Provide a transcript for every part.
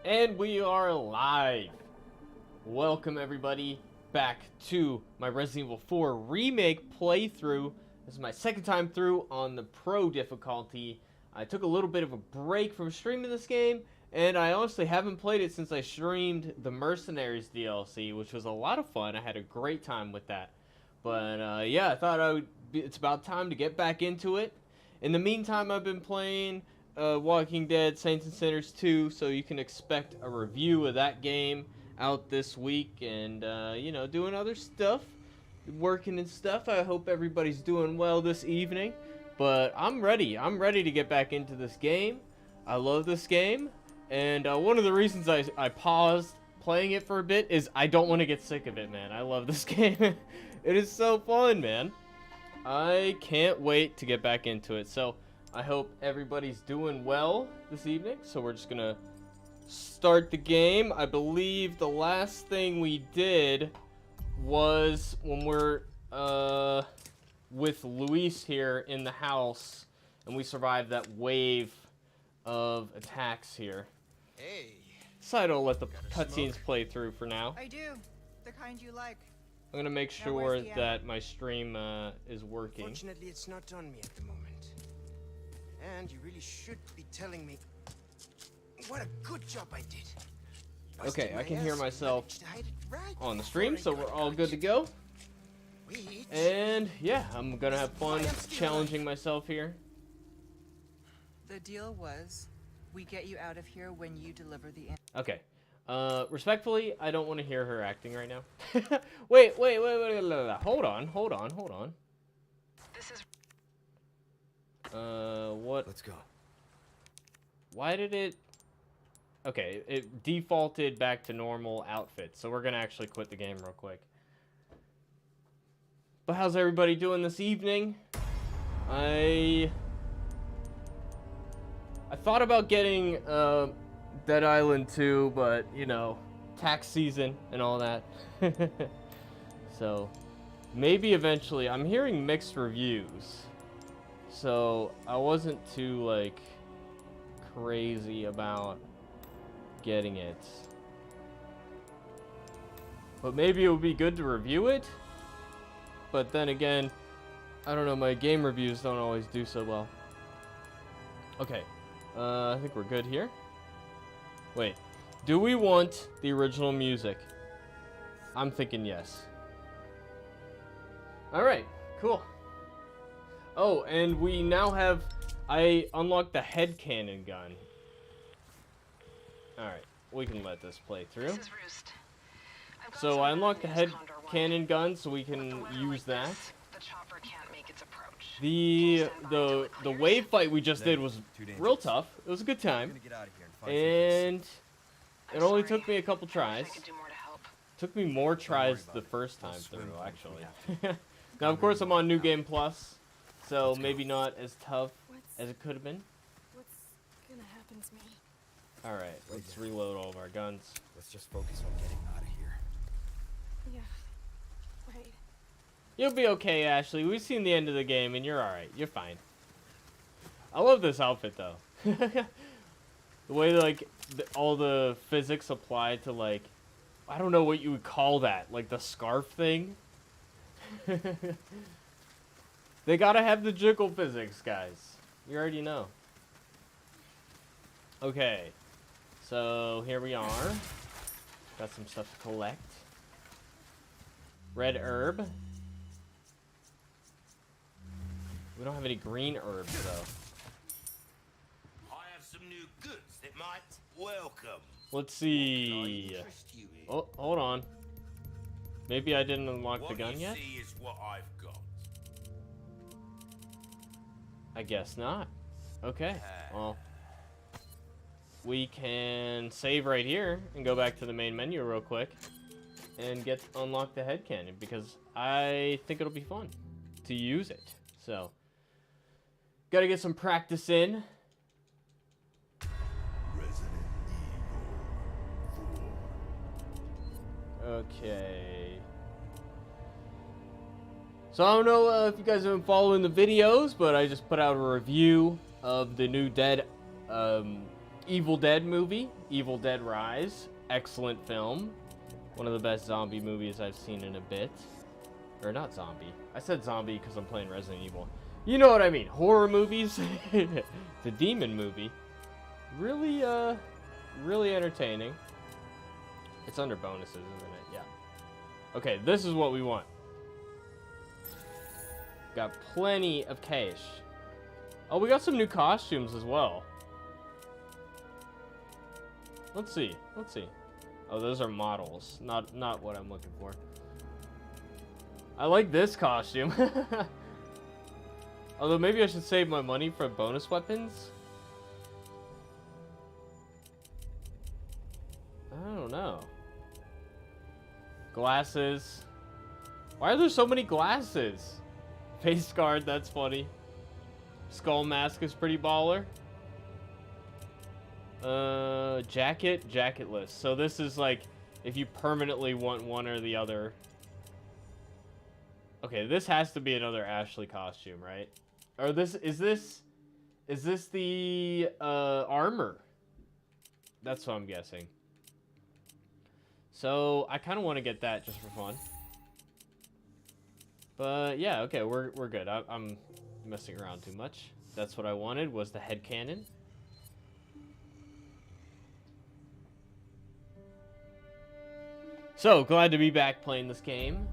And we are live. Welcome everybody back to my Resident Evil 4 Remake playthrough. This is my second time through on the Pro difficulty. I took a little bit of a break from streaming this game, and I honestly haven't played it since I streamed the Mercenaries DLC, which was a lot of fun. I had a great time with that. But yeah, I thought it's about time to get back into it. In the meantime, I've been playing Walking Dead Saints and Sinners 2, so you can expect a review of that game out this week, and you know, doing other stuff, working and stuff. I hope everybody's doing well this evening, but I'm ready to get back into this game. I love this game, and one of the reasons I paused playing it for a bit is I don't want to get sick of it, man. I love this game. It is so fun, man. I can't wait to get back into it. So I hope everybody's doing well this evening. So we're just gonna start the game. I believe the last thing we did was when we're with Luis here in the house, and we survived that wave of attacks here. Hey. Decided I'll let the cutscenes play through for now. I do. The kind you like. I'm gonna make sure that my stream is working. Fortunately, it's not on me at the moment. And you really should be telling me what a good job I did. Okay, I can hear myself Right on the stream, so we're all good to go. And yeah, I'm gonna have fun challenging myself here. The deal was, we get you out of here when you deliver the. Okay. Respectfully, I don't want to hear her acting right now. wait, hold on. This is. What? Let's go. Why did it? Okay, it defaulted back to normal outfit, so we're gonna actually quit the game real quick. But how's everybody doing this evening? I thought about getting, Dead Island 2, but, you know, tax season and all that. So, maybe eventually. I'm hearing mixed reviews, so I wasn't too, like, crazy about getting it. But maybe it would be good to review it. But then again, I don't know, my game reviews don't always do so well. Okay, I think we're good here. Wait, do we want the original music? I'm thinking yes. Alright, cool. Oh, and we now have... I unlocked the head cannon gun. Alright, we can let this play through. So I unlocked the head cannon gun, so we can use that. The wave fight we just did was real tough. It was a good time. And it only took me a couple tries. Took me more tries the first time through, actually. Now, of course, I'm on New Game Plus, so maybe not as tough as it could have been. What's gonna happen to me? Alright, let's reload all of our guns. Let's just focus on getting out of here. Yeah, right. You'll be okay, Ashley. We've seen the end of the game, and you're alright. You're fine. I love this outfit, though. The way, like, all the physics apply to, like, I don't know what you would call that. Like, the scarf thing? They gotta have the jiggle physics, guys. You already know. Okay. So, here we are. Got some stuff to collect. Red herb. We don't have any green herbs, though. I have some new goods that might welcome. Let's see. Oh, hold on. Maybe I didn't unlock the gun yet? What you see is what I've got. I guess not. Okay. Well, we can save right here and go back to the main menu real quick and unlock the head cannon, because I think it'll be fun to use it. So, gotta get some practice in. Okay. So I don't know if you guys have been following the videos, but I just put out a review of the new Dead Evil Dead movie, Evil Dead Rise. Excellent film. One of the best zombie movies I've seen in a bit. Or not zombie. I said zombie because I'm playing Resident Evil. You know what I mean. Horror movies. The demon movie. Really, really entertaining. It's under bonuses, isn't it? Yeah. Okay, this is what we want. Got plenty of cash. Oh, we got some new costumes as well. Let's see. Let's see. Oh, those are models. Not what I'm looking for. I like this costume. Although maybe I should save my money for bonus weapons. I don't know. Glasses. Why are there so many glasses? Face guard, that's funny. Skull mask is pretty baller. Jacket, jacketless. So this is like if you permanently want one or the other. Okay, this has to be another Ashley costume, right? Or this is this the armor? That's what I'm guessing. So I kind of want to get that just for fun. But yeah, okay, we're good. I'm messing around too much. That's what I wanted, was the head cannon. So glad to be back playing this game.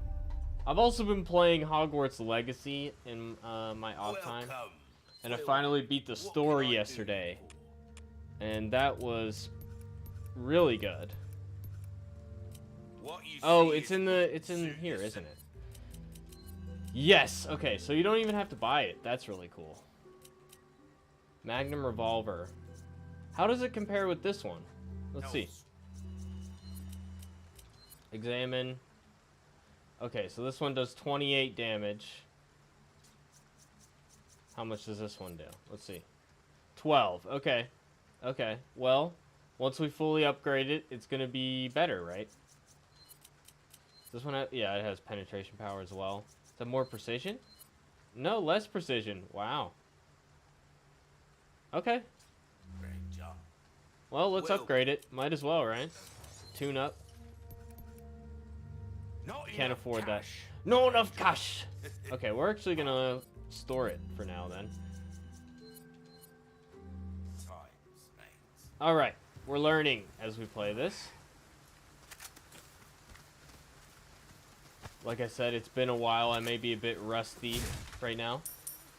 I've also been playing Hogwarts Legacy in my off time, and I finally beat the story yesterday, and that was really good. Oh, it's in here, isn't it? Yes. Okay, so you don't even have to buy it. That's really cool. Magnum revolver. How does it compare with this one? Let's see. Examine. Okay, so this one does 28 damage. How much does this one do? Let's see. 12. Okay. Okay. Well, once we fully upgrade it, it's going to be better, right? This one, yeah, it has penetration power as well. Is that more precision? No, less precision. Wow. Okay. Great job. Well, let's upgrade it. Might as well, right? Tune up. Can't afford that. Not enough cash. Okay, we're actually gonna store it for now then. All right, we're learning as we play this. Like I said, it's been a while. I may be a bit rusty right now,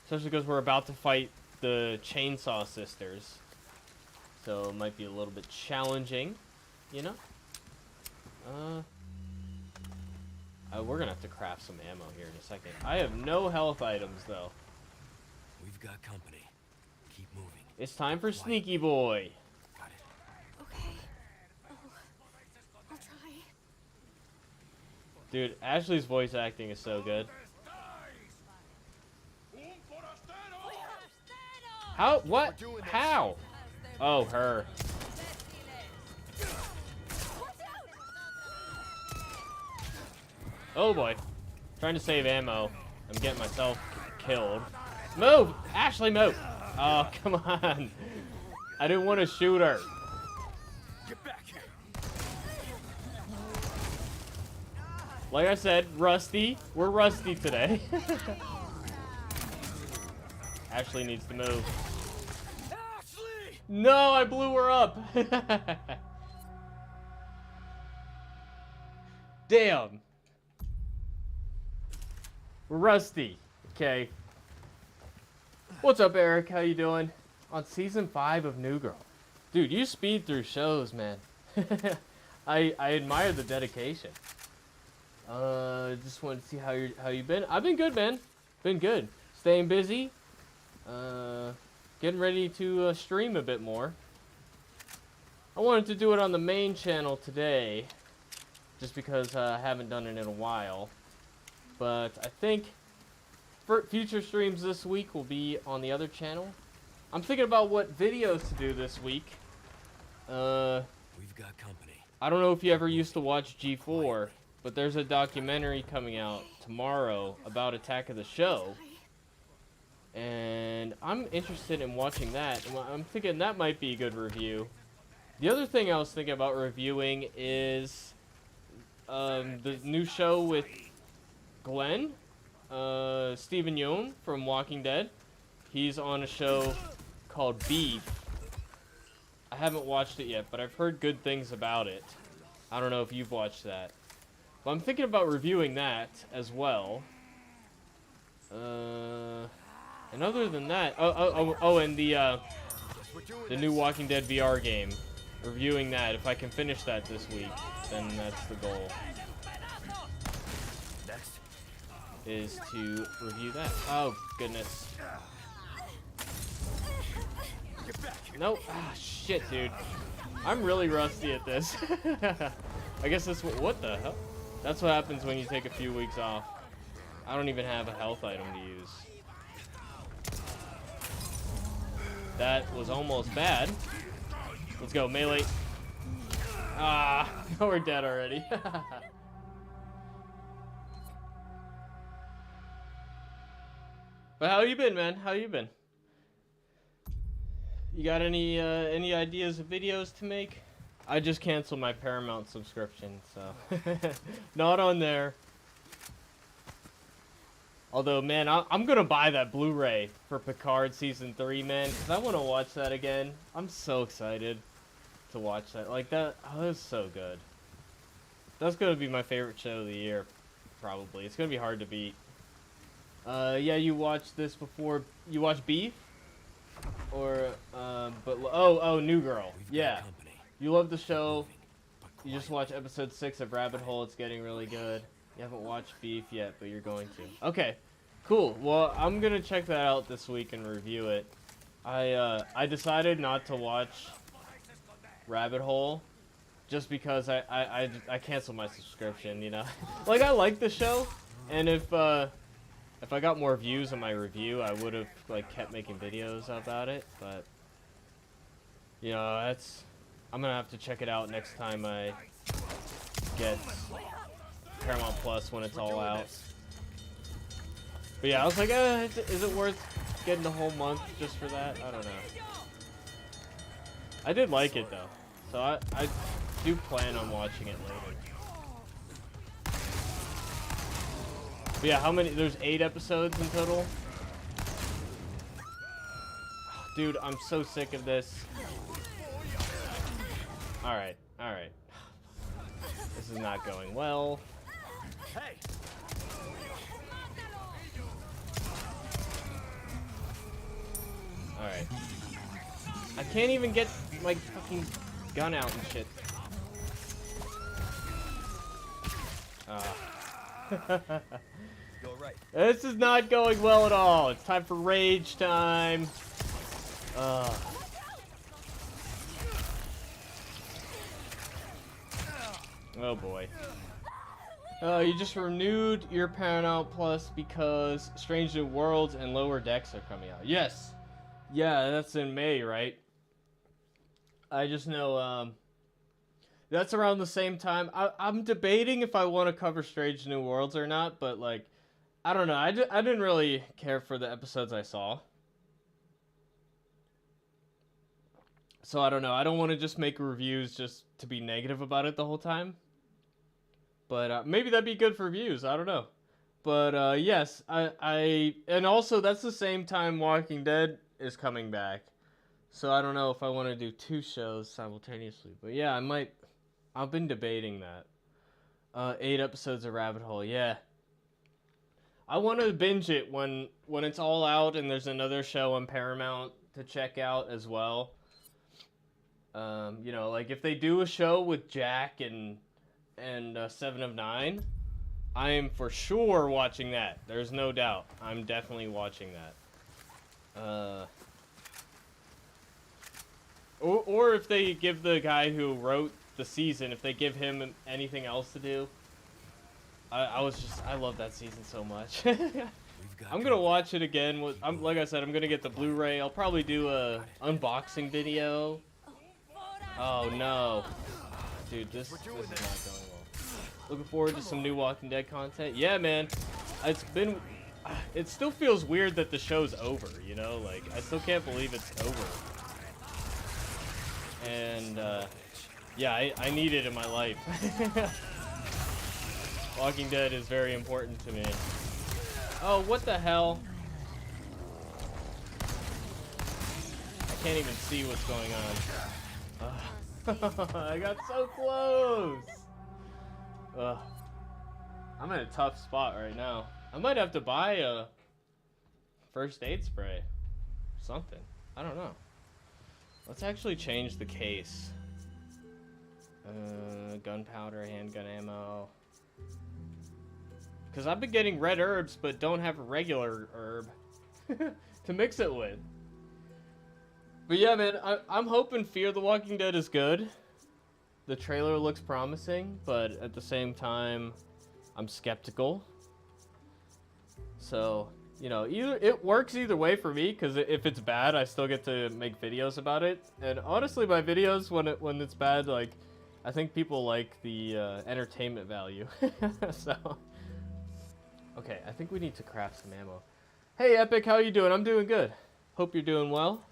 especially because we're about to fight the Chainsaw Sisters, so it might be a little bit challenging, you know. We're gonna have to craft some ammo here in a second. I have no health items though. We've got company. Keep moving. It's time for Sneaky Boy. Got it. Okay. I'll try. Dude, Ashley's voice acting is so good. How? What? How? Oh, her. Oh boy. Trying to save ammo. I'm getting myself killed. Move! Ashley, move! Oh, come on. I didn't want to shoot her. Get back here. Like I said, rusty. We're rusty today. Ashley needs to move. Ashley! No, I blew her up. Damn. We're rusty. Okay. What's up, Eric? How you doing? On season 5 of New Girl. Dude, you speed through shows, man. I admire the dedication. Just wanted to see how you been. I've been good, man. Been good. Staying busy. Getting ready to stream a bit more. I wanted to do it on the main channel today, just because I haven't done it in a while. But I think for future streams this week will be on the other channel. I'm thinking about what videos to do this week. We've got company. I don't know if you ever used to watch G4, but there's a documentary coming out tomorrow about Attack of the Show. and I'm interested in watching that. I'm thinking that might be a good review. The other thing I was thinking about reviewing is the new show with Glenn, Stephen Yeun from Walking Dead. He's on a show called Beef. I haven't watched it yet, but I've heard good things about it. I don't know if you've watched that. But I'm thinking about reviewing that as well. And other than that, and the new Walking Dead VR game. Reviewing that. If I can finish that this week, then that's the goal. Next. Is to review that. Oh, goodness. Nope. Ah, shit, dude. I'm really rusty at this. I guess that's what the hell? That's what happens when you take a few weeks off. I don't even have a health item to use. That was almost bad. Let's go, melee. Ah, we're dead already. But how you been, man? How you been? You got any ideas of videos to make? I just canceled my Paramount subscription, so not on there. Although, man, I'm gonna buy that Blu-ray for Picard Season 3, man, because I want to watch that again. I'm so excited to watch that. Like, that was so good. That's gonna be my favorite show of the year, probably. It's gonna be hard to beat. Yeah, you watched this before. You watched Beef? Or, New Girl. Yeah. You love the show. You just watched episode 6 of Rabbit Hole. It's getting really good. You haven't watched Beef yet, but you're going to. Okay, cool. Well, I'm gonna check that out this week and review it. I decided not to watch Rabbit Hole just because I canceled my subscription, you know? Like, I like the show, and if I got more views on my review, I would have, like, kept making videos about it, but, you know, I'm gonna have to check it out next time I get Paramount Plus when it's all out. But yeah, I was like, is it worth getting the whole month just for that? I don't know. I did like it, though, so I do plan on watching it later. But yeah, how many? There's 8 episodes in total. Dude, I'm so sick of this. Alright, alright. This is not going well. Hey. Alright. I can't even get my fucking gun out and shit. Go right. This is not going well at all. It's time for rage time. Oh boy. You just renewed your Paramount Plus because Strange New Worlds and Lower Decks are coming out. Yes. Yeah, that's in May, right? I just know, that's around the same time. I'm debating if I want to cover Strange New Worlds or not, but, like, I don't know. I didn't really care for the episodes I saw. So I don't know. I don't want to just make reviews just to be negative about it the whole time. But maybe that'd be good for views. I don't know. But yes, and also that's the same time Walking Dead is coming back. So I don't know if I want to do 2 shows simultaneously. But yeah, I might. I've been debating that. 8 episodes of Rabbit Hole. Yeah. I want to binge it when it's all out and there's another show on Paramount to check out as well. You know, like if they do a show with Jack and 7 of 9, I am for sure watching that. There's no doubt. I'm definitely watching that. Or if they give the guy who wrote the season, if they give him anything else to do. I love that season so much. I'm gonna watch it again. Like I said, I'm gonna get the Blu-ray. I'll probably do a unboxing video. Oh no, dude, this is not going well. Looking forward to some new Walking Dead content. Yeah, man, it's been it still feels weird that the show's over, you know? Like, I still can't believe it's over. And, yeah, I need it in my life. Walking Dead is very important to me. Oh, what the hell? I can't even see what's going on. I got so close! Ugh. I'm in a tough spot right now. I might have to buy a first aid spray. Something. I don't know. Let's actually change the case. Gunpowder, handgun ammo. Because I've been getting red herbs, but don't have a regular herb to mix it with. But yeah, man, I'm hoping Fear the Walking Dead is good. The trailer looks promising, but at the same time, I'm skeptical. So, you know, it works either way for me, because if it's bad, I still get to make videos about it. And honestly, my videos, when it's bad, like, I think people like the entertainment value. So, okay, I think we need to craft some ammo. Hey, Epic, how you doing? I'm doing good. Hope you're doing well.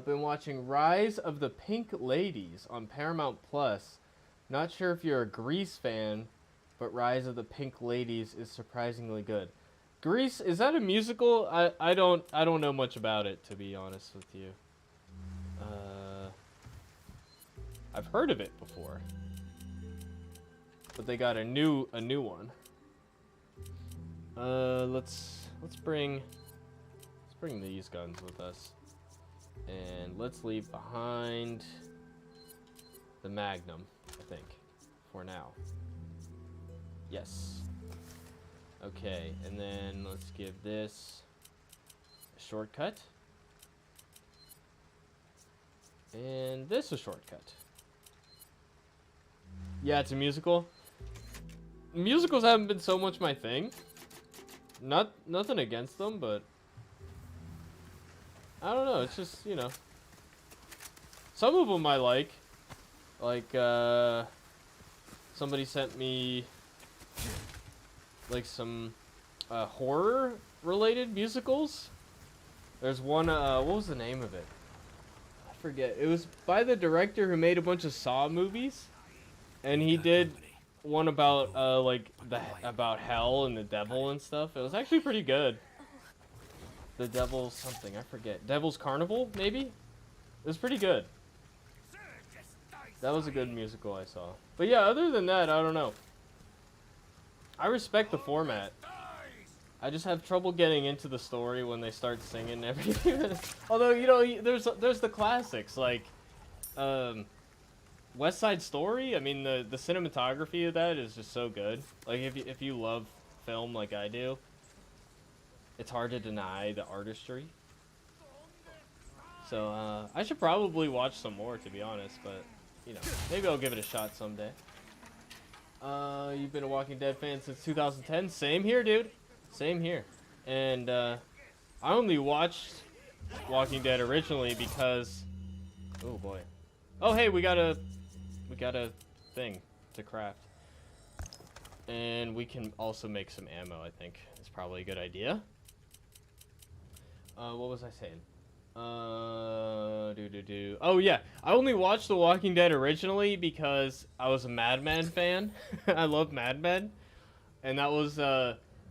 Been watching Rise of the Pink Ladies on Paramount Plus. Not sure if you're a Grease fan, but Rise of the Pink Ladies is surprisingly good. Grease, is that a musical? I don't know much about it, to be honest with you. I've heard of it before, but they got a new one. Let's bring these guns with us, and let's leave behind the Magnum, I think, for now. Yes. Okay, and then let's give this a shortcut. And this a shortcut. Yeah, it's a musical. Musicals haven't been so much my thing. Nothing against them, but I don't know, it's just, you know. Some of them I like. Like, somebody sent me like some horror related musicals. There's one, what was the name of it? I forget. It was by the director who made a bunch of Saw movies, and he did one about like about hell and the devil and stuff. It was actually pretty good. The Devil's something, I forget. Devil's Carnival, maybe? It was pretty good. That was a good musical I saw. But yeah, other than that, I don't know. I respect the format. I just have trouble getting into the story when they start singing every few minutes. Although, you know, there's the classics, like West Side Story. I mean, the cinematography of that is just so good. Like, if you love film like I do, it's hard to deny the artistry. So, I should probably watch some more, to be honest, but, you know, maybe I'll give it a shot someday. You've been a Walking Dead fan since 2010? Same here, dude. Same here. And, I only watched Walking Dead originally because... Oh, boy. Oh, hey, we got a thing to craft. And we can also make some ammo, I think. It's probably a good idea. What was I saying? Oh, yeah. I only watched The Walking Dead originally because I was a Mad Men fan. I love Mad Men. And that was,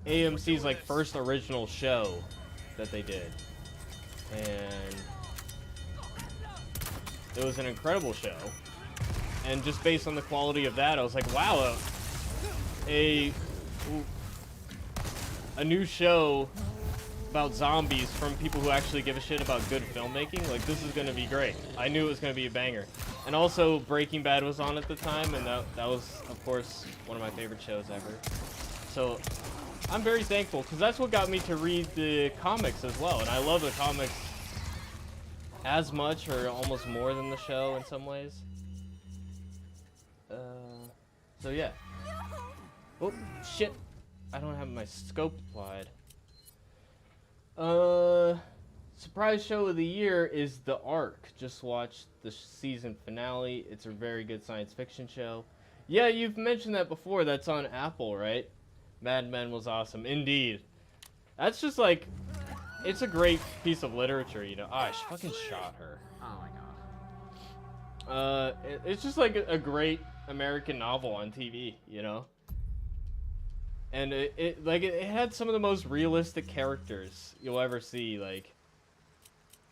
AMC's, like, first original show that they did. And it was an incredible show. And just based on the quality of that, I was like, wow, a new show about zombies from people who actually give a shit about good filmmaking, like, this is gonna be great. I knew it was gonna be a banger. And also, Breaking Bad was on at the time, and that was, of course, one of my favorite shows ever. So, I'm very thankful, because that's what got me to read the comics as well, and I love the comics as much, or almost more than the show in some ways. So yeah. Oh, shit. I don't have my scope applied. Surprise show of the year is The Ark. Just watched the season finale. It's a very good science fiction show. Yeah, you've mentioned that before. That's on Apple, right? Mad Men was awesome, indeed. That's just like, it's a great piece of literature, you know. Oh, I fucking shot her. Oh my god. It's just like a great American novel on TV, you know. And it had some of the most realistic characters you'll ever see. Like,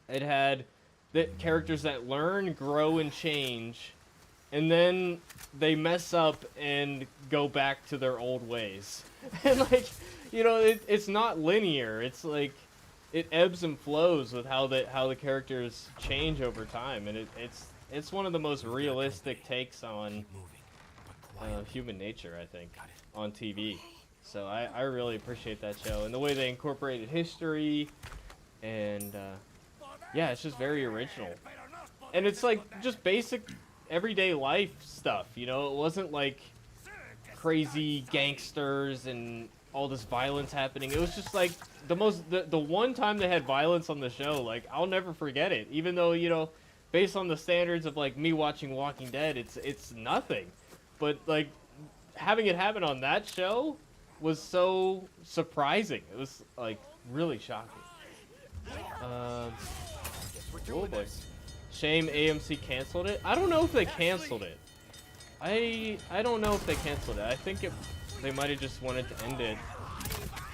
it had the characters that learn, grow, and change, and then they mess up and go back to their old ways. And like, you know, it's not linear. It's like it ebbs and flows with how the characters change over time, and it's one of the most realistic takes on human nature, I think, on TV. So I really appreciate that show, and the way they incorporated history, and yeah, it's just very original. And it's like just basic everyday life stuff, you know. It wasn't like crazy gangsters and all this violence happening. It was just like the one time they had violence on the show, like I'll never forget it. Even though, you know, based on the standards of like me watching Walking Dead, it's nothing. But like having it happen on that show was so surprising. It was like really shocking. Oh boy. Shame AMC canceled it. I don't know if they canceled it. I don't know if they canceled it. I think they might have just wanted to end it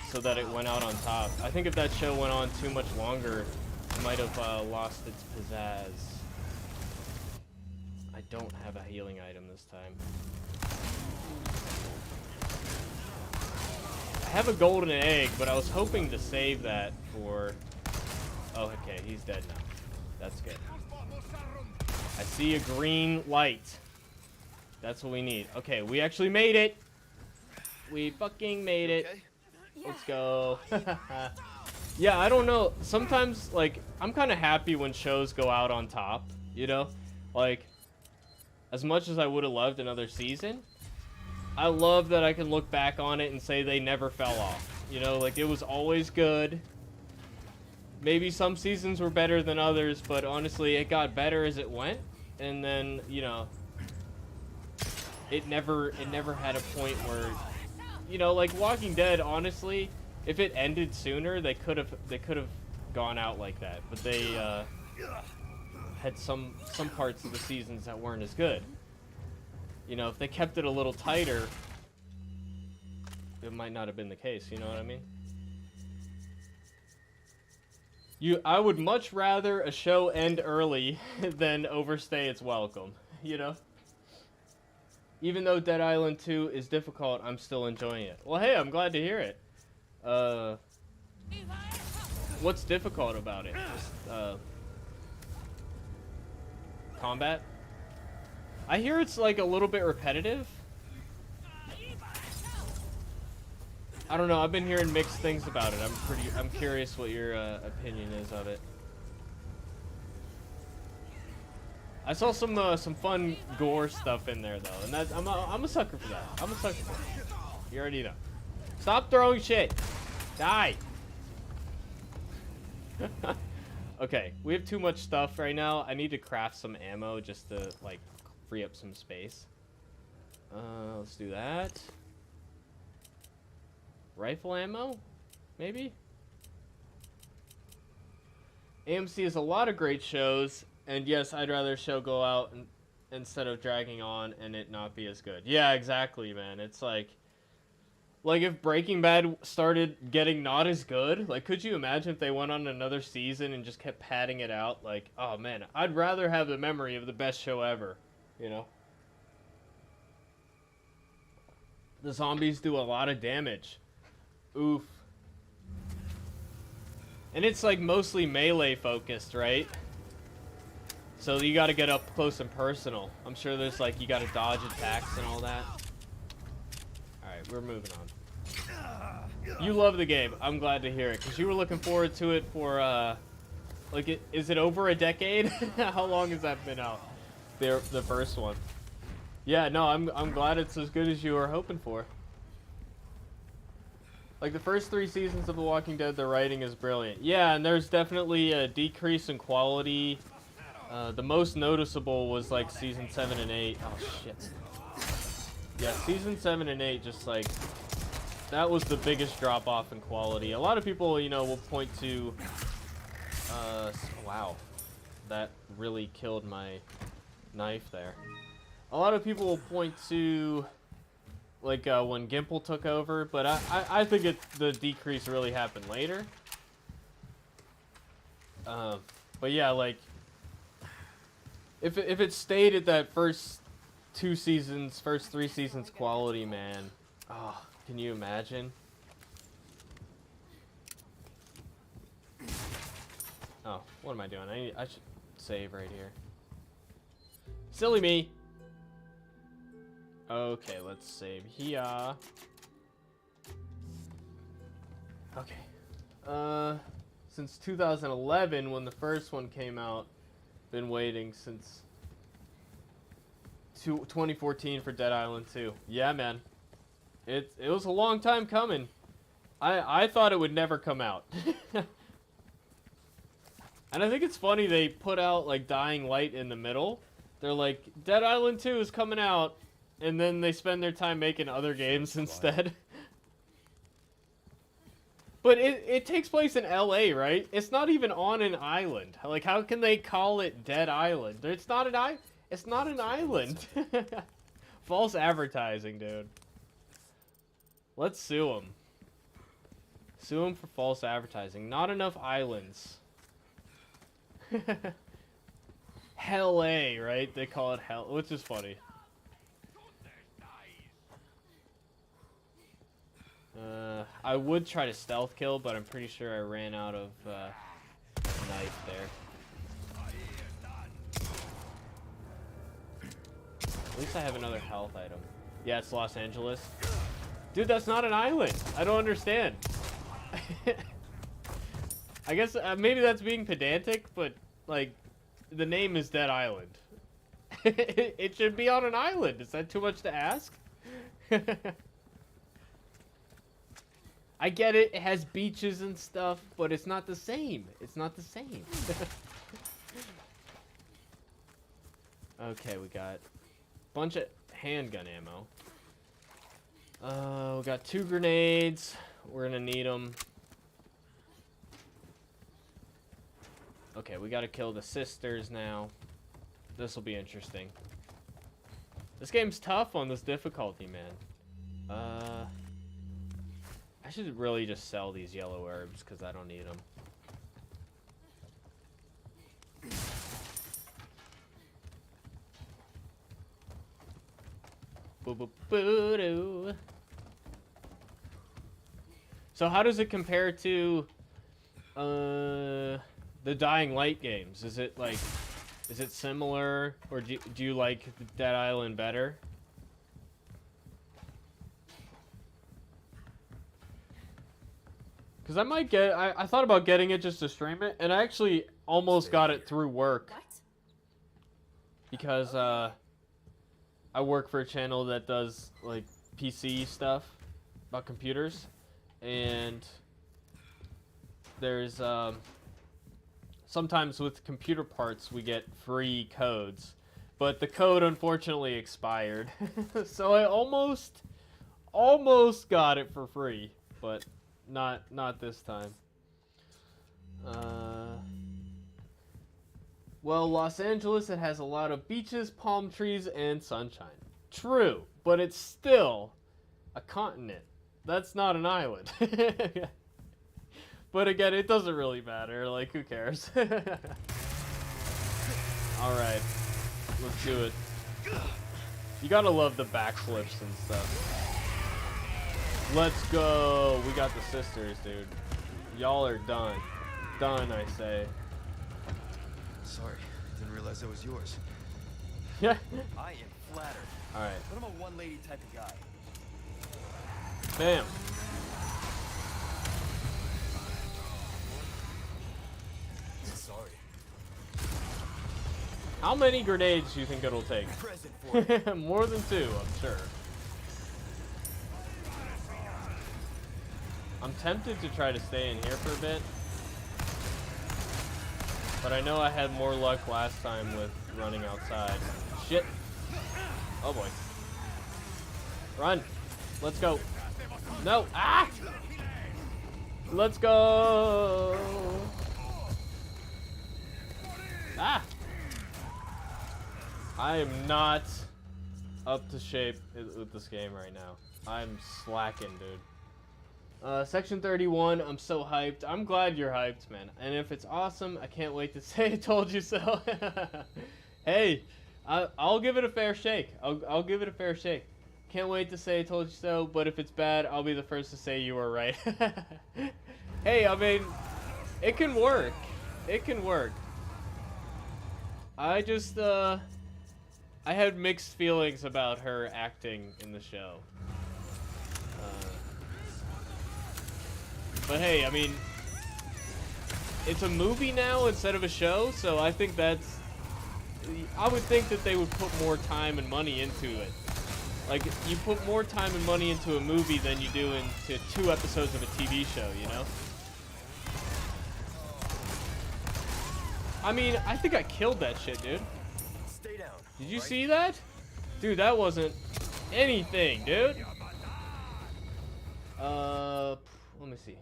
so that it went out on top. I think if that show went on too much longer, it might have lost its pizzazz. I don't have a healing item this time. I have a golden egg, but I was hoping to save that for... Oh, okay, he's dead now. That's good. I see a green light. That's what we need. Okay, we actually made it. We fucking made it. Let's go. Yeah, I don't know. Sometimes, like, I'm kind of happy when shows go out on top, you know? Like, as much as I would have loved another season, I love that I can look back on it and say they never fell off. You know, like, it was always good. Maybe some seasons were better than others, but honestly, it got better as it went. And then, you know, it never had a point where, you know, like Walking Dead, honestly, if it ended sooner, they could have gone out like that. But they had some parts of the seasons that weren't as good. You know, if they kept it a little tighter, it might not have been the case, you know what I mean? I would much rather a show end early than overstay its welcome, you know? Even though Dead Island 2 is difficult, I'm still enjoying it. Well, hey, I'm glad to hear it. What's difficult about it? Just, combat? I hear it's like a little bit repetitive. I don't know, I've been hearing mixed things about it. I'm curious what your opinion is of it. I saw some fun gore stuff in there though, and that's I'm a sucker for that. I'm a sucker for that. You already know. Stop throwing shit. Die. Okay, we have too much stuff right now. I need to craft some ammo just to like free up some space. Let's do that. Rifle ammo? Maybe? AMC has a lot of great shows, and yes, I'd rather a show go out instead of dragging on and it not be as good. Yeah, exactly, man. It's like if Breaking Bad started getting not as good, like, could you imagine if they went on another season and just kept padding it out? Like, oh man, I'd rather have the memory of the best show ever, you know? The zombies do a lot of damage. Oof. And it's like mostly melee focused, right? So you gotta get up close and personal. I'm sure there's like, you gotta dodge attacks and all that. Alright, we're moving on. You love the game. I'm glad to hear it. Because you were looking forward to it for, like, is it over a decade? How long has that been out? The first one. Yeah, no, I'm glad it's as good as you were hoping for. Like, the first 3 seasons of The Walking Dead, the writing is brilliant. Yeah, and there's definitely a decrease in quality. The most noticeable was, like, season 7 and 8. Oh, shit. Yeah, season 7 and 8 just, like, that was the biggest drop off in quality. A lot of people, you know, will point to wow, that really killed my knife there. A lot of people will point to like when Gimple took over, but I think the decrease really happened later. But yeah, like if it stayed at that first 2 seasons, first 3 seasons quality, man, oh, can you imagine? Oh, what am I doing? I should save right here. Silly me. Okay, let's save here. Okay. Since 2011, when the first one came out, been waiting since 2014 for Dead Island 2. Yeah, man. It was a long time coming. I thought it would never come out. And I think it's funny they put out like Dying Light in the middle. They're like, Dead Island 2 is coming out, and then they spend their time making other games instead. But it takes place in LA, right? It's not even on an island. Like, how can they call it Dead Island? It's not an island. False advertising, dude. Let's sue them. Sue them for false advertising. Not enough islands. Hell A, right? They call it Hell, which is funny. I would try to stealth kill, but I'm pretty sure I ran out of knife there. At least I have another health item. Yeah, it's Los Angeles. Dude, that's not an island. I don't understand. I guess maybe that's being pedantic, but like, the name is Dead Island. It should be on an island. Is that too much to ask? I get it. It has beaches and stuff, but it's not the same. It's not the same. Okay, we got a bunch of handgun ammo. We got 2 grenades. We're gonna need them. Okay, we gotta kill the sisters now. This will be interesting. This game's tough on this difficulty, man. I should really just sell these yellow herbs because I don't need them. Boo-boo-boo-doo. So how does it compare to the Dying Light games? Is it like, is it similar, or do you like Dead Island better? Because I might get, I thought about getting it just to stream it, and I actually almost got it through work. What? Because I work for a channel that does like PC stuff about computers, and there's sometimes with computer parts we get free codes, but the code unfortunately expired. So I almost got it for free, but not this time. Well, Los Angeles, it has a lot of beaches, palm trees, and sunshine. True, but it's still a continent. That's not an island. But again, it doesn't really matter. Like, who cares? Alright, let's do it. You gotta love the backflips and stuff. Let's go. We got the sisters, dude. Y'all are done. Done, I say. Sorry, didn't realize that was yours. Yeah. I am flattered. Alright. But I'm a one-lady type of guy. Bam. Sorry. How many grenades do you think it'll take? Present for you. More than 2, I'm sure. I'm tempted to try to stay in here for a bit. But I know I had more luck last time with running outside. Shit. Oh boy. Run. Let's go. No. Ah! Let's go. Ah! I am not up to shape with this game right now. I'm slacking, dude. Section 31, I'm so hyped. I'm glad you're hyped, man. And if it's awesome, I can't wait to say I told you so. Hey, I'll give it a fair shake. I'll give it a fair shake. Can't wait to say I told you so, but if it's bad, I'll be the first to say you were right. Hey, I mean, it can work. It can work. I just, I had mixed feelings about her acting in the show. But hey, I mean, it's a movie now instead of a show, so I think that's... I would think that they would put more time and money into it. Like, you put more time and money into a movie than you do into 2 episodes of a TV show, you know? I mean, I think I killed that shit, dude. Stay down. Did you see that? Dude, that wasn't anything, dude. Let me see.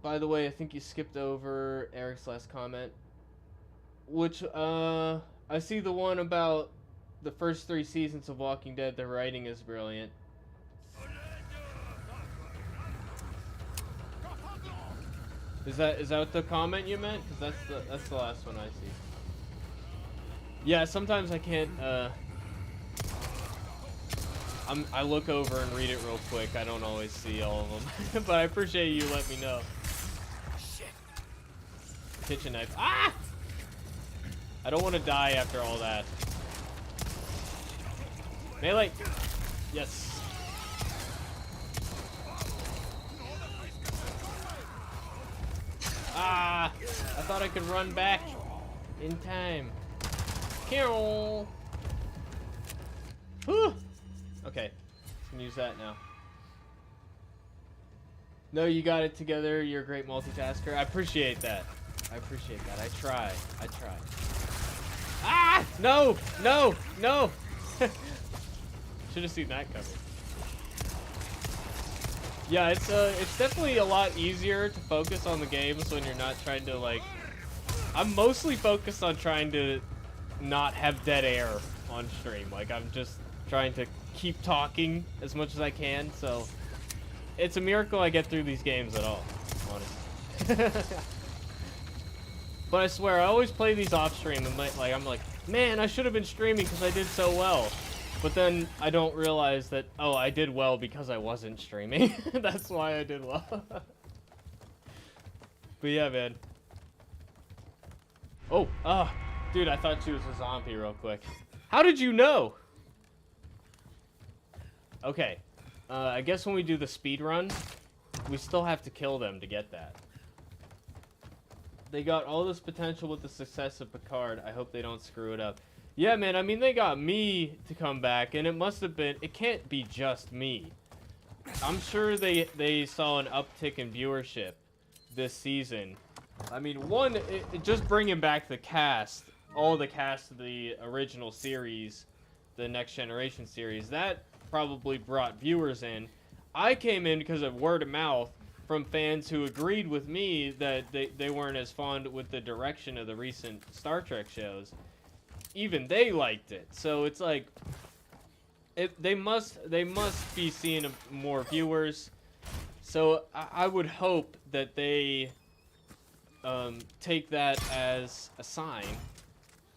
By the way, I think you skipped over Eric's last comment. Which, I see the one about the first 3 seasons of Walking Dead. The writing is brilliant. Is that the comment you meant? Because that's the last one I see. Yeah, sometimes I can't. I look over and read it real quick. I don't always see all of them, but I appreciate you letting me know. Shit. Kitchen knife. Ah! I don't want to die after all that. Melee. Yes. Ah! I thought I could run back in time. Carol. Whew. Okay, can use that now. No, you got it together. You're a great multitasker. I appreciate that. I appreciate that. I try. Ah! No! No! No! Should have seen that coming. Yeah, it's definitely a lot easier to focus on the games when you're not trying to, like... I'm mostly focused on trying to not have dead air on stream. Like, I'm just trying to keep talking as much as I can, so... It's a miracle I get through these games at all, honestly. But I swear, I always play these off stream and like I'm like, man, I should have been streaming because I did so well. But then I don't realize that, oh, I did well because I wasn't streaming. That's why I did well. But yeah, man. Oh, dude, I thought she was a zombie real quick. How did you know? Okay. I guess when we do the speed run, we still have to kill them to get that. They got all this potential with the success of Picard. I hope they don't screw it up. Yeah, man, I mean, they got me to come back, and it must have been... It can't be just me. I'm sure they saw an uptick in viewership this season. I mean, one, just bringing back the cast, all the cast of the original series, the Next Generation series, that probably brought viewers in. I came in because of word of mouth from fans who agreed with me that they weren't as fond with the direction of the recent Star Trek shows. Even they liked it. So it's like, they must be seeing more viewers. So I would hope that they take that as a sign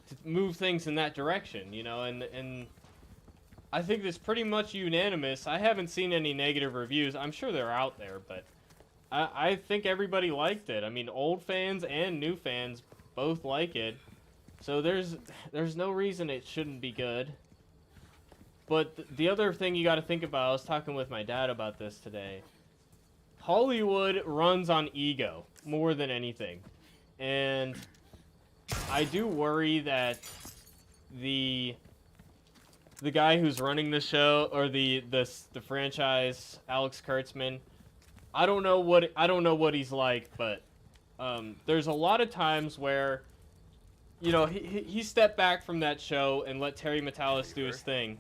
to move things in that direction, you know, and I think it's pretty much unanimous. I haven't seen any negative reviews. I'm sure they're out there, but I think everybody liked it. I mean, old fans and new fans both like it. So there's no reason it shouldn't be good. But the other thing you got to think about, I was talking with my dad about this today. Hollywood runs on ego more than anything. And I do worry that the guy who's running the show, or the franchise, Alex Kurtzman, I don't know what he's like, but there's a lot of times where, you know, he stepped back from that show and let Terry Matalas do his thing,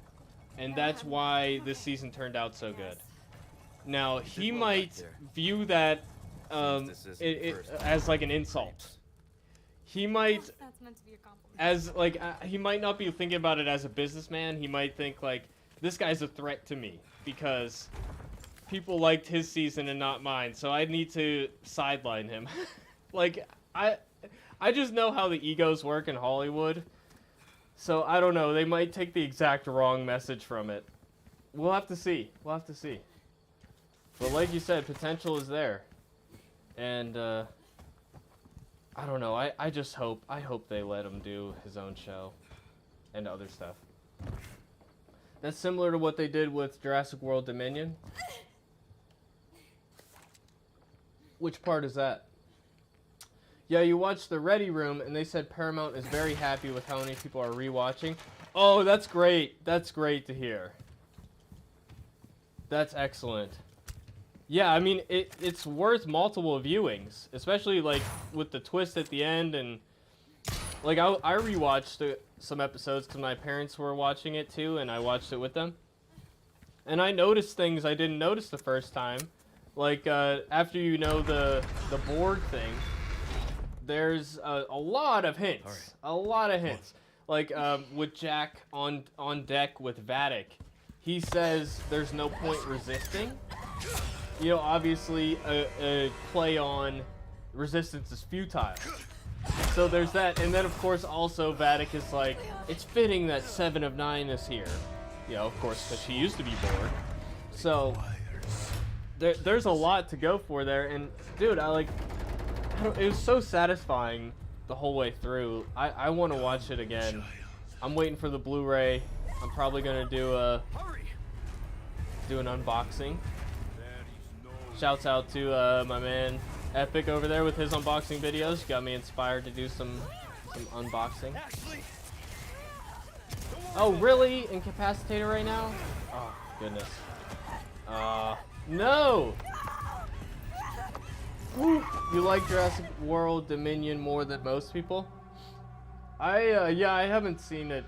and that's why this season turned out so good. Now, he might view that as like an insult. He might, That's meant to be a compliment. as like, he might not be thinking about it as a businessman. He might think like, this guy's a threat to me because people liked his season and not mine, so I need to sideline him. Like, I just know how the egos work in Hollywood, so I don't know. They might take the exact wrong message from it. We'll have to see. We'll have to see. But like you said, potential is there, and I don't know. I just hope they let him do his own show and other stuff. That's similar to what they did with Jurassic World Dominion. Which part is that? Yeah, you watched the Ready Room, and they said Paramount is very happy with how many people are rewatching. Oh, that's great. That's great to hear. That's excellent. Yeah, I mean, it's worth multiple viewings, especially, like, with the twist at the end, and, like, I rewatched some episodes because my parents were watching it, too, and I watched it with them. And I noticed things I didn't notice the first time. Like, after you know the board thing, there's a lot of hints. Right. A lot of hints. Like, with Jack on deck with Vatic, he says there's no point resisting. You know, obviously, a play on resistance is futile. So there's that. And then, of course, also Vatic is like, it's fitting that 7 of 9 is here. You know, of course, because she used to be bored. So there's a lot to go for there. And, dude, it was so satisfying the whole way through. I want to watch it again. I'm waiting for the Blu-ray. I'm probably going to do an unboxing. Shouts out to my man Epic over there with his unboxing videos. Got me inspired to do some unboxing. Oh, really? Incapacitated right now? Oh, goodness. No! Whew. You like Jurassic World Dominion more than most people? Yeah, I haven't seen it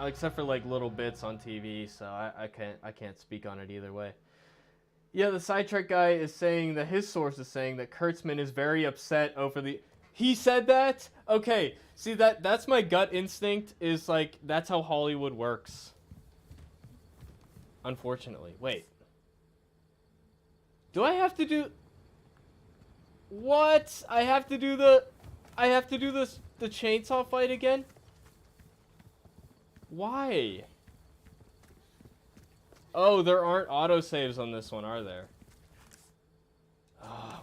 except for like little bits on TV, so I can't speak on it either way. Yeah, the sidetrack guy is saying that his source is saying that Kurtzman is very upset over the... He said that? Okay, see, that's my gut instinct, is like, that's how Hollywood works. Unfortunately. Wait. Do I have to do... What? I have to do the chainsaw fight again? Why? Oh, there aren't autosaves on this one, are there?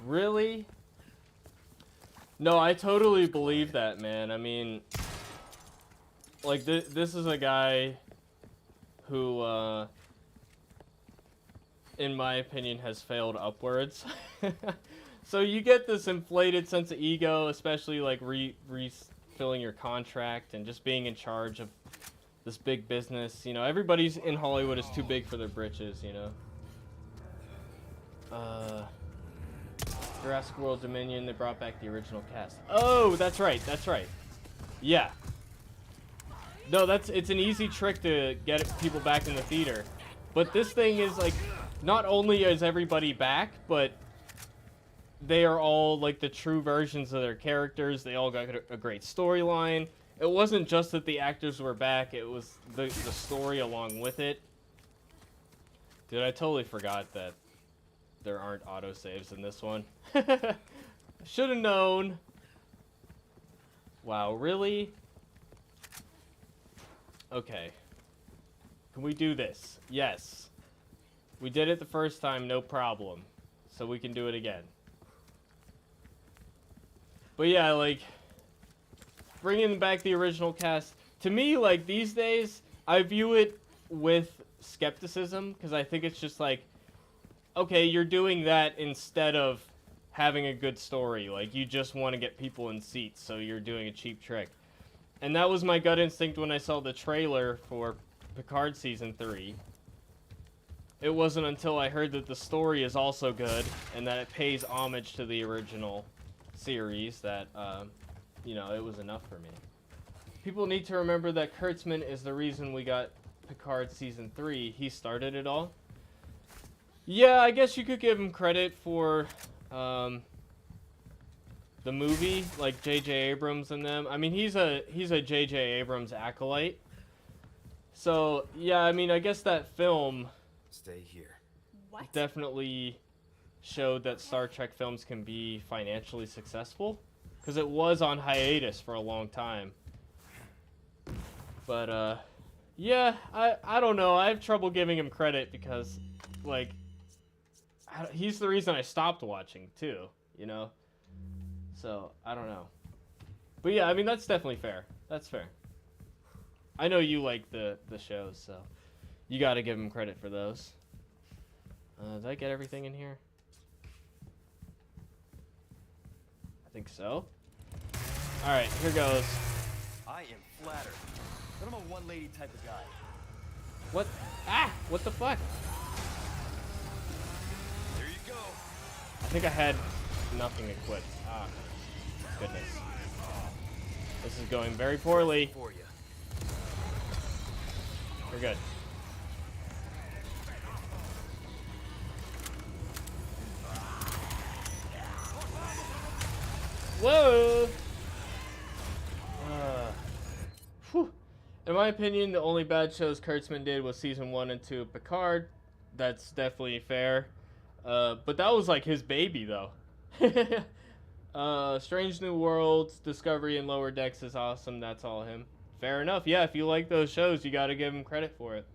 Really? No, I totally believe that, man. I mean, like, this is a guy who, in my opinion, has failed upwards. So you get this inflated sense of ego, especially, like, refilling your contract and just being in charge of this big business. You know, everybody's in Hollywood is too big for their britches, you know. Jurassic World Dominion, they brought back the original cast. Oh, that's right, that's right. Yeah. No, it's an easy trick to get people back in the theater. But this thing is, like, not only is everybody back, but they are all, like, the true versions of their characters. They all got a great storyline. It wasn't just that the actors were back, it was the story along with it. Dude, I totally forgot that there aren't autosaves in this one. Should have known. Wow, really? Okay. Can we do this? Yes. We did it the first time, no problem. So we can do it again. But yeah, like, bringing back the original cast, to me, like, these days, I view it with skepticism, because I think it's just like, okay, you're doing that instead of having a good story. Like, you just want to get people in seats, so you're doing a cheap trick. And that was my gut instinct when I saw the trailer for Picard Season 3. It wasn't until I heard that the story is also good, and that it pays homage to the original series, that, you know, it was enough for me. People need to remember that Kurtzman is the reason we got Picard Season 3, he started it all. Yeah, I guess you could give him credit for the movie, like J.J. Abrams and them. I mean, he's a J.J. Abrams acolyte. So, yeah, I mean, I guess that film Stay here. What? definitely showed that Star Trek films can be financially successful. Because it was on hiatus for a long time. But, yeah, I don't know. I have trouble giving him credit because, like, he's the reason I stopped watching, too, you know? So, I don't know. But, yeah, I mean, that's definitely fair. That's fair. I know you like the shows, so you got to give him credit for those. Did I get everything in here? I think so. Alright, here goes. I am flattered, but I'm a one-lady type of guy. What? Ah! What the fuck? There you go. I think I had nothing equipped. Ah, goodness. This is going very poorly. For you. We're good. Whoa! Whew. In my opinion, the only bad shows Kurtzman did was season 1 and 2 of Picard. That's definitely fair. But that was like his baby, though. Strange New Worlds, Discovery, and Lower Decks is awesome. That's all him. Fair enough. Yeah, if you like those shows, you got to give him credit for it.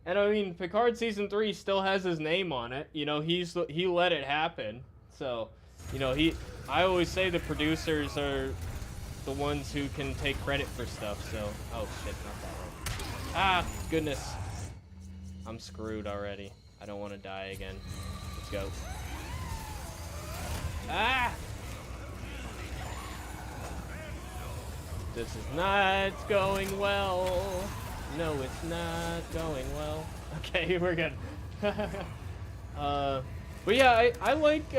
And I mean, Picard season 3 still has his name on it. You know, he let it happen. So, you know, I always say the producers are the ones who can take credit for stuff. So, oh shit, not that one. Ah, goodness. I'm screwed already. I don't want to die again. Let's go. Ah! This is not going well. No, it's not going well. Okay, we're good. But yeah, I like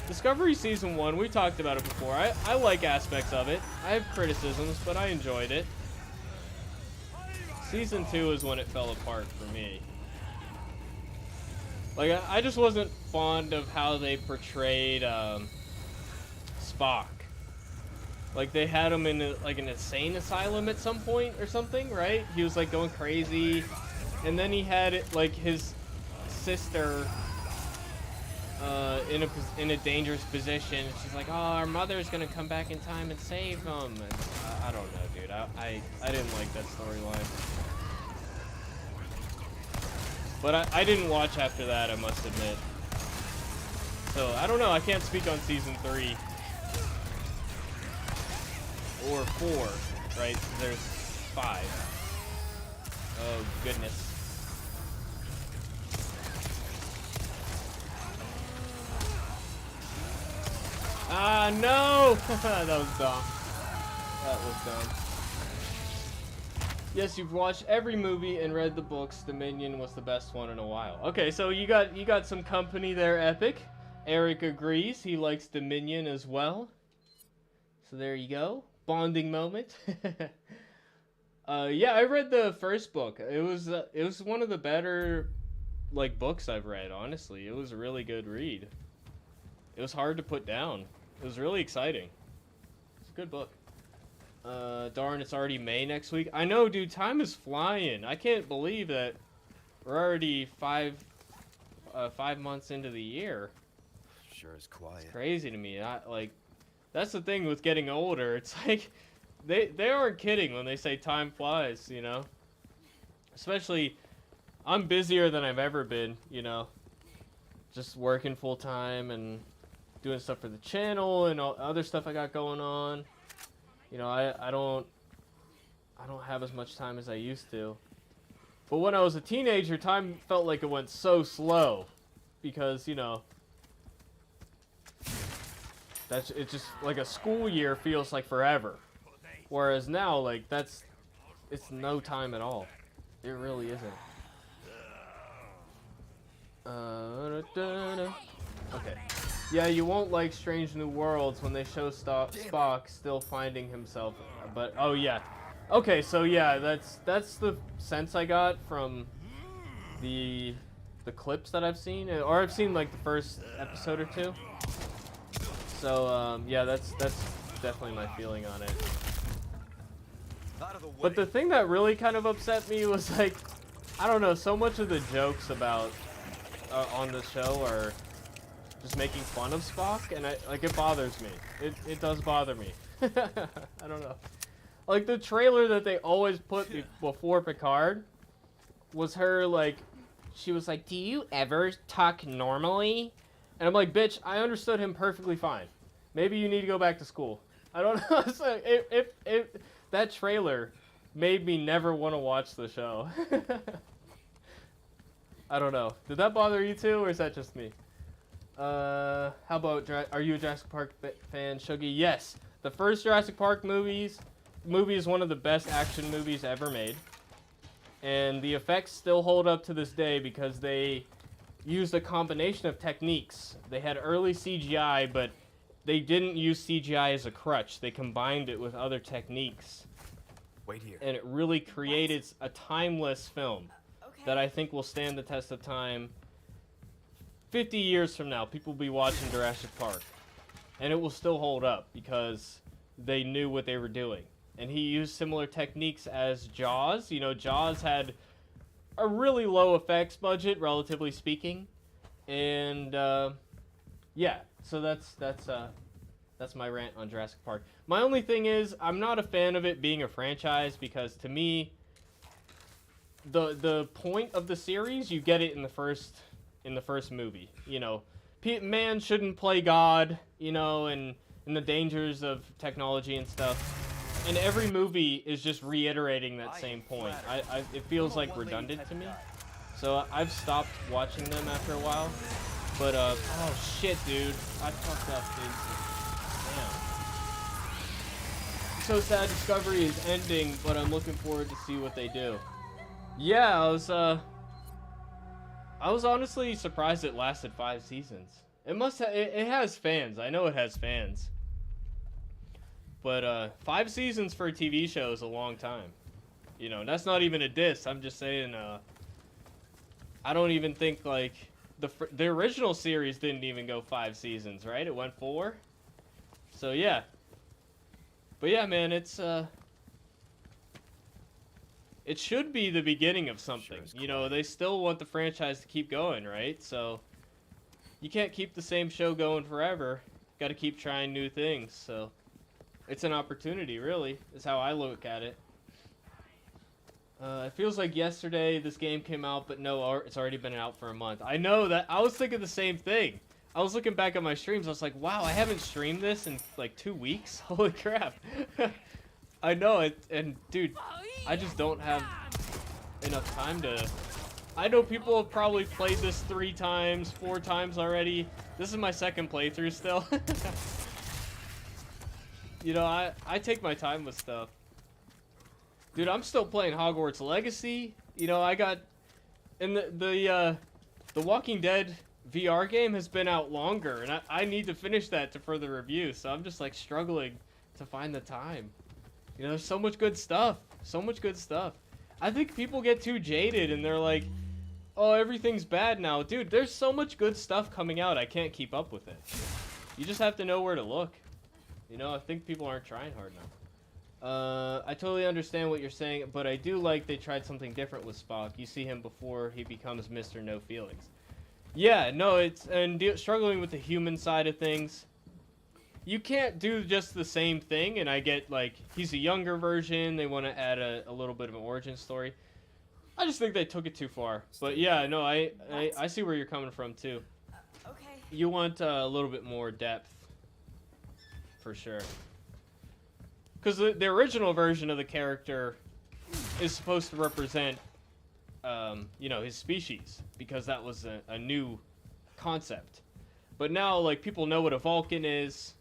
Discovery Season 1. We talked about it before. I like aspects of it. I have criticisms, but I enjoyed it. Season 2 is when it fell apart for me. Like, I just wasn't fond of how they portrayed Spock. Like, they had him in like an insane asylum at some point or something, right? He was like going crazy, and then he had like his sister in a dangerous position. She's like, "Oh, our mother's gonna come back in time and save him." And, I don't know, dude. I didn't like that storyline. But I didn't watch after that, I must admit. So I don't know. I can't speak on season 3. Or 4, right? There's 5. Oh, goodness. Ah, no! That was dumb. That was dumb. Yes, you've watched every movie and read the books. Dominion was the best one in a while. Okay, so you got some company there, Epic. Eric agrees. He likes Dominion as well. So there you go. Bonding moment. Yeah, I read the first book. It was one of the better like books I've read, honestly. It was a really good read. It was hard to put down. It was really exciting. It's a good book. Darn, it's already May next week. I know, dude, time is flying. I can't believe that we're already 5 months into the year. Sure is quiet. It's crazy to me. That's the thing with getting older. It's like they aren't kidding when they say time flies, you know? Especially, I'm busier than I've ever been, you know? Just working full time and doing stuff for the channel and all other stuff I got going on. You know, I don't have as much time as I used to. But when I was a teenager, time felt like it went so slow because, you know, it's just like a school year feels like forever. Whereas now, like, it's no time at all. It really isn't. Okay. Yeah, you won't like Strange New Worlds when they show Spock still finding himself. But, oh yeah. Okay, so yeah, that's the sense I got from the clips that I've seen, or I've seen like the first episode or two. So yeah, that's definitely my feeling on it. Out of the way. But the thing that really kind of upset me was like, I don't know, so much of the jokes about on the show are just making fun of Spock, and it bothers me. It does bother me. I don't know. Like the trailer that they always put before Picard was her like, she was like, "Do you ever talk normally?" And I'm like, "Bitch, I understood him perfectly fine. Maybe you need to go back to school." I don't know. It's like, if that trailer made me never want to watch the show. I don't know. Did that bother you too, or is that just me? How about, are you a Jurassic Park fan, Shuggy? Yes. The first Jurassic Park movie is one of the best action movies ever made. And the effects still hold up to this day because they used a combination of techniques. They had early CGI, but they didn't use CGI as a crutch. They combined it with other techniques. Wait here. And it really created a timeless film Okay. that I think will stand the test of time. 50 years from now, people will be watching Jurassic Park. And it will still hold up because they knew what they were doing. And he used similar techniques as Jaws. You know, Jaws had a really low effects budget, relatively speaking. And, yeah. So that's my rant on Jurassic Park. My only thing is, I'm not a fan of it being a franchise because, to me, the point of the series, you get it in the first movie. You know, man shouldn't play God, you know, and the dangers of technology and stuff. And every movie is just reiterating that same point. It feels like redundant to me. So I've stopped watching them after a while. But, oh shit, dude. I fucked up, dude. Damn. So sad Discovery is ending, but I'm looking forward to see what they do. Yeah, I was honestly surprised it lasted 5 seasons. It has fans. I know it has fans. But 5 seasons for a TV show is a long time. You know, that's not even a diss. I'm just saying, I don't even think, like, the original series didn't even go 5 seasons, right? It went 4. So, yeah. But yeah, man, it should be the beginning of something. You know, they still want the franchise to keep going, right? So, you can't keep the same show going forever. Got to keep trying new things, so... It's an opportunity, really, is how I look at it. It feels like yesterday this game came out, but no, it's already been out for a month. I know that. I was thinking the same thing. I was looking back at my streams. I was like, wow, I haven't streamed this in like 2 weeks. Holy crap. I know it. And dude, I just don't have enough time to... I know people have probably played this 3 times, 4 times already. This is my second playthrough still. You know, I take my time with stuff. Dude, I'm still playing Hogwarts Legacy. You know, I got... And the Walking Dead VR game has been out longer, and I need to finish that to further review, so I'm just, like, struggling to find the time. You know, there's so much good stuff. So much good stuff. I think people get too jaded, and they're like, oh, everything's bad now. Dude, there's so much good stuff coming out, I can't keep up with it. You just have to know where to look. You know, I think people aren't trying hard enough. I totally understand what you're saying, but I do like they tried something different with Spock. You see him before he becomes Mr. No Feelings. Yeah, no, it's... And struggling with the human side of things. You can't do just the same thing, and I get, like, he's a younger version. They want to add a little bit of an origin story. I just think they took it too far. But yeah, no, I see where you're coming from, too. Okay. You want a little bit more depth. For sure. Because the original version of the character is supposed to represent, you know, his species. Because that was a new concept. But now, like, people know what a Vulcan is.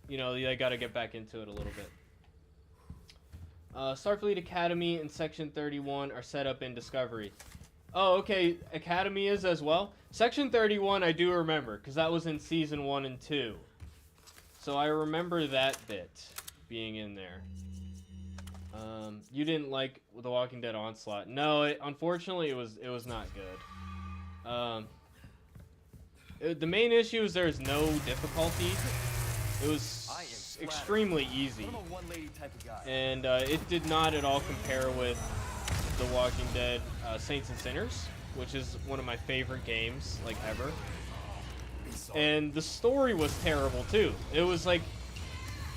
You know, they gotta get back into it a little bit. Starfleet Academy and Section 31 are set up in Discovery. Oh, okay. Academy is as well. Section 31 I do remember. Because that was in Season 1 and 2. So I remember that bit being in there. You didn't like The Walking Dead Onslaught. No, unfortunately, it was not good. The main issue is there's no difficulty. It was extremely easy, I'm a one-lady type of guy. and it did not at all compare with The Walking Dead Saints and Sinners, which is one of my favorite games, like, ever. And the story was terrible, too. It was like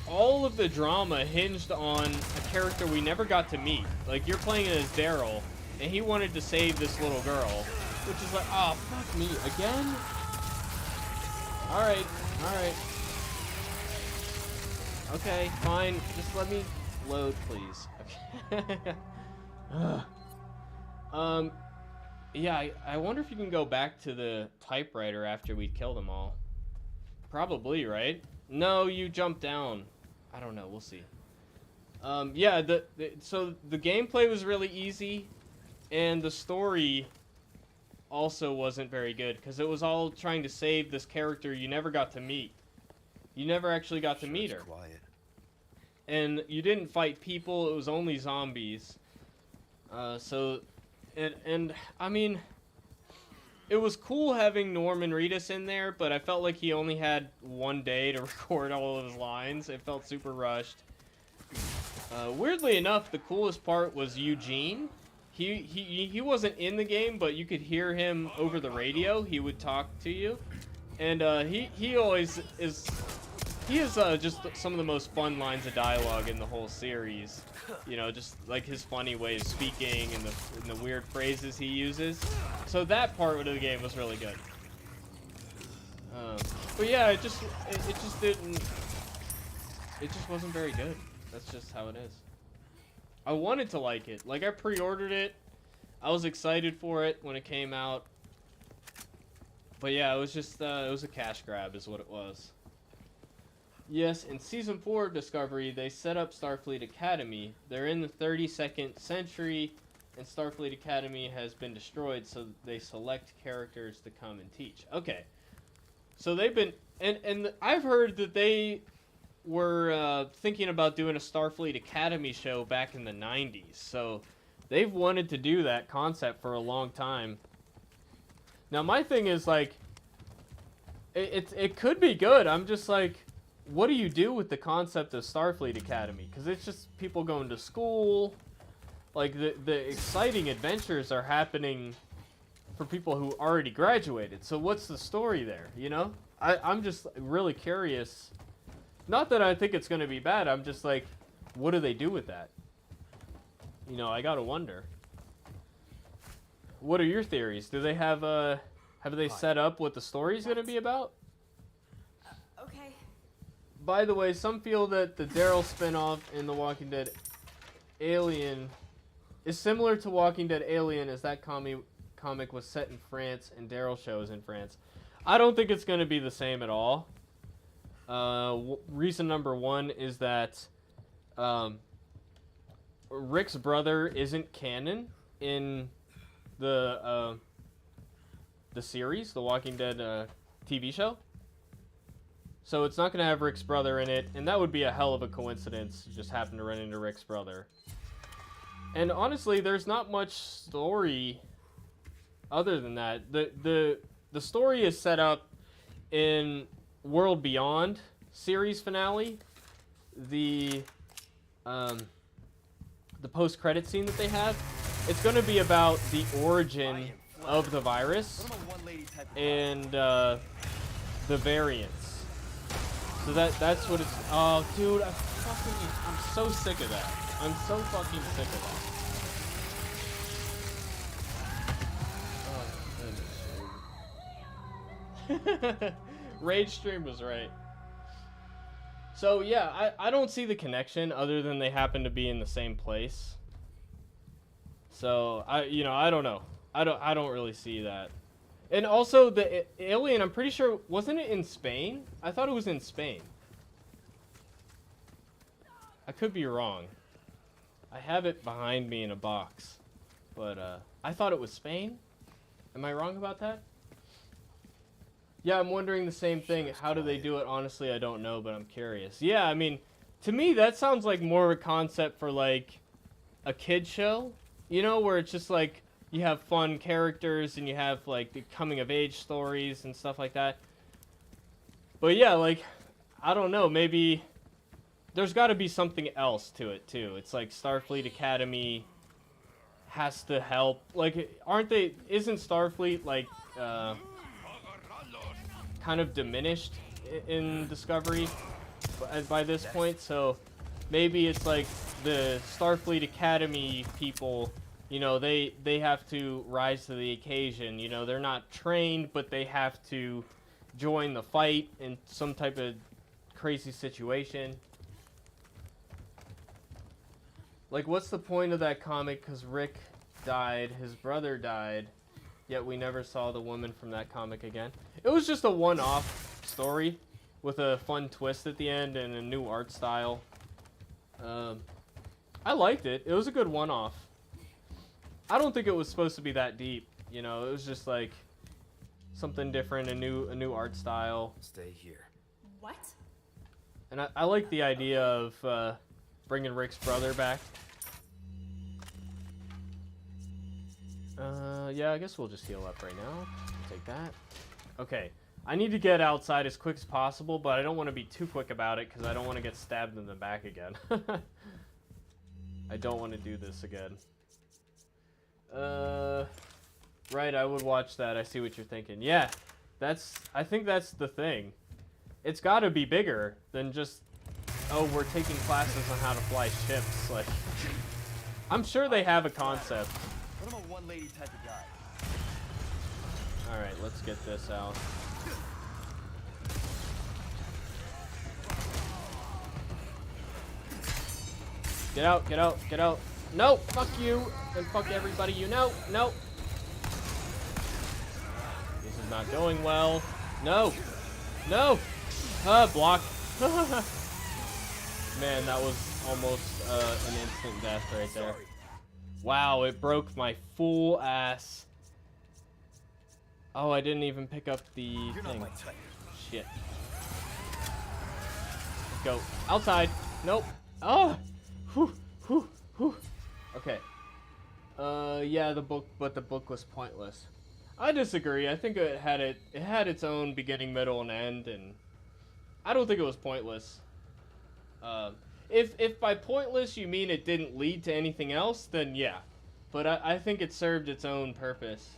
all of the drama hinged on a character we never got to meet. Like, you're playing as Daryl, and he wanted to save this little girl, which is like, oh, fuck me, again? Alright, alright. Okay, fine, just let me load, please. Yeah, I wonder if you can go back to the typewriter after we kill them all. Probably, right? No, you jump down. I don't know, we'll see. Yeah, so the gameplay was really easy, and the story also wasn't very good, because it was all trying to save this character you never got to meet. You never actually got to meet her. Quiet. And you didn't fight people, it was only zombies. And I mean, it was cool having Norman Reedus in there, but I felt like he only had one day to record all of his lines. It felt super rushed. Weirdly enough, the coolest part was Eugene. He wasn't in the game, but you could hear him over the radio. He would talk to you, and he always is. He has just some of the most fun lines of dialogue in the whole series. You know, just like his funny way of speaking and the weird phrases he uses. So that part of the game was really good. But yeah, it just wasn't very good. That's just how it is. I wanted to like it. Like, I pre-ordered it. I was excited for it when it came out. But yeah, it was just it was a cash grab is what it was. Yes, in Season 4 of Discovery, they set up Starfleet Academy. They're in the 32nd century, and Starfleet Academy has been destroyed, so they select characters to come and teach. Okay. So they've been... And I've heard that they were thinking about doing a Starfleet Academy show back in the 90s. So they've wanted to do that concept for a long time. Now, my thing is, like... It could be good. I'm just like... What do you do with the concept of Starfleet Academy? Because it's just people going to school. Like, the exciting adventures are happening for people who already graduated. So what's the story there, you know? I'm just really curious. Not that I think it's going to be bad. I'm just like, what do they do with that? You know, I gotta wonder. What are your theories? Do they have they set up what the story's going to be about? Okay. By the way, some feel that the Daryl spinoff in The Walking Dead Alien is similar to Walking Dead Alien, as that comic was set in France and Daryl shows in France. I don't think it's going to be the same at all. Reason number one is that Rick's brother isn't canon in the series, The Walking Dead TV show. So it's not going to have Rick's brother in it, and that would be a hell of a coincidence to just happen to run into Rick's brother. And honestly, there's not much story other than that. The story is set up in World Beyond series finale. The post-credit scene that they have, it's going to be about the origin of the virus and the variants. So that's what it's... Oh, dude, I'm so sick of that. I'm so fucking sick of that. Oh, goodness. Rage Stream was right. So, yeah, I don't see the connection other than they happen to be in the same place. So, I don't know. I don't really see that. And also, the alien, I'm pretty sure, wasn't it in Spain? I thought it was in Spain. I could be wrong. I have it behind me in a box. But, I thought it was Spain? Am I wrong about that? Yeah, I'm wondering the same thing. How do they do it? Honestly, I don't know, but I'm curious. Yeah, I mean, to me, that sounds like more of a concept for, like, a kid show, you know, where it's just like you have fun characters and you have like the coming of age stories and stuff like that. But yeah, like, I don't know, maybe there's got to be something else to it too. It's like Starfleet Academy has to help. Like, isn't Starfleet like kind of diminished in Discovery by this point? So maybe it's like the Starfleet Academy people, you know, they have to rise to the occasion. You know, they're not trained, but they have to join the fight in some type of crazy situation. Like, what's the point of that comic? Because Rick died, his brother died, yet we never saw the woman from that comic again. It was just a one-off story with a fun twist at the end and a new art style. I liked it. It was a good one-off. I don't think it was supposed to be that deep. You know, it was just like something different, a new art style. Stay here. What? And I like the idea of bringing Rick's brother back. Yeah, I guess we'll just heal up right now. Take that. Okay, I need to get outside as quick as possible, but I don't want to be too quick about it because I don't want to get stabbed in the back again. I don't want to do this again. Right, I would watch that. I see what you're thinking. Yeah, I think that's the thing. It's got to be bigger than just, oh, we're taking classes on how to fly ships. Like, I'm sure they have a concept. But I'm a one-lady type of guy. All right, let's get this out. Get out, get out, get out. No, fuck you, and fuck everybody you know. No. This is not going well. No. No. Block. Man, that was almost an instant death right there. Wow, it broke my full ass. Oh, I didn't even pick up the thing. Shit. Let's go. Outside. Nope. Oh! Whew, whew, whew. Okay. Yeah, the book was pointless. I disagree. I think it had its own beginning, middle, and end, and I don't think it was pointless. If by pointless you mean it didn't lead to anything else, then yeah. But I think it served its own purpose.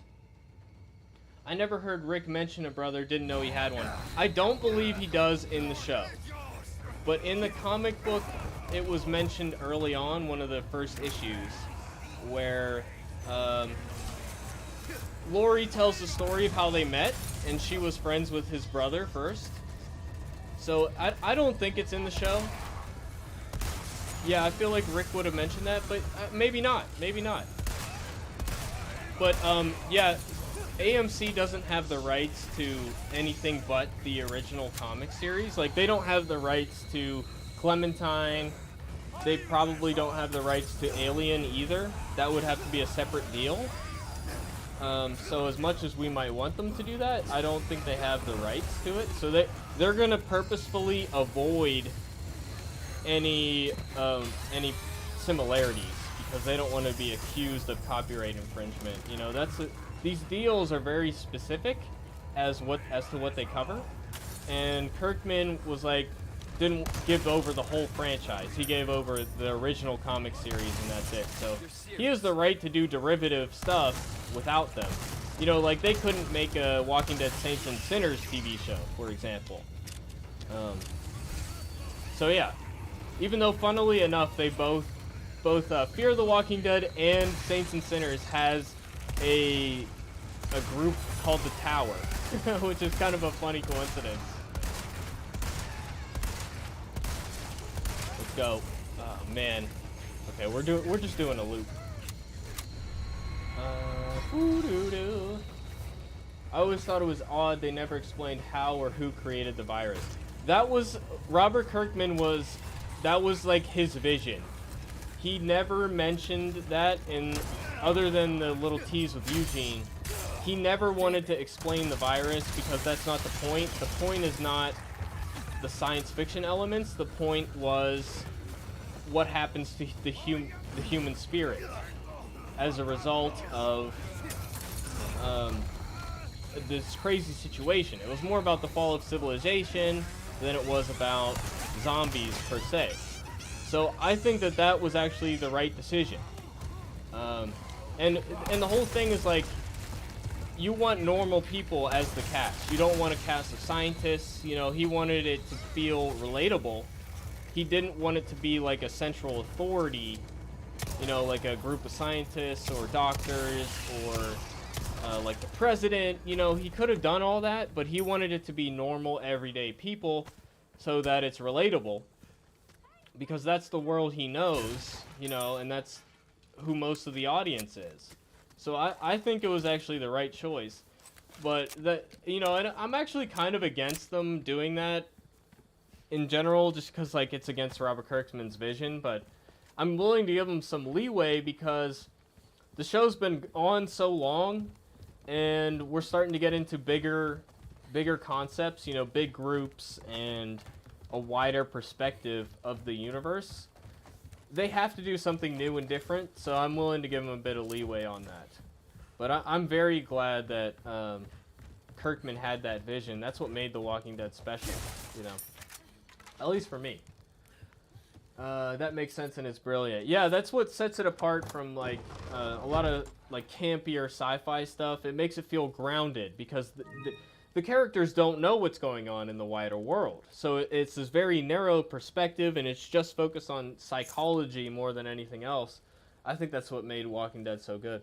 I never heard Rick mention a brother, didn't know he had one. I don't believe he does in the show. But in the comic book, it was mentioned early on, one of the first issues, where Lori tells the story of how they met, and she was friends with his brother first. So I don't think it's in the show. Yeah, I feel like Rick would have mentioned that, but maybe not. Maybe not. But, yeah, AMC doesn't have the rights to anything but the original comic series. Like, they don't have the rights to Clementine. They probably don't have the rights to Alien either. That would have to be a separate deal. So as much as we might want them to do that, I don't think they have the rights to it. So they're going to purposefully avoid any similarities because they don't want to be accused of copyright infringement. You know, these deals are very specific as to what they cover. And Kirkman was like, didn't give over the whole franchise. He gave over the original comic series and that's it. So he has the right to do derivative stuff without them. You know, like they couldn't make a Walking Dead Saints and Sinners TV show, for example. So yeah, even though funnily enough they both Fear the Walking Dead and Saints and Sinners has a group called the Tower, which is kind of a funny coincidence. Let's go. Oh man. Okay, we're just doing a loop. I always thought it was odd they never explained how or who created the virus. That was Robert Kirkman that was like his vision. He never mentioned that other than the little tease with Eugene. He never wanted to explain the virus because that's not the point. The point is not the science fiction elements. The point was what happens to the human spirit as a result of this crazy situation. It was more about the fall of civilization than it was about zombies per se. So I think that that was actually the right decision. And the whole thing is like, you want normal people as the cast. You don't want a cast of scientists. You know, he wanted it to feel relatable. He didn't want it to be like a central authority, you know, like a group of scientists or doctors or like the president. You know, he could have done all that, but he wanted it to be normal, everyday people so that it's relatable. Because that's the world he knows, you know, and that's who most of the audience is. So I think it was actually the right choice. But, you know, and I'm actually kind of against them doing that in general, just because, like, it's against Robert Kirkman's vision. But I'm willing to give him some leeway because the show's been on so long, and we're starting to get into bigger concepts, you know, big groups and a wider perspective of the universe. They have to do something new and different, so I'm willing to give them a bit of leeway on that. But I'm very glad that Kirkman had that vision. That's what made The Walking Dead special, you know. At least for me. That makes sense and it's brilliant. Yeah, that's what sets it apart from like a lot of like campier sci-fi stuff. It makes it feel grounded because the characters don't know what's going on in the wider world. So it's this very narrow perspective, and it's just focused on psychology more than anything else. I think that's what made Walking Dead so good.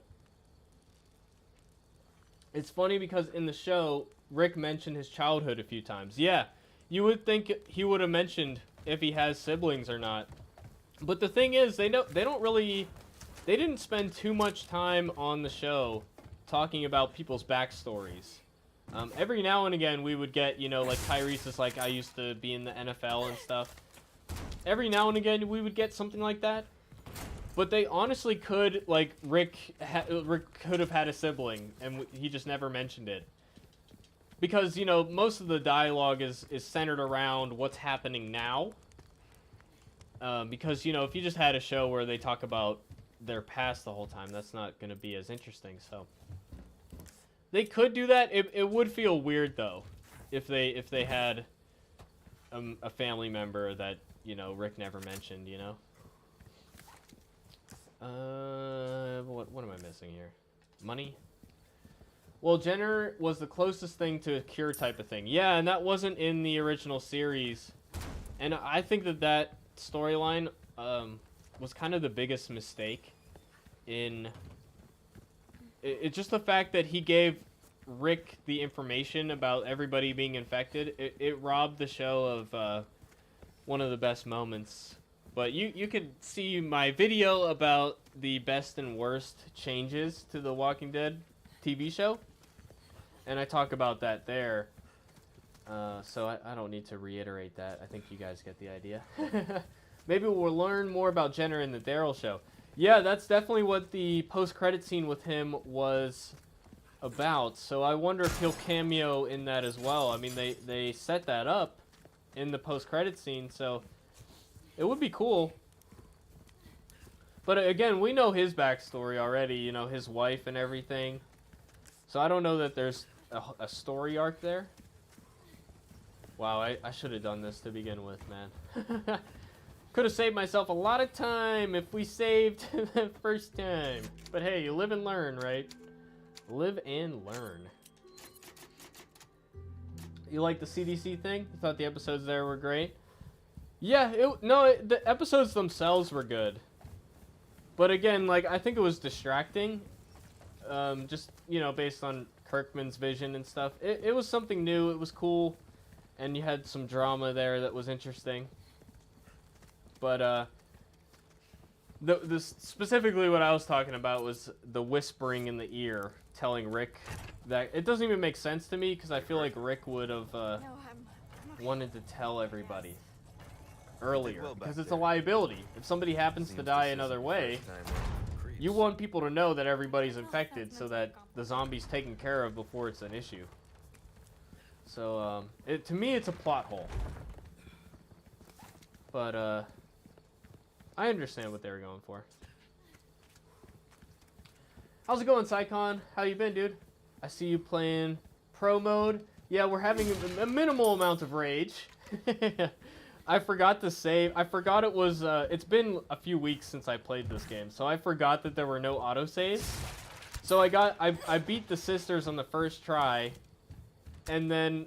It's funny because in the show, Rick mentioned his childhood a few times. Yeah, you would think he would have mentioned if he has siblings or not. But the thing is, they didn't spend too much time on the show talking about people's backstories. Every now and again, we would get, you know, like Tyrese is like, I used to be in the NFL and stuff. Every now and again, we would get something like that. But they honestly could, like, Rick could have had a sibling, and he just never mentioned it. Because, you know, most of the dialogue is centered around what's happening now. Because, you know, if you just had a show where they talk about their past the whole time, that's not going to be as interesting, so... They could do that. It would feel weird though, if they had a family member that, you know, Rick never mentioned. You know. What am I missing here? Money. Well, Jenner was the closest thing to a cure type of thing. Yeah, and that wasn't in the original series, and I think that storyline was kind of the biggest mistake in. It's just the fact that he gave Rick the information about everybody being infected. It robbed the show of one of the best moments. But you could see my video about the best and worst changes to the Walking Dead TV show. And I talk about that there. So I don't need to reiterate that. I think you guys get the idea. Maybe we'll learn more about Jenner in the Daryl show. Yeah, that's definitely what the post-credit scene with him was about. So I wonder if he'll cameo in that as well. I mean, they set that up in the post-credit scene, so it would be cool. But again, we know his backstory already, you know, his wife and everything. So I don't know that there's a story arc there. Wow, I should have done this to begin with, man. Could have saved myself a lot of time if we saved the first time. But hey, you live and learn, right? Live and learn. You like the CDC thing? You thought the episodes there were great? Yeah, the episodes themselves were good. But again, like, I think it was distracting. Just, you know, based on Kirkman's vision and stuff. It was something new. It was cool. And you had some drama there that was interesting. But specifically what I was talking about was the whispering in the ear, telling Rick that it doesn't even make sense to me because I feel like Rick would have wanted to tell everybody earlier because it's a liability. If somebody happens to die another way, you want people to know that everybody's infected so that the zombie's taken care of before it's an issue. So to me, it's a plot hole. But I understand what they were going for. How's it going, Psycon? How you been, dude? I see you playing pro mode. Yeah, we're having a minimal amount of rage. I forgot to save. I forgot it was, it's been a few weeks since I played this game, so I forgot that there were no autosaves. So I beat the sisters on the first try, and then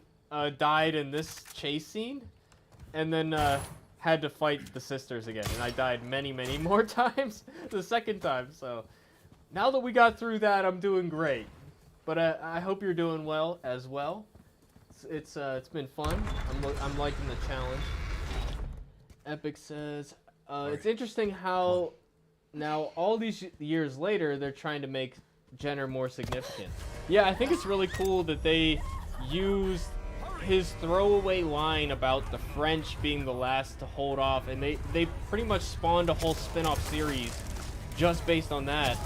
died in this chase scene, and then had to fight the sisters again, and I died many, many more times the second time, so now that we got through that, I'm doing great. But I hope you're doing well as well. It's been fun. I'm liking the challenge. Epic says, it's interesting how now all these years later they're trying to make Jenner more significant. Yeah, I think it's really cool that they used his throwaway line about the French being the last to hold off, and they pretty much spawned a whole spin-off series just based on that,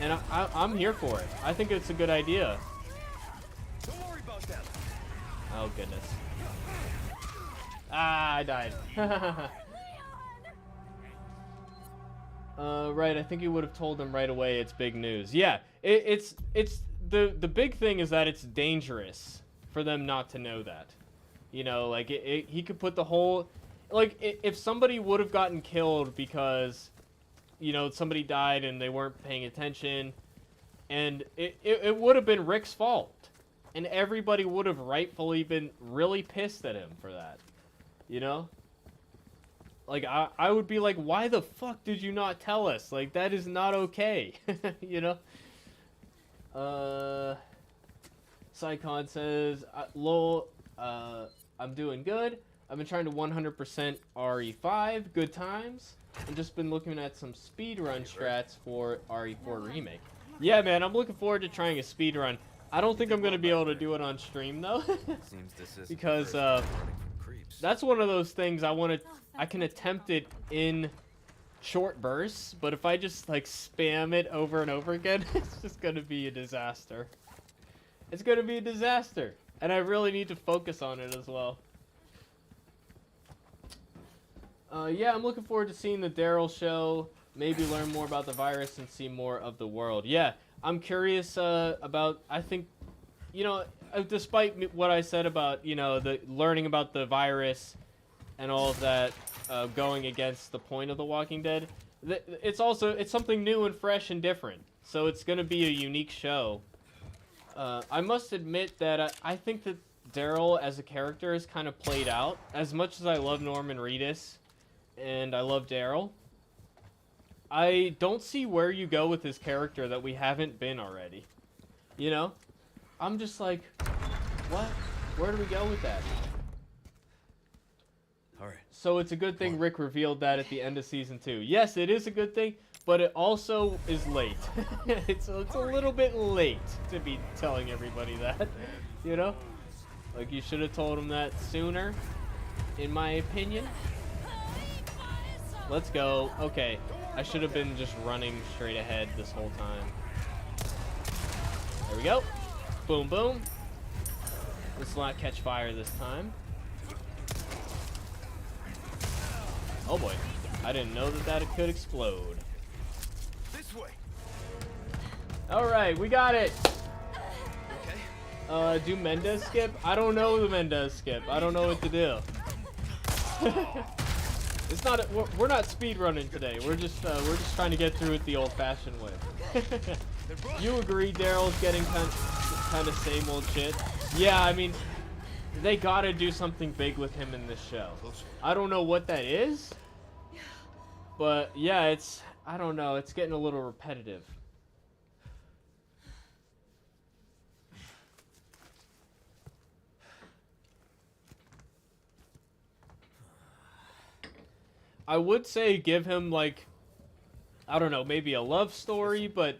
and I'm here for it. I think it's a good idea. Don't worry about that. Oh goodness. Ah, I died. Right, I think he would have told them right away it's big news. Yeah, it's the big thing is that it's dangerous for them not to know that. You know, like he could put the whole, like if somebody would have gotten killed because, you know, somebody died and they weren't paying attention, and it would have been Rick's fault, and everybody would have rightfully been really pissed at him for that, you know. Like, I would be like, why the fuck did you not tell us? Like, that is not okay. You know? Psycon says, lol, I'm doing good. I've been trying to 100% RE5. Good times. I've just been looking at some speedrun strats for RE4 Remake. Yeah, man, I'm looking forward to trying a speedrun. I don't think I'm going to be able to do it on stream, though. Because, that's one of those things I can attempt it in short bursts, but if I just like spam it over and over again, it's just gonna be a disaster. It's gonna be a disaster, and I really need to focus on it as well. Yeah, I'm looking forward to seeing the Daryl show, maybe learn more about the virus and see more of the world. Yeah, I'm curious about, I think, you know, despite what I said about, you know, the learning about the virus and all of that, going against the point of The Walking Dead, it's something new and fresh and different. So it's going to be a unique show. I must admit that I think that Daryl as a character is kind of played out. As much as I love Norman Reedus and I love Daryl, I don't see where you go with his character that we haven't been already. You know? I'm just like, what? Where do we go with that? All right. So it's a good thing Rick revealed that at the end of season 2. Yes, it is a good thing, but it also is late. it's a little bit late to be telling everybody that, you know? Like, you should have told him that sooner, in my opinion. Let's go. Okay, I should have been just running straight ahead this whole time. There we go. Boom, boom. Let's not catch fire this time. Oh boy. I didn't know that it could explode. This way. Alright, we got it. Okay. Do Mendez skip? I don't know the Mendez skip. I don't know what to do. It's not. We're not speed running today. We're just trying to get through it the old-fashioned way. You agree Daryl's getting kind of same old shit? Yeah, I mean, they gotta do something big with him in this show. I don't know what that is, but yeah, I don't know. It's getting a little repetitive. I would say give him, like, I don't know, maybe a love story, but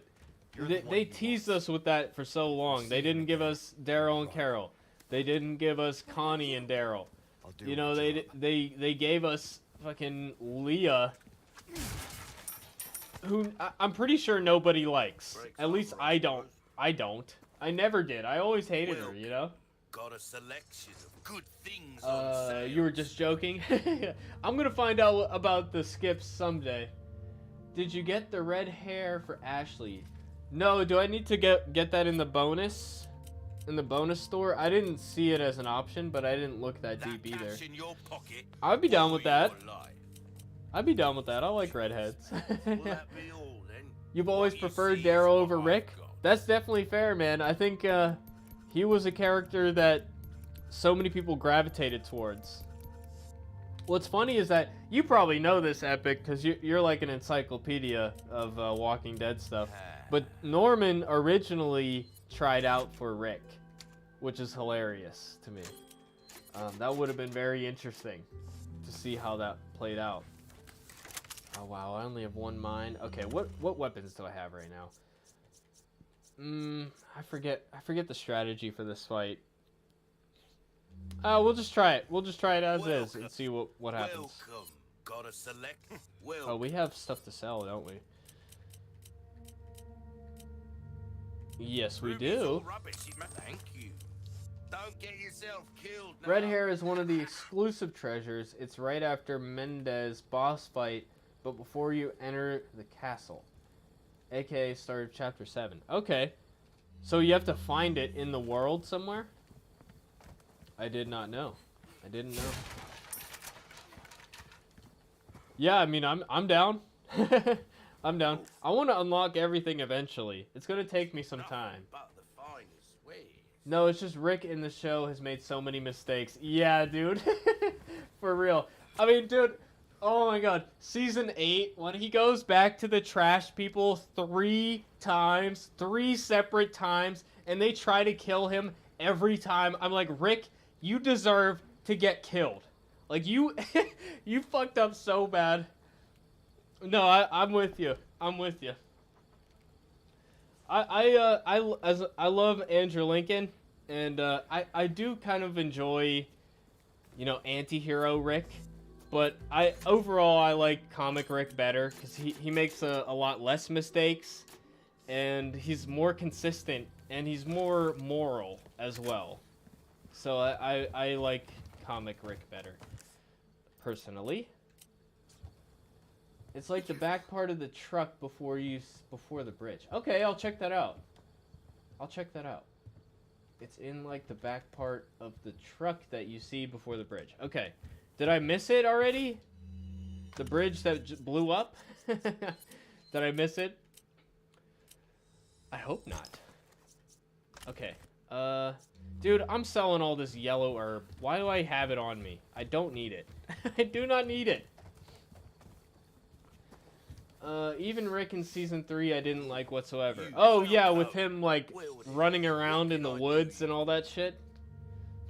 they teased us with that for so long. They didn't give us Daryl and Carol. They didn't give us Connie and Daryl. You know, they gave us fucking Leah, who I'm pretty sure nobody likes. At least I don't. I never did. I always hated her, you know? Got a selection of good things on sale. You were just joking? I'm gonna find out about the skips someday. Did you get the red hair for Ashley? No, do I need to get that in the bonus? In the bonus store? I didn't see it as an option, but I didn't look that deep either. Cash in your pocket, I'd be down with that. or your life. I'd be down with that. I like redheads. Will that be all then? You've always What you preferred see is Daryl what over I've Rick? got. That's definitely fair, man. I think he was a character that so many people gravitated towards. What's funny is that you probably know this, Epic, because you're like an encyclopedia of Walking Dead stuff. But Norman originally tried out for Rick, which is hilarious to me. That would have been very interesting to see how that played out. Oh wow, I only have one mine. Okay, what weapons do I have right now? I forget the strategy for this fight. We'll just try it. We'll just try it as is and see what happens. Welcome. Gotta select. Oh, we have stuff to sell, don't we? Yes, we Ruby's all do. rubbish, thank you. Don't get yourself killed now. Red hair is one of the exclusive treasures. It's right after Mendez boss fight, but before you enter the castle. AKA start of chapter 7. Okay. So you have to find it in the world somewhere? I did not know. I didn't know. Yeah, I mean, I'm down. I'm down. I want to unlock everything eventually. It's going to take me some time. But the finest ways. No, it's just Rick in the show has made so many mistakes. Yeah, dude. For real. I mean, dude, oh my god. Season 8, when he goes back to the trash people 3 times, 3 separate times, and they try to kill him every time, I'm like, Rick, you deserve to get killed. Like, you you fucked up so bad. No, I'm with you. I'm with you. I love Andrew Lincoln, and I do kind of enjoy, you know, anti-hero Rick, but overall I like comic Rick better because he makes a lot less mistakes, and he's more consistent, and he's more moral as well. So I like comic Rick better, personally. It's like the back part of the truck before the bridge. Okay, I'll check that out. I'll check that out. It's in like the back part of the truck that you see before the bridge. Okay. Did I miss it already? The bridge that blew up? Did I miss it? I hope not. Okay. Dude, I'm selling all this yellow herb. Why do I have it on me? I don't need it. I do not need it. Even Rick in season 3 I didn't like whatsoever. Oh yeah, with him like running around in the woods and all that shit.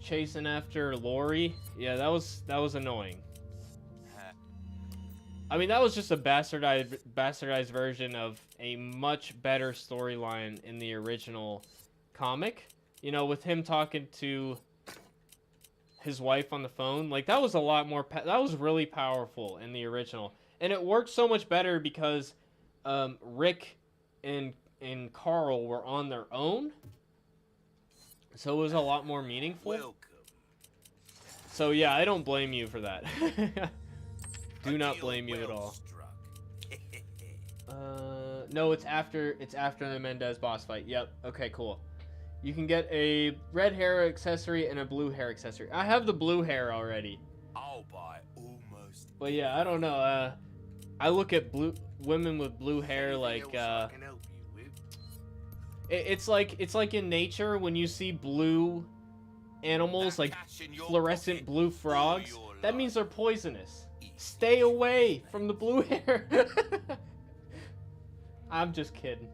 Chasing after Lori. Yeah, that was annoying. I mean, that was just a bastardized version of a much better storyline in the original comic. You know, with him talking to his wife on the phone. Like, that was a lot more... that was really powerful in the original. And it worked so much better because Rick and Carl were on their own. So it was a lot more meaningful. Welcome. So yeah, I don't blame you for that. Do not blame you at all. No, it's after the Mendez boss fight. Yep. Okay, cool. You can get a red hair accessory and a blue hair accessory. I have the blue hair already. I'll buy almost. But yeah, I don't know. I look at women with blue hair like it's like in nature when you see blue animals like fluorescent blue frogs, that means they're poisonous. Stay away from the blue hair. I'm just kidding.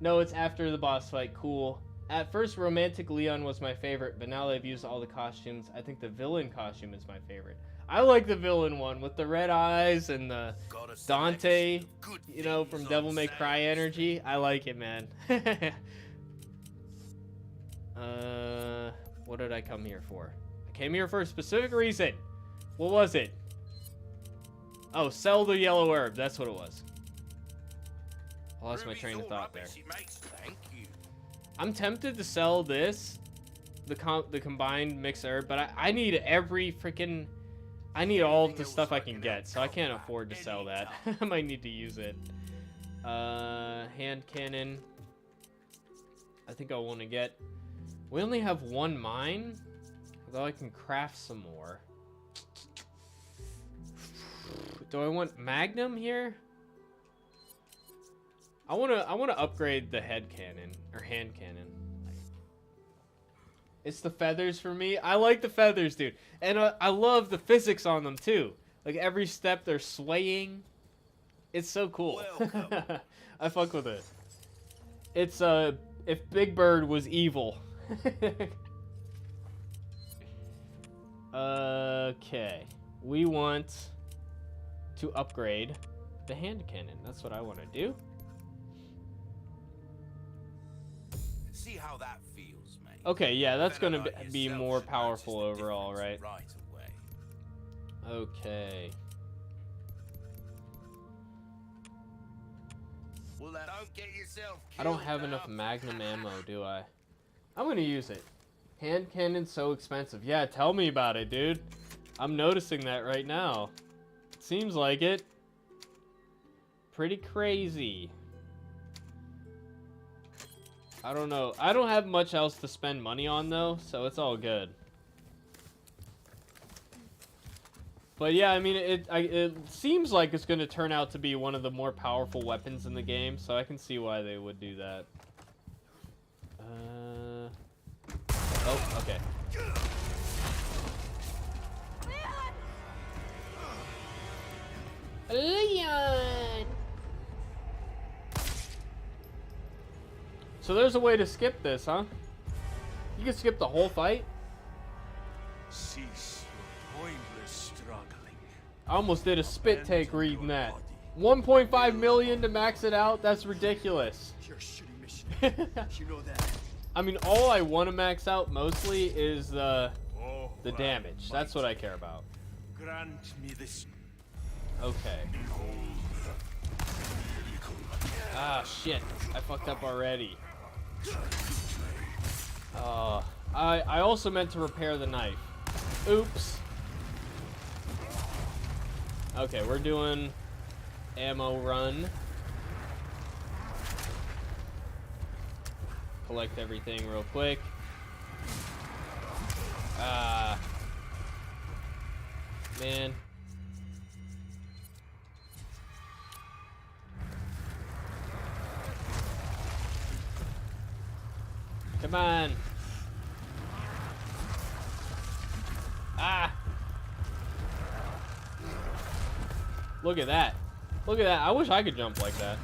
No, it's after the boss fight. Cool. At first, Romantic Leon was my favorite, but now they've used all the costumes. I think the villain costume is my favorite. I like the villain one with the red eyes and the Dante, you know, from Devil May Cry energy. I like it, man. What did I come here for? I came here for a specific reason. What was it? Oh, sell the yellow herb. That's what it was. I lost my train of thought there. I'm tempted to sell this, the combined mixed herb, but I need every freaking... I need all the stuff I can get, so I can't afford to sell that. I might need to use it. Hand cannon. I think I want to get. We only have one mine, although I can craft some more. Do I want Magnum here? I wanna upgrade the head cannon or hand cannon. It's the feathers for me. I like the feathers, dude, and I love the physics on them too. Like every step they're swaying. It's so cool. I fuck with it. It's if Big Bird was evil. Okay, we want to upgrade the hand cannon. That's what I want to do. See how that feels, mate. Okay, yeah, that's Better gonna like be yourself more should powerful notice the overall, difference right? Right away. Okay. Well, don't get yourself I don't killed have now. enough Magnum ammo, do I? I'm gonna use it. Hand cannon's so expensive. Yeah, tell me about it, dude. I'm noticing that right now. Seems like it. Pretty crazy. I don't know. I don't have much else to spend money on, though, so it's all good. But yeah, I mean, it seems like it's going to turn out to be one of the more powerful weapons in the game, so I can see why they would do that. Oh, okay. Leon! So there's a way to skip this, huh? You can skip the whole fight? Cease your pointless struggling. I almost did a spit take reading that. 1.5 million to max it out? That's ridiculous. Your shitty mission. You know that. I mean, all I want to max out mostly is the Oh, damage. That's what I care about. grant me this. Okay. Ah, shit. I fucked up already. I also meant to repair the knife. Oops. Okay, we're doing ammo run. Collect everything real quick. Man. Come on. Ah. Look at that. Look at that. I wish I could jump like that.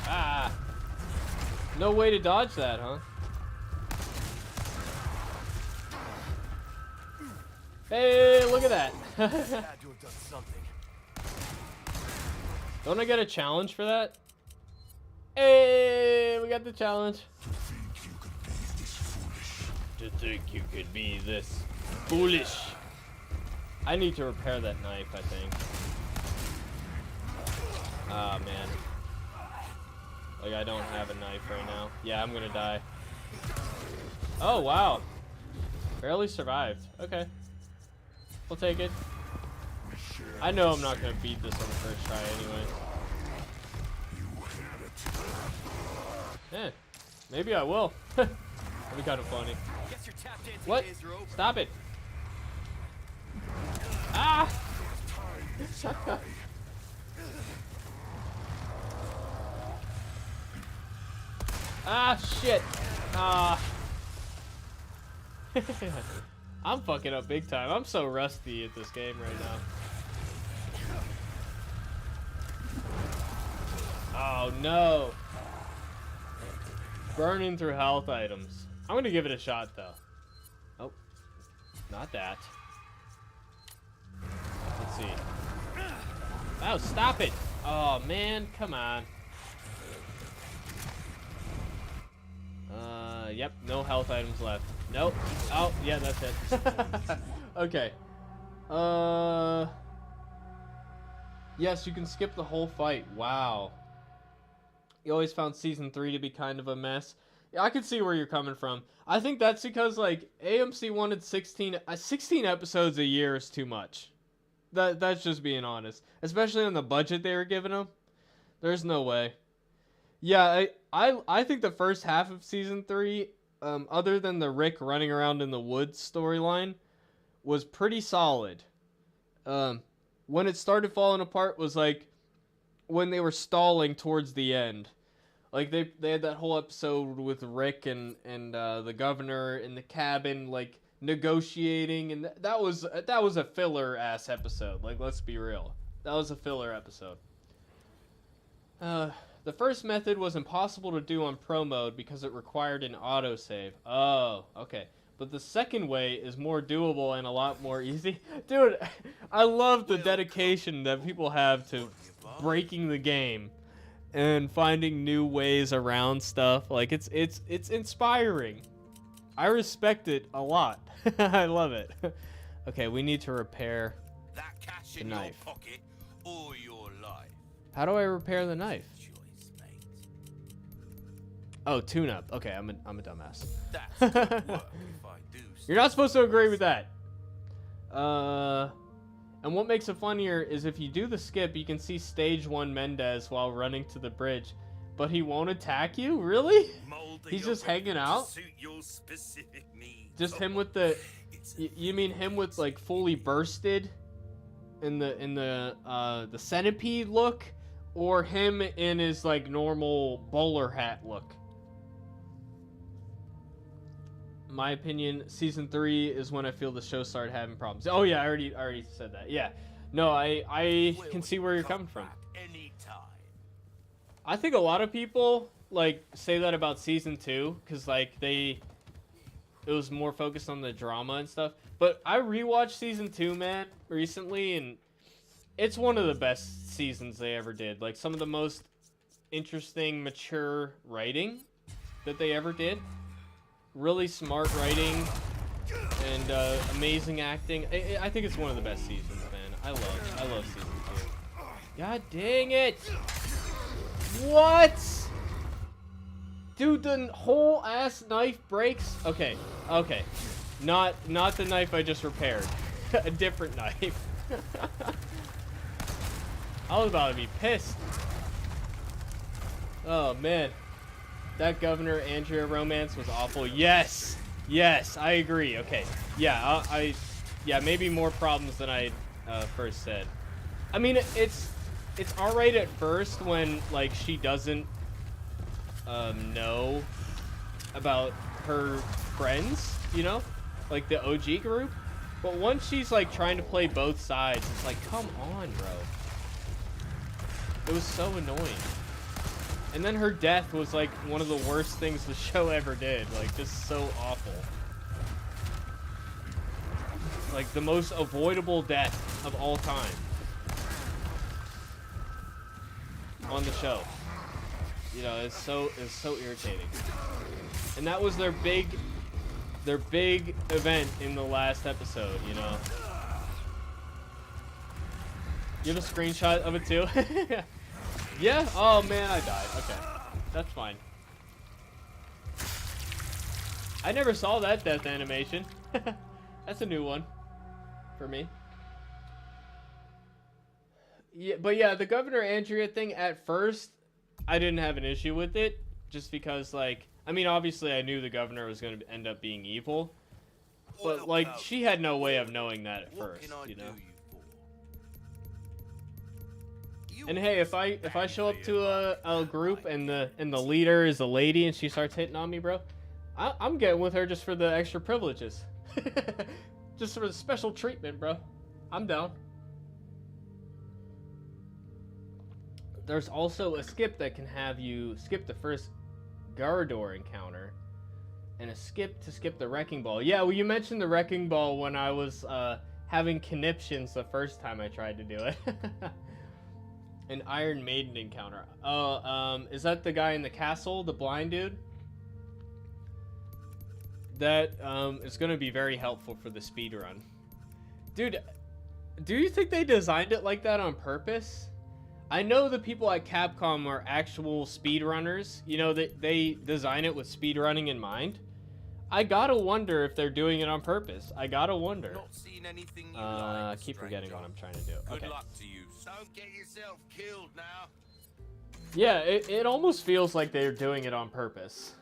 Ah. No way to dodge that, huh? Hey, look at that. Had to have done something. Don't I get a challenge for that? Hey, we got the challenge. To think you could be this foolish. I need to repair that knife, I think. Ah, man. Like, I don't have a knife right now. Yeah, I'm gonna die. Oh, wow. Barely survived. Okay. We'll take it. I know I'm not gonna beat this on the first try anyway. Eh, maybe I will. That'd be kind of funny. Guess your tap dancing What? days are over. Stop it. Ah! Ah, shit. Ah. I'm fucking up big time. I'm so rusty at this game right now. Oh, no. Burning through health items. I'm gonna give it a shot, though. Oh. Not that. Let's see. Oh, stop it. Oh, man. Come on. Yep. No health items left. Nope. Oh, yeah, that's it. Okay. Yes, you can skip the whole fight. Wow. You always found Season 3 to be kind of a mess. Yeah, I can see where you're coming from. I think that's because like AMC wanted 16 episodes a year is too much. That's just being honest, especially on the budget they were giving them. There's no way. Yeah, I think the first half of season 3, other than the Rick running around in the woods storyline, was pretty solid. When it started falling apart was like when they were stalling towards the end. Like they had that whole episode with Rick and the governor in the cabin, like negotiating, and that was a filler ass episode. Like, let's be real, that was a filler episode. The first method was impossible to do on pro mode because it required an autosave. Oh, okay. But the second way is more doable and a lot more easy. Dude, I love the dedication that people have to breaking the game and finding new ways around stuff. Like, it's inspiring. I respect it a lot. I love it. Okay, we need to repair That cash the in your knife. pocket or your life. How do I repair the knife? Choice, mate. Oh, tune up. Okay, I'm a dumbass. That's good work if I do. You're not supposed to agree with that. And what makes it funnier is if you do the skip, you can see stage 1 Mendez while running to the bridge, but he won't attack you? Really? Molding He's your just hanging weapon to out? suit your specific needs. Just him with the... It's You mean him with like fully bursted in the centipede look, or him in his like normal bowler hat look? My opinion, season 3 is when I feel the show started having problems. Oh yeah, I already said that. Yeah, no, I can see where you're coming from. Anytime. I think a lot of people like say that about season 2 because like it was more focused on the drama and stuff. But I rewatched season 2, man, recently, and it's one of the best seasons they ever did. Like, some of the most interesting, mature writing that they ever did. Really smart writing and amazing acting. I think it's one of the best seasons, man. I love season 2. God dang it! What? Dude, the whole ass knife breaks? Okay. Not the knife I just repaired. A different knife. I was about to be pissed. Oh, man. That Governor Andrea romance was awful. Yes, I agree. Okay, yeah, yeah, maybe more problems than I first said. I mean, it's all right at first when like she doesn't know about her friends, you know, like the OG group. But once she's like trying to play both sides, it's like, come on, bro. It was so annoying. And then her death was like one of the worst things the show ever did. Like, just so awful. Like, the most avoidable death of all time. On the show. You know, it's so irritating. And that was their big event in the last episode, you know. You have a screenshot of it too? Yeah? Oh man, I died. Okay. That's fine. I never saw that death animation. That's a new one for me. Yeah, but yeah, the Governor Andrea thing, at first, I didn't have an issue with it. Just because, like, I mean, obviously I knew the governor was going to end up being evil. But, like, she had no way of knowing that at first, you know? And hey, if I show up to a group and the leader is a lady and she starts hitting on me, bro, I'm getting with her just for the extra privileges. Just for the special treatment, bro. I'm down. There's also a skip that can have you skip the first Garador encounter, and a skip to skip the Wrecking Ball. Yeah, well, you mentioned the Wrecking Ball when I was having conniptions the first time I tried to do it. An Iron Maiden encounter. Oh, is that the guy in the castle, the blind dude? That is going to be very helpful for the speedrun. Dude, do you think they designed it like that on purpose? I know the people at Capcom are actual speedrunners. You know, they design it with speedrunning in mind. I gotta wonder if they're doing it on purpose. I gotta wonder. Not seen anything you like, Keep forgetting what stranger. I'm trying to do. Good Okay. luck to you. Don't get yourself killed now. Yeah, it almost feels like they're doing it on purpose.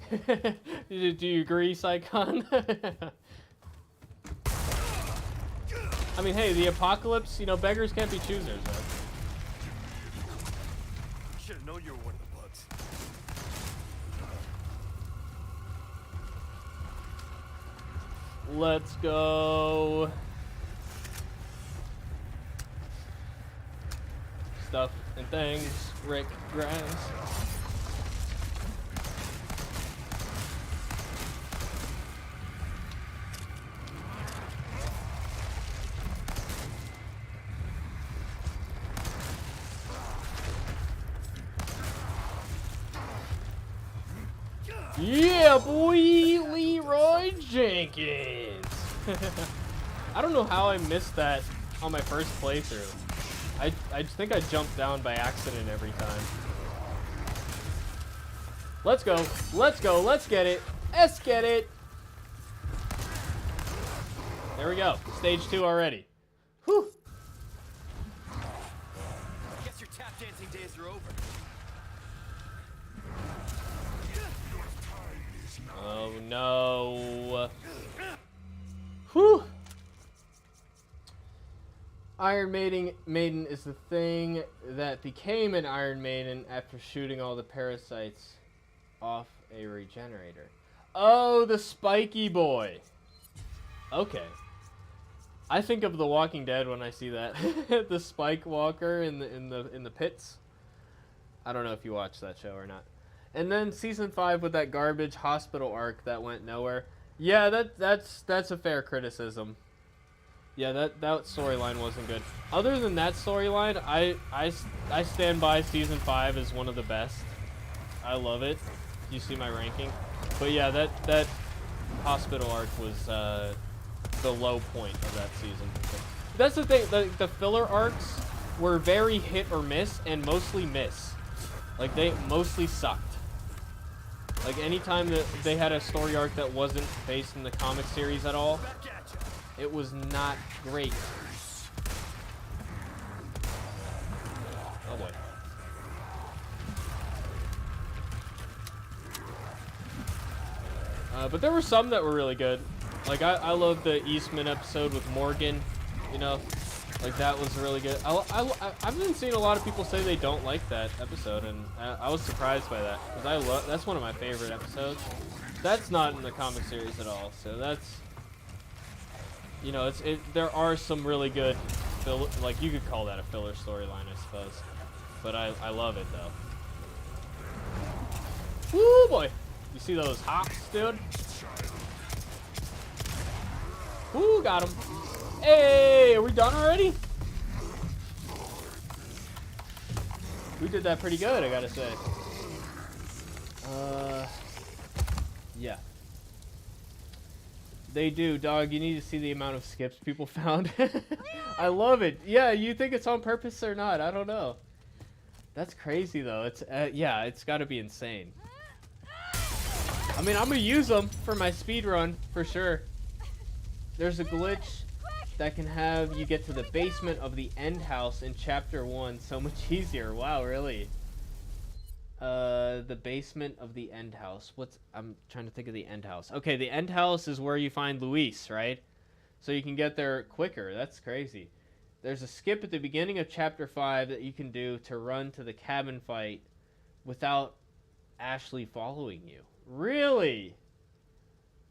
Do you agree, Saikon? I mean, hey, the apocalypse, you know, beggars can't be choosers, right? Should have known you were one of the bugs. Let's go. Stuff and things. Rick Grimes. Yeah, boy, Leroy Jenkins. I don't know how I missed that on my first playthrough. I think I jumped down by accident every time. Let's go. Let's go. Let's get it. Let's get it. There we go. Stage 2 already. Whew. Guess your tap dancing days are over. Oh no. Whew. Iron Maiden is the thing that became an Iron Maiden after shooting all the parasites off a regenerator. Oh, the spiky boy. Okay. I think of The Walking Dead when I see that. The Spike Walker in the pits. I don't know if you watched that show or not. And then season 5 with that garbage hospital arc that went nowhere. Yeah, that's a fair criticism. Yeah, that storyline wasn't good. Other than that storyline, I stand by season 5 as one of the best. I love it. You see my ranking. But yeah, that hospital arc was the low point of that season. That's the thing. The filler arcs were very hit or miss, and mostly miss. Like, they mostly sucked. Like, anytime that they had a story arc that wasn't based in the comic series at all, it was not great. Oh boy. But there were some that were really good. Like, I love the Eastman episode with Morgan, you know. Like, that was really good. I've been seeing a lot of people say they don't like that episode, and I was surprised by that. Because that's one of my favorite episodes. That's not in the comic series at all, so that's... You know, there are some really good, like, you could call that a filler storyline, I suppose. But I love it, though. Woo, boy! You see those hops, dude? Woo, got him. Hey, are we done already? We did that pretty good, I gotta say. Yeah. They do, dog. You need to see the amount of skips people found. I love it. Yeah, you think it's on purpose or not? I don't know. That's crazy, though. It's yeah, it's got to be insane. I mean, I'm gonna use them for my speed run for sure. There's a glitch that can have you get to the basement of the end house in chapter 1 so much easier. Wow, really? The basement of the end house. I'm trying to think of the end house. Okay, the end house is where you find Luis, right? So you can get there quicker. That's crazy. There's a skip at the beginning of chapter 5 that you can do to run to the cabin fight without Ashley following you. Really?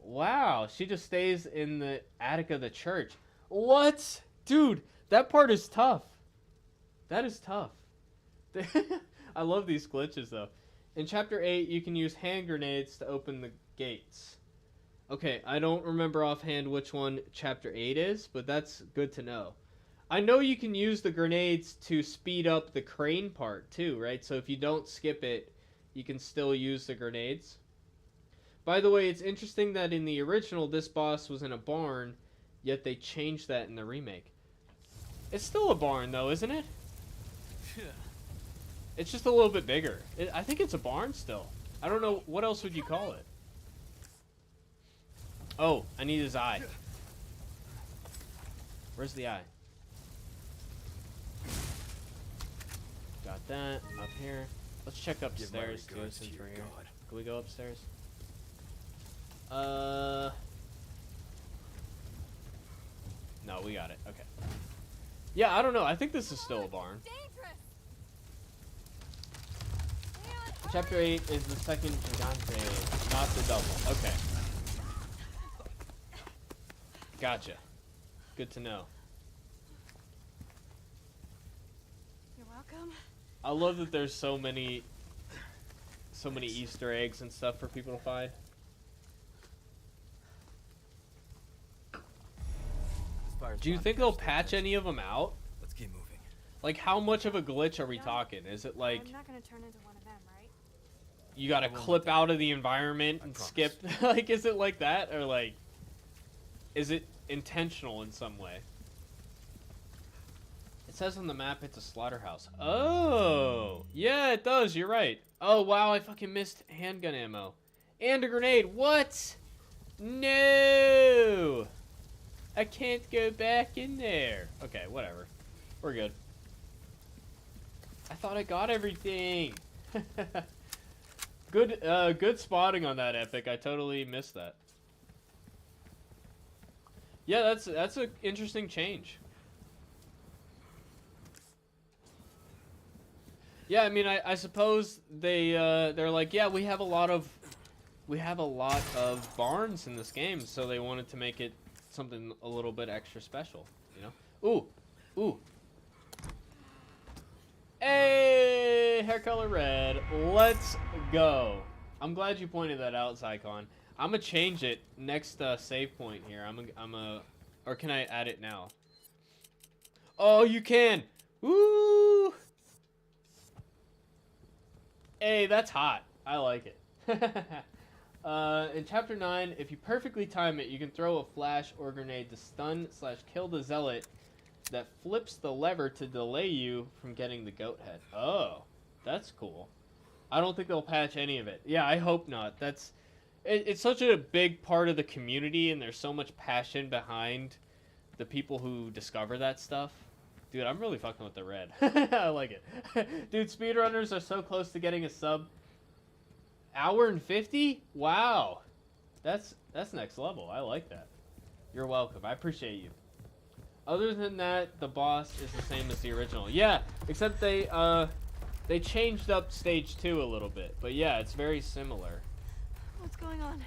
Wow, she just stays in the attic of the church. What? Dude, that part is tough. That is tough. I love these glitches, though. In Chapter 8, you can use hand grenades to open the gates. Okay, I don't remember offhand which one Chapter 8 is, but that's good to know. I know you can use the grenades to speed up the crane part, too, right? So if you don't skip it, you can still use the grenades. By the way, it's interesting that in the original, this boss was in a barn, yet they changed that in the remake. It's still a barn, though, isn't it? It's just a little bit bigger. I think it's a barn still. I don't know. What else would you call it? Oh, I need his eye. Where's the eye? Got that. Up here. Let's check upstairs, too, since we're here. Can we go upstairs? No, we got it. Okay. Yeah, I don't know. I think this is still a barn. Chapter 8 is the second Gigante, not the double. Okay. Gotcha. Good to know. You're welcome. I love that there's so many Easter eggs and stuff for people to find. Do you think they'll patch any of them out? Let's keep moving. Like, how much of a glitch are we talking? Is it like I'm not gonna turn into one of them, right? you gotta clip out of the environment and skip? Like, is it like that, or like, is it intentional in some way? It says on the map it's a slaughterhouse. Oh, yeah, it does. You're right. Oh wow, I fucking missed handgun ammo and a grenade. What? No. I can't go back in there. Okay, whatever. We're good. I thought I got everything. Good spotting on that, Epic. I totally missed that. Yeah, that's an interesting change. Yeah, I mean, I suppose they're like, yeah, we have a lot of barns in this game, so they wanted to make it something a little bit extra special, you know? Ooh. Hey, hair color red. Let's go. I'm glad you pointed that out, Zycon. I'm gonna change it next save point here. Or can I add it now? Oh, you can. Woo. Hey, that's hot. I like it. In Chapter 9, if you perfectly time it, you can throw a flash or grenade to stun/kill the zealot that flips the lever to delay you from getting the goat head. Oh, that's cool. I don't think they'll patch any of it. Yeah, I hope not. It's such a big part of the community, and there's so much passion behind the people who discover that stuff. Dude, I'm really fucking with the red. I like it. Dude, speedrunners are so close to getting a sub. Hour and 50? Wow. That's next level. I like that. You're welcome. I appreciate you. Other than that, the boss is the same as the original. Yeah, except they changed up stage 2 a little bit. But yeah, it's very similar. What's going on?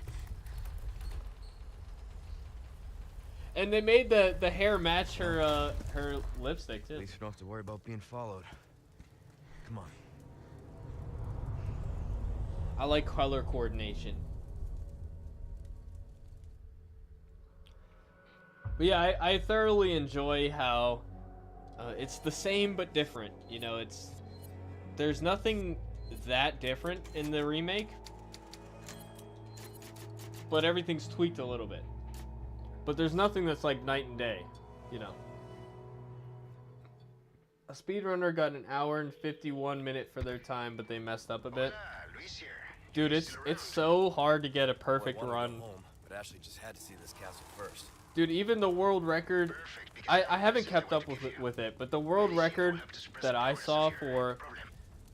And they made the hair match her lipstick too. At least we don't have to worry about being followed. Come on. I like color coordination. But yeah, I thoroughly enjoy how it's the same but different. You know, there's nothing that different in the remake, but everything's tweaked a little bit. But there's nothing that's like night and day, you know. A speedrunner got an hour and 51 minutes for their time, but they messed up a bit. Dude, it's so hard to get a perfect run. Home, but Ashley just had to see this castle first. Dude, even the world record, I haven't kept up with it, but the world record that I saw for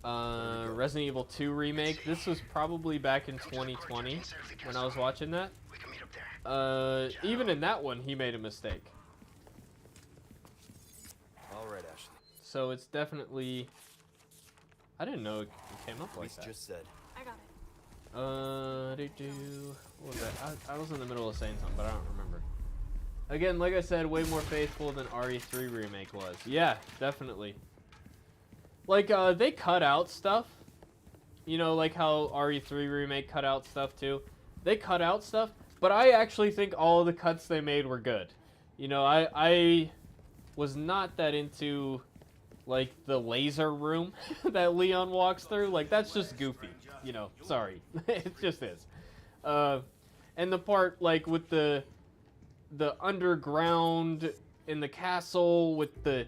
Resident Evil 2 Remake, this was probably back in 2020 when I was watching that. Even in that one, he made a mistake. All right, Ashley. So it's definitely... I didn't know it came up like that. Just said. I got it. What was that? I was in the middle of saying something, but I don't remember. Again, like I said, way more faithful than RE3 Remake was. Yeah, definitely. Like, they cut out stuff. You know, like how RE3 Remake cut out stuff too. They cut out stuff, but I actually think all of the cuts they made were good. You know, I was not that into, like, the laser room that Leon walks through. Like, that's just goofy. You know, sorry. It just is. And the part like with the underground in the castle with the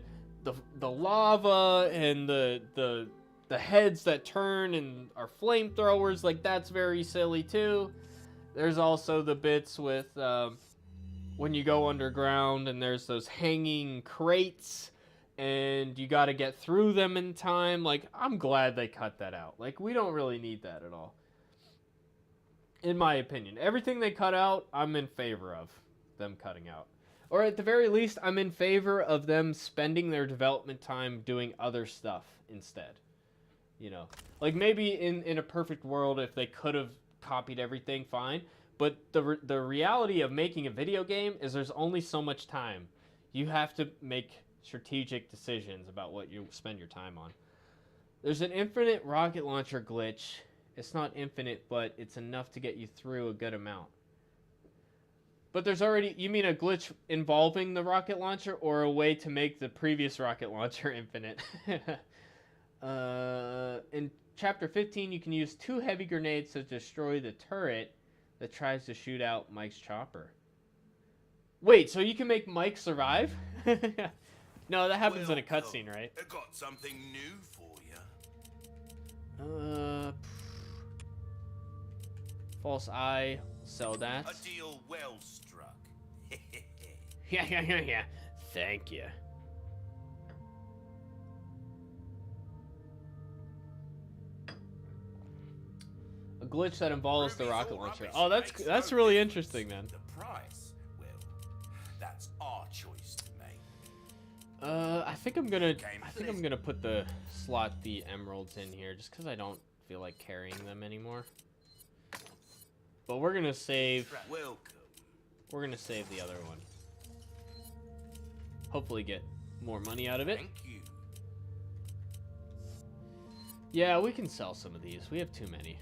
lava and the heads that turn and are flamethrowers, like that's very silly too. There's also the bits with when you go underground and there's those hanging crates and you got to get through them in time. Like, I'm glad they cut that out. Like, we don't really need that at all, in my opinion. Everything they cut out, I'm in favor of them cutting out. Or at the very least, I'm in favor of them spending their development time doing other stuff instead. You know, like maybe in a perfect world, if they could have copied everything, fine. But the reality of making a video game is there's only so much time. You have to make strategic decisions about what you spend your time on. There's an infinite rocket launcher glitch. It's not infinite, but it's enough to get you through a good amount. But there's already, you mean a glitch involving the rocket launcher or a way to make the previous rocket launcher infinite? In Chapter 15, you can use 2 heavy grenades to destroy the turret that tries to shoot out Mike's chopper. Wait, so you can make Mike survive? No, that happens in a cutscene, right? I got something new for you. False eye, sell that. A deal well struck. Yeah. Thank you. A glitch that involves the rocket launcher. Oh, that's really interesting, man. The price, well, that's our choice to make. I think I'm gonna put the emeralds in here just because I don't feel like carrying them anymore. But we're gonna save. Welcome. We're gonna save the other one. Hopefully, get more money out of it. Thank you. Yeah, we can sell some of these. We have too many.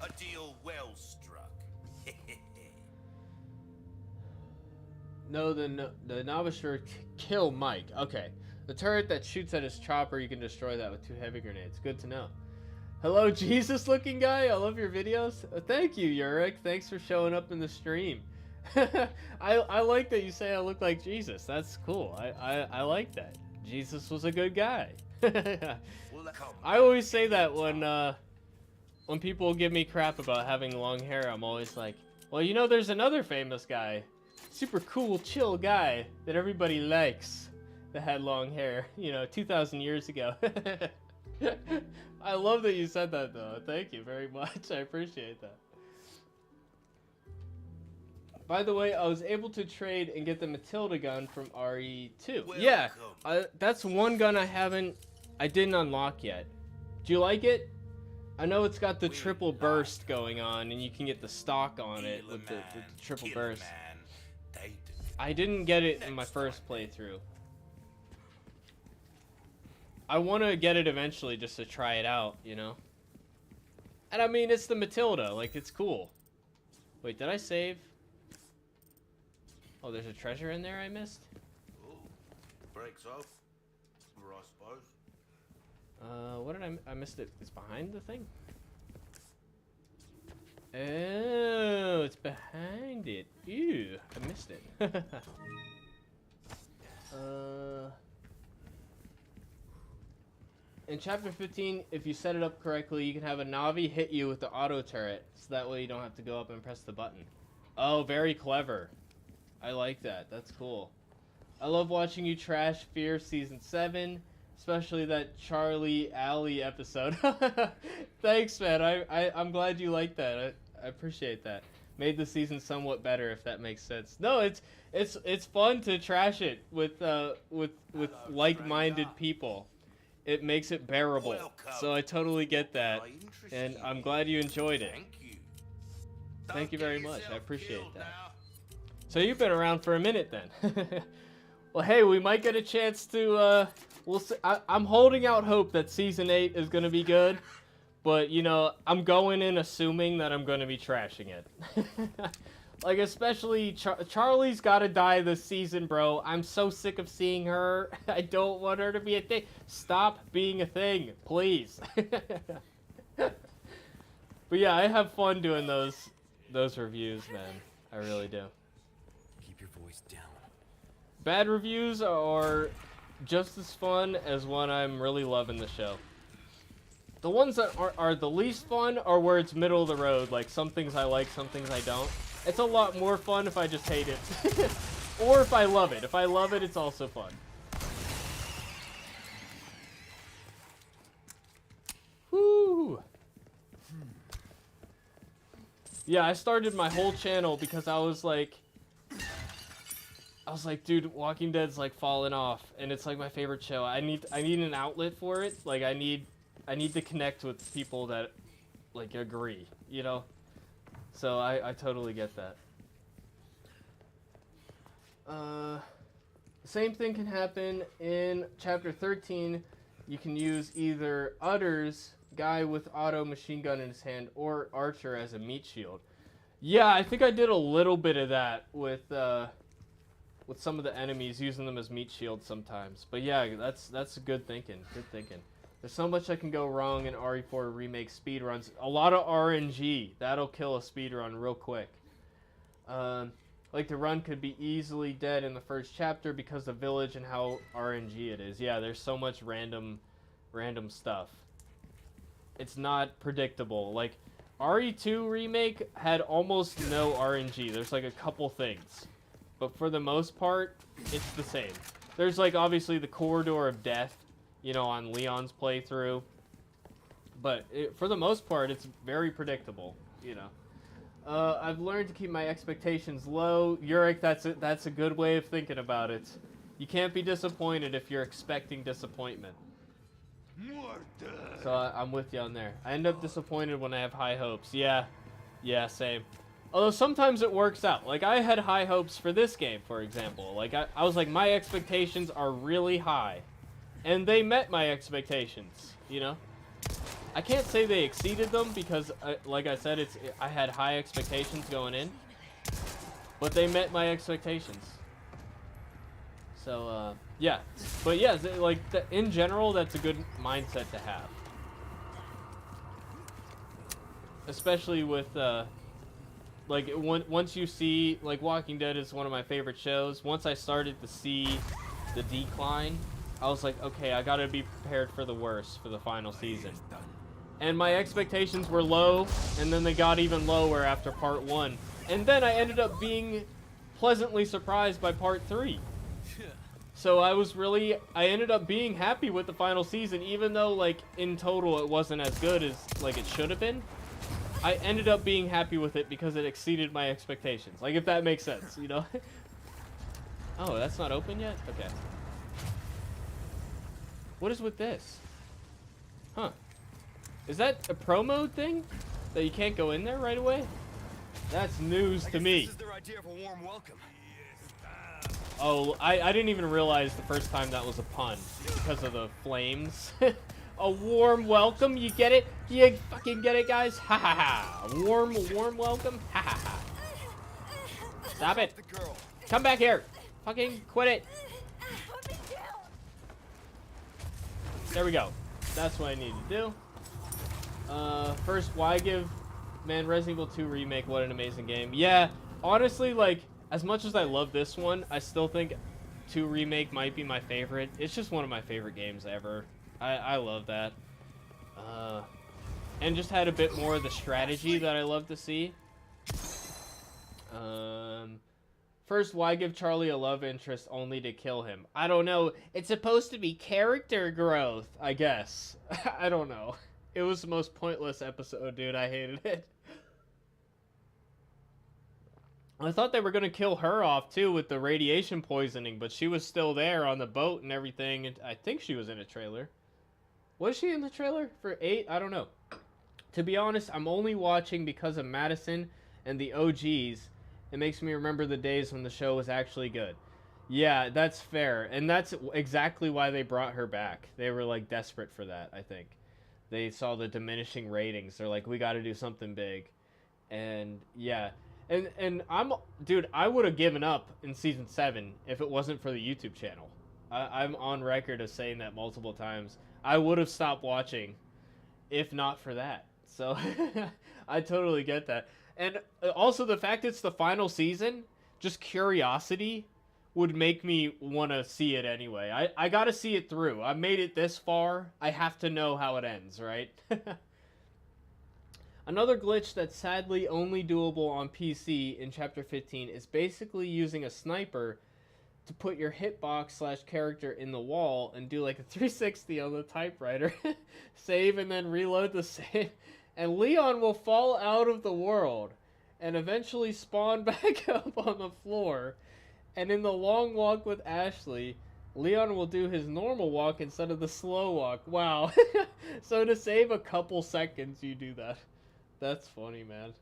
A deal well struck. No, the novice sure kill Mike. Okay. The turret that shoots at his chopper, you can destroy that with 2 heavy grenades. Good to know. Hello, Jesus looking guy. I love your videos. Thank you, Yurik. Thanks for showing up in the stream. I like that you say I look like Jesus. That's cool. I like that. Jesus was a good guy. I always say that when people give me crap about having long hair, I'm always like, well, you know, there's another famous guy, super cool, chill guy that everybody likes that had long hair, you know, 2,000 years ago. I love that you said that, though. Thank you very much. I appreciate that. By the way, I was able to trade and get the Matilda gun from RE2. Yeah, that's one gun I didn't unlock yet. Do you like it? I know it's got the triple burst going on, and you can get the stock on it with the triple burst. I didn't get it in my first playthrough. I want to get it eventually just to try it out, you know? And I mean, it's the Matilda, like, it's cool. Wait, did I save? Oh, there's a treasure in there I missed? Ooh, breaks off, I suppose. What did I missed it. It's behind the thing? Oh, it's behind it. Ew, I missed it. In Chapter 15, if you set it up correctly, you can have a Navi hit you with the auto turret, so that way you don't have to go up and press the button. Oh, very clever. I like that. That's cool. I love watching you trash Fear Season 7, especially that Charlie Alley episode. Thanks, man. I'm glad you like that. I appreciate that. Made the season somewhat better, if that makes sense. No, it's fun to trash it with like-minded people. It makes it bearable. Welcome. So I totally get that, and I'm glad you enjoyed it. Thank you. Thank you Don't very get much. I yourself appreciate killed that. now. So you've been around for a minute then. Well, hey, we might get a chance to. We'll see. I'm holding out hope that season 8 is gonna be good, but you know, I'm going in assuming that I'm gonna be trashing it. Like, especially Charlie's gotta die this season, bro. I'm so sick of seeing her. I don't want her to be a thing. Stop being a thing, please. But But yeah, I have fun doing those reviews, man. I really do. Keep your voice down. Bad reviews are just as fun as when I'm really loving the show. The ones that are the least fun are where it's middle of the road, like some things I like, some things I don't. It's a lot more fun if I just hate it. Or if I love it. If I love it, it's also fun. Woo! Yeah, I started my whole channel because I was like, dude, Walking Dead's like falling off, and it's like my favorite show. I need an outlet for it. Like I need to connect with people that like agree, you know? So I totally get that. Same thing can happen in chapter 13. You can use either Utter's guy with auto machine gun in his hand or Archer as a meat shield. Yeah, I think I did a little bit of that with some of the enemies, using them as meat shields sometimes. But yeah, that's good thinking. Good thinking. There's so much that can go wrong in RE4 Remake speedruns. A lot of RNG. That'll kill a speedrun real quick. Like the run could be easily dead in the first chapter because the village and how RNG it is. Yeah, there's so much random stuff. It's not predictable. Like RE2 Remake had almost no RNG. There's like a couple things. But for the most part, it's the same. There's like obviously the corridor of death, you know, on Leon's playthrough. But for the most part, it's very predictable, you know. I've learned to keep my expectations low. Yurik, that's a good way of thinking about it. You can't be disappointed if you're expecting disappointment. So I'm with you on there. I end up disappointed when I have high hopes. Yeah, same. Although sometimes it works out. Like I had high hopes for this game, for example. Like I was like, my expectations are really high. And they met my expectations, you know? I can't say they exceeded them because, like I said, I had high expectations going in. But they met my expectations. So, yeah. But yeah, like, in general, that's a good mindset to have. Especially with, like, once you see, like, Walking Dead is one of my favorite shows. Once I started to see the decline, I was like, okay, I gotta be prepared for the worst for the final season. And my expectations were low, and then they got even lower after part 1. And then I ended up being pleasantly surprised by part 3. So I ended up being happy with the final season, even though, like, in total it wasn't as good as, like, it should have been. I ended up being happy with it because it exceeded my expectations. Like, if that makes sense, you know? Oh, that's not open yet? Okay. What is with this? Huh. Is that a promo thing? That you can't go in there right away? That's news to me. This is their idea of a warm welcome. Oh, I didn't even realize the first time that was a pun because of the flames. A warm welcome, you get it? You fucking get it, guys? Ha ha ha. Warm welcome? Ha ha ha. Stop it. Come back here. Fucking quit it. There we go. That's what I need to do. First, why give... Man, Resident Evil 2 Remake, what an amazing game. Yeah, honestly, like, as much as I love this one, I still think 2 Remake might be my favorite. It's just one of my favorite games ever. I love that. And just had a bit more of the strategy that I love to see. First, why give Charlie a love interest only to kill him? I don't know. It's supposed to be character growth, I guess. I don't know. It was the most pointless episode, dude. I hated it. I thought they were going to kill her off, too, with the radiation poisoning, but she was still there on the boat and everything, and I think she was in a trailer. Was she in the trailer for 8? I don't know. To be honest, I'm only watching because of Madison and the OGs. It makes me remember the days when the show was actually good. Yeah, that's fair, and that's exactly why they brought her back. They were, like, desperate for that, I think. They saw the diminishing ratings. They're like, we got to do something big. And, yeah. And dude, I would have given up in season 7 if it wasn't for the YouTube channel. I'm on record of saying that multiple times. I would have stopped watching if not for that. So I totally get that. And also the fact it's the final season, just curiosity would make me want to see it anyway. I got to see it through. I made it this far. I have to know how it ends, right? Another glitch that's sadly only doable on PC in Chapter 15 is basically using a sniper to put your hitbox / character in the wall and do like a 360 on the typewriter. Save and then reload the save. And Leon will fall out of the world and eventually spawn back up on the floor. And in the long walk with Ashley, Leon will do his normal walk instead of the slow walk. Wow. So to save a couple seconds, you do that. That's funny, man.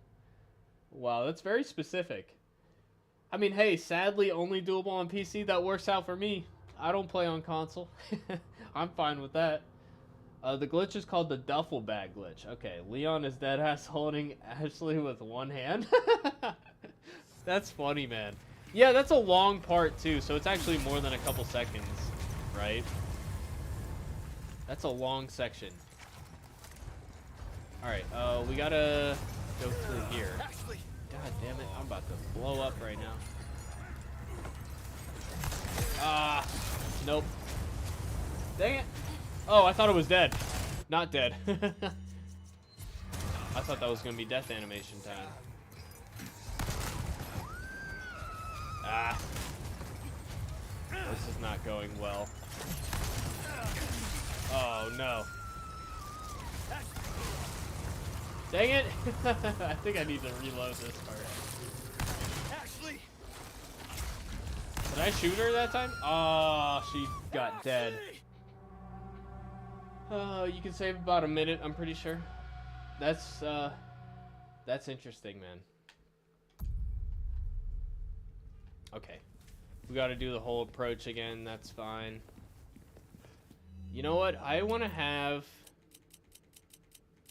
Wow, that's very specific. I mean, hey, sadly only doable on PC. That works out for me. I don't play on console. I'm fine with that. The glitch is called the duffel bag glitch. Okay, Leon is deadass holding Ashley with one hand. That's funny, man. Yeah, that's a long part, too, so it's actually more than a couple seconds, right? That's a long section. Alright, we gotta go through here. God damn it, I'm about to blow up right now. Ah, nope. Dang it. Oh, I thought it was dead. Not dead. I thought that was gonna be death animation time. Ah. This is not going well. Oh, no. Dang it! I think I need to reload this part. Ashley! Did I shoot her that time? Oh, she got dead. You can save about a minute, I'm pretty sure. That's interesting, man. Okay. We gotta do the whole approach again, that's fine. You know what? I wanna have...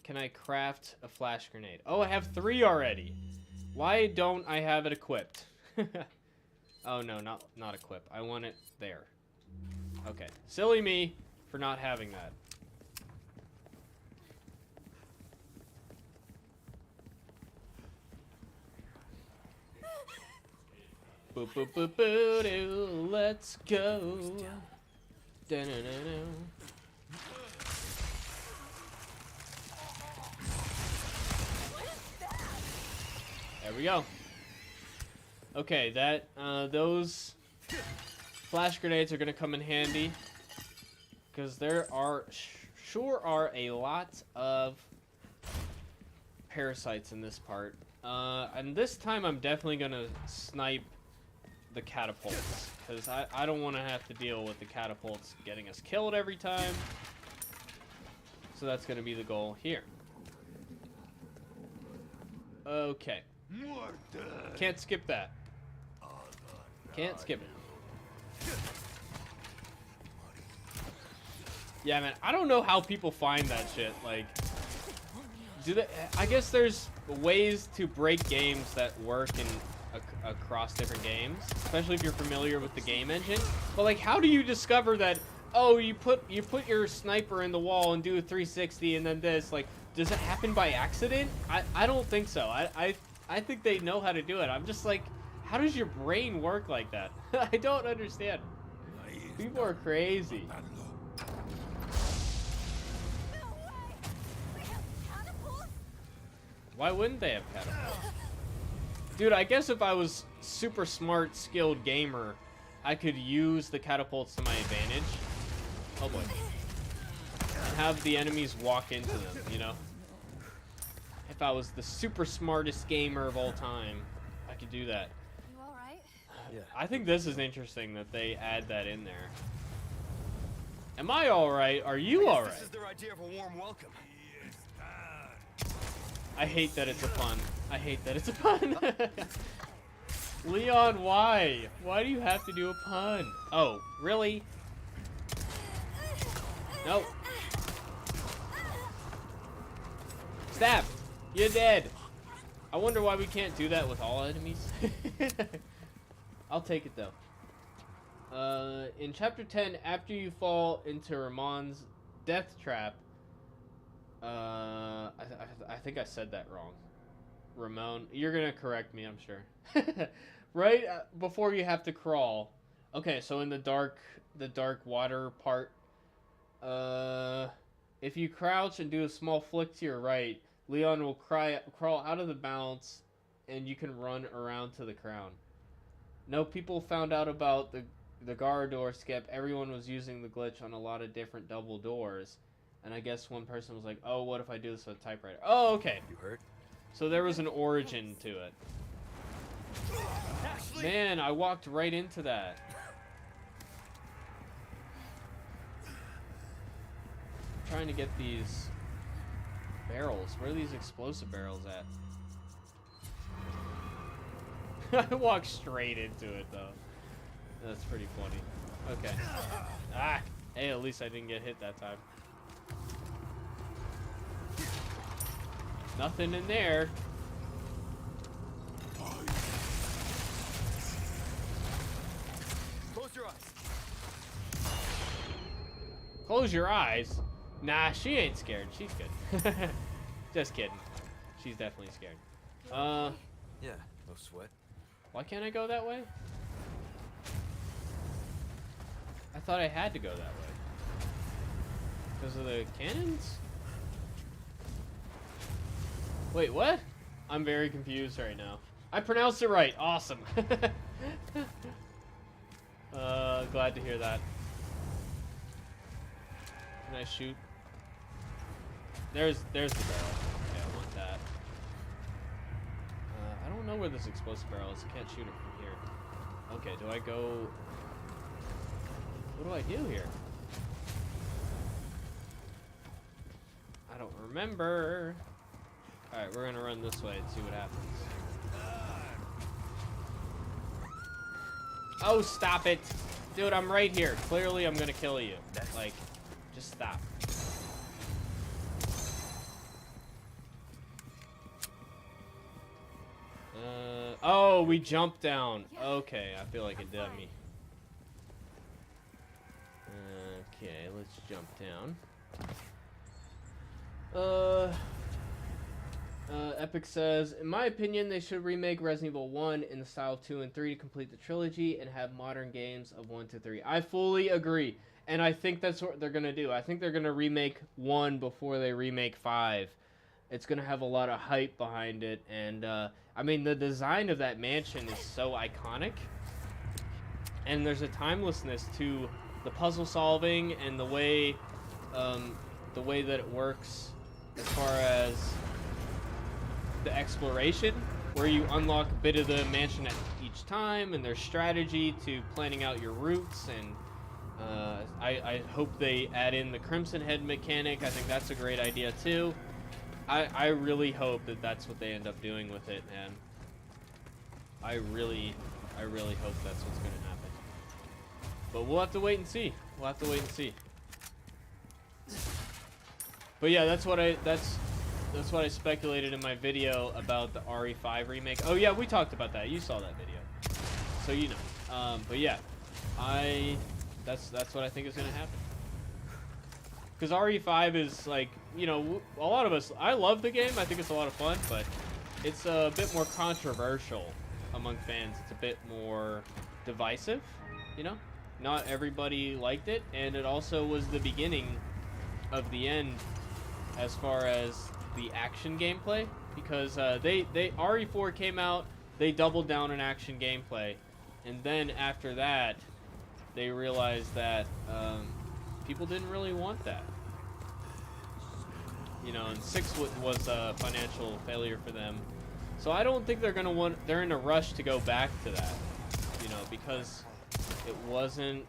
Can I craft a flash grenade? Oh, I have 3 already. Why don't I have it equipped? Oh no, not equipped. I want it there. Okay. Silly me for not having that. Boop boop boop boo doo, let's go. Da-na-na-na. There we go. Okay, that those flash grenades are gonna come in handy because there are sure are a lot of parasites in this part. And this time I'm definitely gonna snipe the catapults because I don't want to have to deal with the catapults getting us killed every time. So that's gonna be the goal here. Okay. Can't skip that. Can't skip it. Yeah, man, I don't know how people find that shit. Like, do they? I guess there's ways to break games that work in across different games, especially if you're familiar with the game engine. But like, how do you discover that? Oh, you put your sniper in the wall and do a 360 and then this. Like, does it happen by accident? I don't think so. I think they know how to do it. I'm just like, how does your brain work like that? I don't understand. People are crazy. Why wouldn't they have catapults? Dude, I guess if I was super smart, skilled gamer, I could use the catapults to my advantage. Oh boy. And have the enemies walk into them, you know? If I was the super smartest gamer of all time, I could do that. You alright? Yeah. I think this is interesting that they add that in there. Am I alright? Are you alright? This is their idea of a warm welcome. I hate that it's a pun. I hate that it's a pun. Leon, why? Why do you have to do a pun? Oh, really? Nope. Stab! You're dead! I wonder why we can't do that with all enemies. I'll take it though. In chapter 10, after you fall into Ramon's death trap, I think I said that wrong. Ramon, you're gonna correct me, I'm sure. Right before you have to crawl. Okay, so in the dark water part, if you crouch and do a small flick to your right, Leon will crawl out of the bounce, and you can run around to the crown. No, people found out about the guard door skip. Everyone was using the glitch on a lot of different double doors, and I guess one person was like, "Oh, what if I do this with a typewriter?" Oh, okay. You hurt? So there was an origin to it. Ashley! Man, I walked right into that. I'm trying to get these barrels. Where are these explosive barrels at? I walked straight into it, though. That's pretty funny. Okay. Ah! Hey, at least I didn't get hit that time. Nothing in there. Close your eyes. Close your eyes? Nah, she ain't scared. She's good. Just kidding. She's definitely scared. Yeah, no sweat. Why can't I go that way? I thought I had to go that way. Because of the cannons? Wait, what? I'm very confused right now. I pronounced it right. Awesome. Glad to hear that. Can I shoot? There's the barrel. Okay, I want that. I don't know where this explosive barrel is. I can't shoot it from here. Okay, do I go... What do I do here? I don't remember. Alright, we're gonna run this way and see what happens. Oh, stop it! Dude, I'm right here. Clearly, I'm gonna kill you. Like, just stop. Oh, we jumped down. Okay, I feel like it did me. Okay, let's jump down. Epic says, in my opinion, they should remake Resident Evil 1 in the style of 2 and 3 to complete the trilogy and have modern games of 1 to 3. I fully agree, and I think that's what they're gonna do. I think they're gonna remake 1 before they remake 5. It's gonna have a lot of hype behind it, and I mean, the design of that mansion is so iconic, and there's a timelessness to the puzzle solving and the way that it works as far as the exploration, where you unlock a bit of the mansion at each time, and there's strategy to planning out your routes, and I hope they add in the Crimson Head mechanic. I think that's a great idea too. I really hope that that's what they end up doing with it, and I really hope that's what's going to happen. But we'll have to wait and see. We'll have to wait and see. But yeah, that's what I speculated in my video about the RE5 remake. Oh yeah, we talked about that. You saw that video, so you know. But yeah, that's what I think is going to happen. Because RE5 is like, you know, a lot of us, I love the game. I think it's a lot of fun, but it's a bit more controversial among fans. It's a bit more divisive, you know? Not everybody liked it, and it also was the beginning of the end as far as the action gameplay, because RE4 came out, they doubled down on action gameplay, and then after that, they realized that people didn't really want that. You know, and 6 was a financial failure for them. So I don't think they're in a rush to go back to that, you know, because it wasn't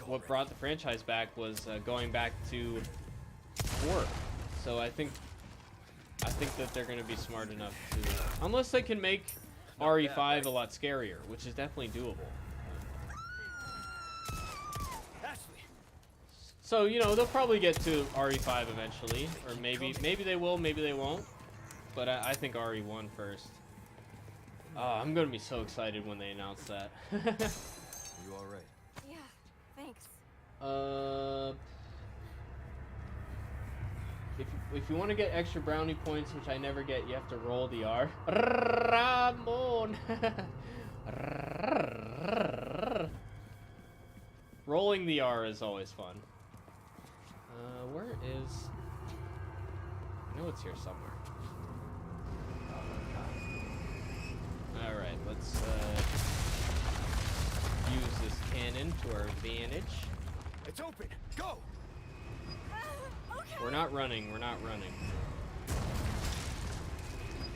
what brought the franchise back was going back to 4. So I think that they're going to be smart enough to, unless they can make RE5 a lot scarier, which is definitely doable. So, you know, they'll probably get to RE5 eventually, or maybe they will, maybe they won't. But I think RE1 first. I'm gonna be so excited when they announce that. Are you all right? Yeah, thanks. if you want to get extra brownie points, which I never get, you have to roll the R. Ramon. Rolling the R is always fun. Where is? I know it's here somewhere. All right, let's use this cannon to our advantage. It's open. Go. Okay. We're not running. We're not running.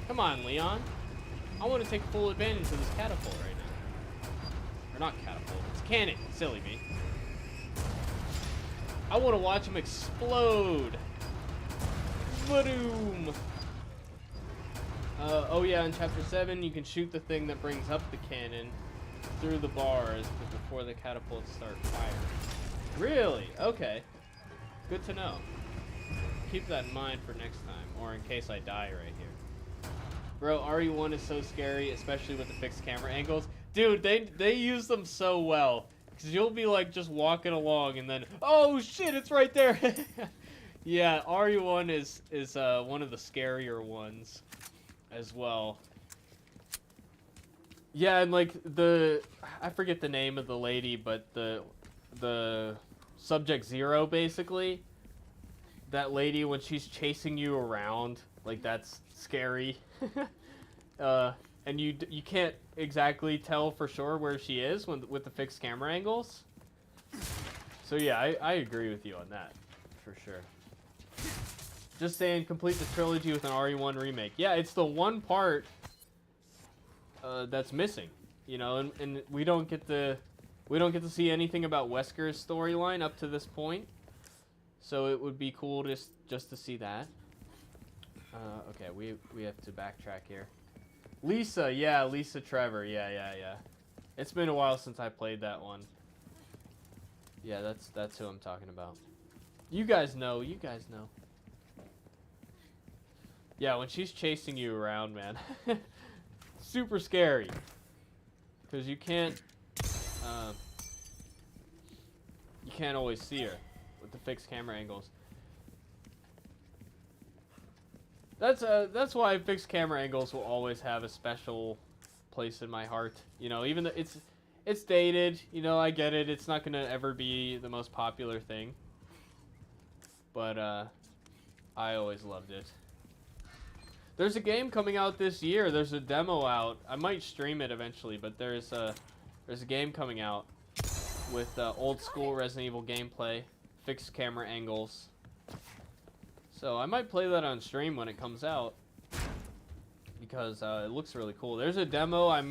Come on, Leon. I want to take full advantage of this catapult right now. Or not catapult. It's cannon. Silly me. I want to watch him explode. Boom. Oh yeah, in Chapter 7, you can shoot the thing that brings up the cannon through the bars before the catapults start firing. Really? Okay. Good to know. Keep that in mind for next time, or in case I die right here. Bro, RE1 is so scary, especially with the fixed camera angles. Dude, they use them so well. Because you'll be like just walking along and then, oh shit, it's right there. Yeah, RE1 is one of the scarier ones as well. Yeah, and like I forget the name of the lady, but the Subject Zero, basically, that lady, when she's chasing you around, like, that's scary. And you can't exactly tell for sure where she is with the fixed camera angles. So yeah, I agree with you on that, for sure. Just saying, complete the trilogy with an RE1 remake. Yeah, it's the one part that's missing, you know, and we don't get to see anything about Wesker's storyline up to this point. So it would be cool just to see that. Okay, we have to backtrack here. Lisa, yeah, Lisa Trevor, yeah. It's been a while since I played that one. Yeah, that's who I'm talking about. You guys know. Yeah, when she's chasing you around, man. Super scary. Because you can't always see her with the fixed camera angles. That's why fixed camera angles will always have a special place in my heart. You know, even though it's dated, you know, I get it. It's not gonna ever be the most popular thing. But I always loved it. There's a game coming out this year. There's a demo out. I might stream it eventually, but there's a game coming out with old school Resident Evil gameplay, fixed camera angles. So I might play that on stream when it comes out, because it looks really cool. There's a demo I've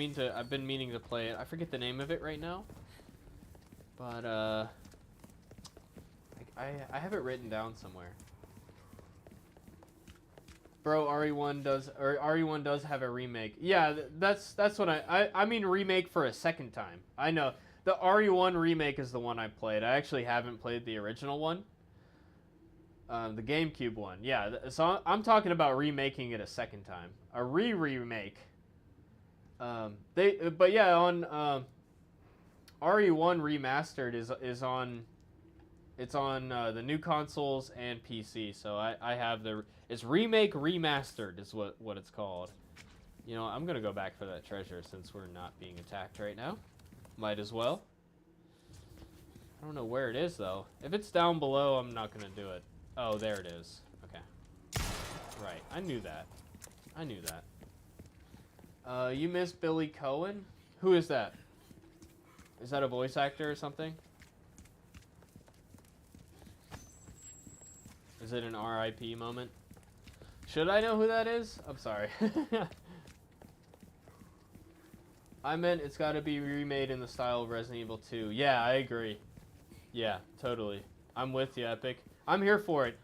been meaning to play it. I forget the name of it right now, but I have it written down somewhere. Bro, RE1 does have a remake. Yeah, that's what I mean, remake for a second time. I know the RE1 remake is the one I played. I actually haven't played the original one. The GameCube one, yeah. So I'm talking about remaking it a second time, a remake. But yeah, on RE1 remastered is on. It's on the new consoles and PC. So I have it's remake remastered is what it's called. You know, I'm gonna go back for that treasure since we're not being attacked right now. Might as well. I don't know where it is though. If it's down below, I'm not gonna do it. Oh, there it is. Okay. Right. I knew that. You miss Billy Cohen? Who is that? Is that a voice actor or something? Is it an RIP moment? Should I know who that is? I'm sorry. I meant it's got to be remade in the style of Resident Evil 2. Yeah, I agree. Yeah, totally. I'm with you, Epic. I'm here for it.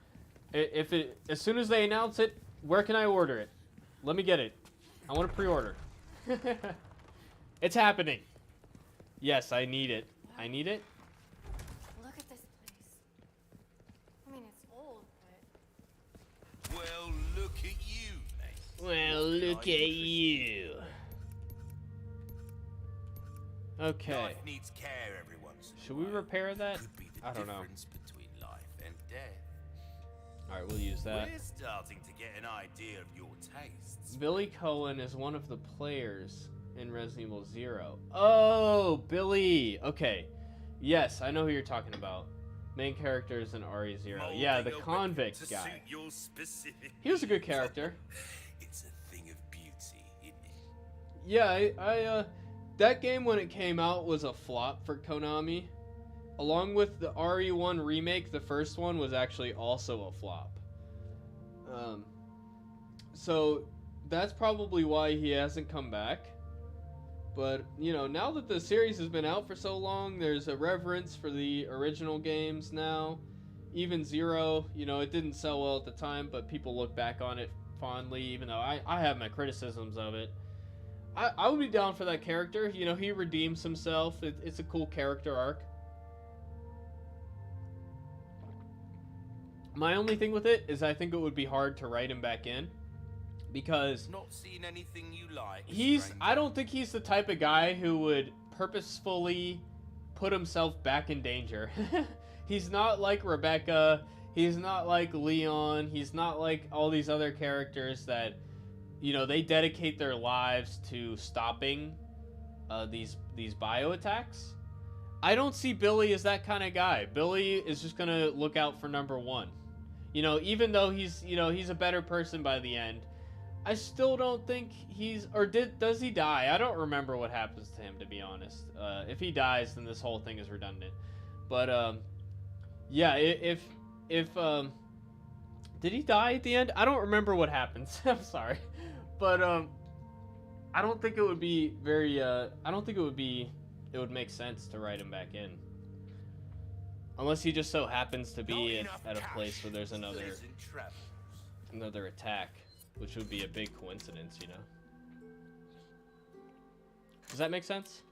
As soon as they announce it, where can I order it? Let me get it. I want to pre-order. It's happening. Yes, I need it. I need it. Look at this place. I mean, it's old, but Well, look at you, mate. Well, look at you. Okay. Life needs care every once in a Should we while. repair that? Could be the I don't know. difference between life and death. Alright, we'll use that. We're starting to get an idea of your tastes. Billy Cohen is one of the players in Resident Evil 0. Oh, Billy! Okay. Yes, I know who you're talking about. Main character is in RE0. Yeah, the convict to guy. suit your specific He was a good needs. character. It's a thing of beauty, isn't it? Yeah, that game when it came out was a flop for Konami. Along with the RE1 remake, the first one was actually also a flop. So that's probably why he hasn't come back. But, you know, now that the series has been out for so long, there's a reverence for the original games now. Even Zero, you know, it didn't sell well at the time, but people look back on it fondly, even though I have my criticisms of it. I would be down for that character. You know, he redeems himself. It's a cool character arc. My only thing with it is I think it would be hard to write him back in. Because Not seen anything you like. I don't think he's the type of guy who would purposefully put himself back in danger. He's not like Rebecca. He's not like Leon. He's not like all these other characters that, you know, they dedicate their lives to stopping these bio attacks. I don't see Billy as that kind of guy. Billy is just gonna look out for number one. You know, even though he's a better person by the end, I still don't think does he die? I don't remember what happens to him, to be honest. If he dies, then this whole thing is redundant. But yeah, if did he die at the end? I don't remember what happens. I'm sorry, but I don't think it would be very. I don't think it would make sense to write him back in, unless he just so happens to be at a place where there's another attack. Which would be a big coincidence, you know? Does that make sense?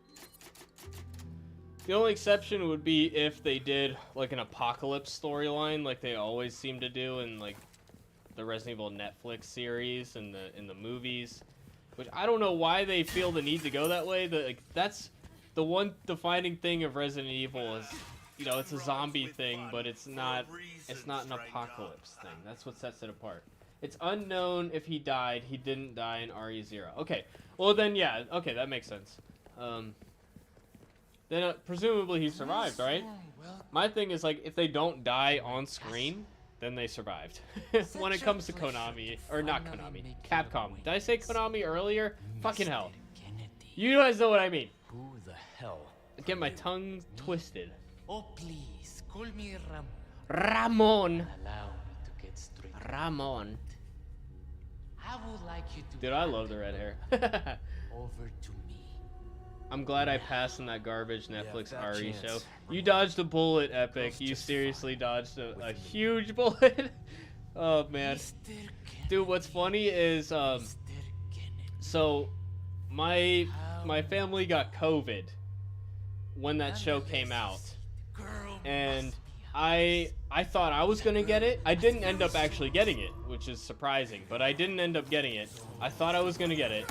The only exception would be if they did, like, an apocalypse storyline, like they always seem to do in, like, the Resident Evil Netflix series and in the movies. Which, I don't know why they feel the need to go that way. That's the one defining thing of Resident Evil is, you know, it's a zombie thing, but it's not an apocalypse thing. That's what sets it apart. It's unknown if he died. He didn't die in RE0. Okay. Well, then, yeah. Okay, that makes sense. Then, presumably he survived, right? My thing is, like, if they don't die on screen, then they survived. When it comes to Konami. Or not Konami. Capcom. Did I say Konami earlier? Fucking hell. You guys know what I mean. Who the hell? Get my tongue twisted. Oh, please, call me Ramon. Ramon. Allow me to get straight. Ramon. I would like you to. Dude, I love the red hair. Over to me. I'm glad I passed on that garbage Netflix that RE chance. show. You dodged a bullet, Epic. You seriously dodged a huge bullet. Oh, man. Dude, what's funny is, so my family got COVID when that show came out. And I thought I was gonna get it. I didn't end up actually getting it, which is surprising, but I didn't end up getting it. I thought I was gonna get it.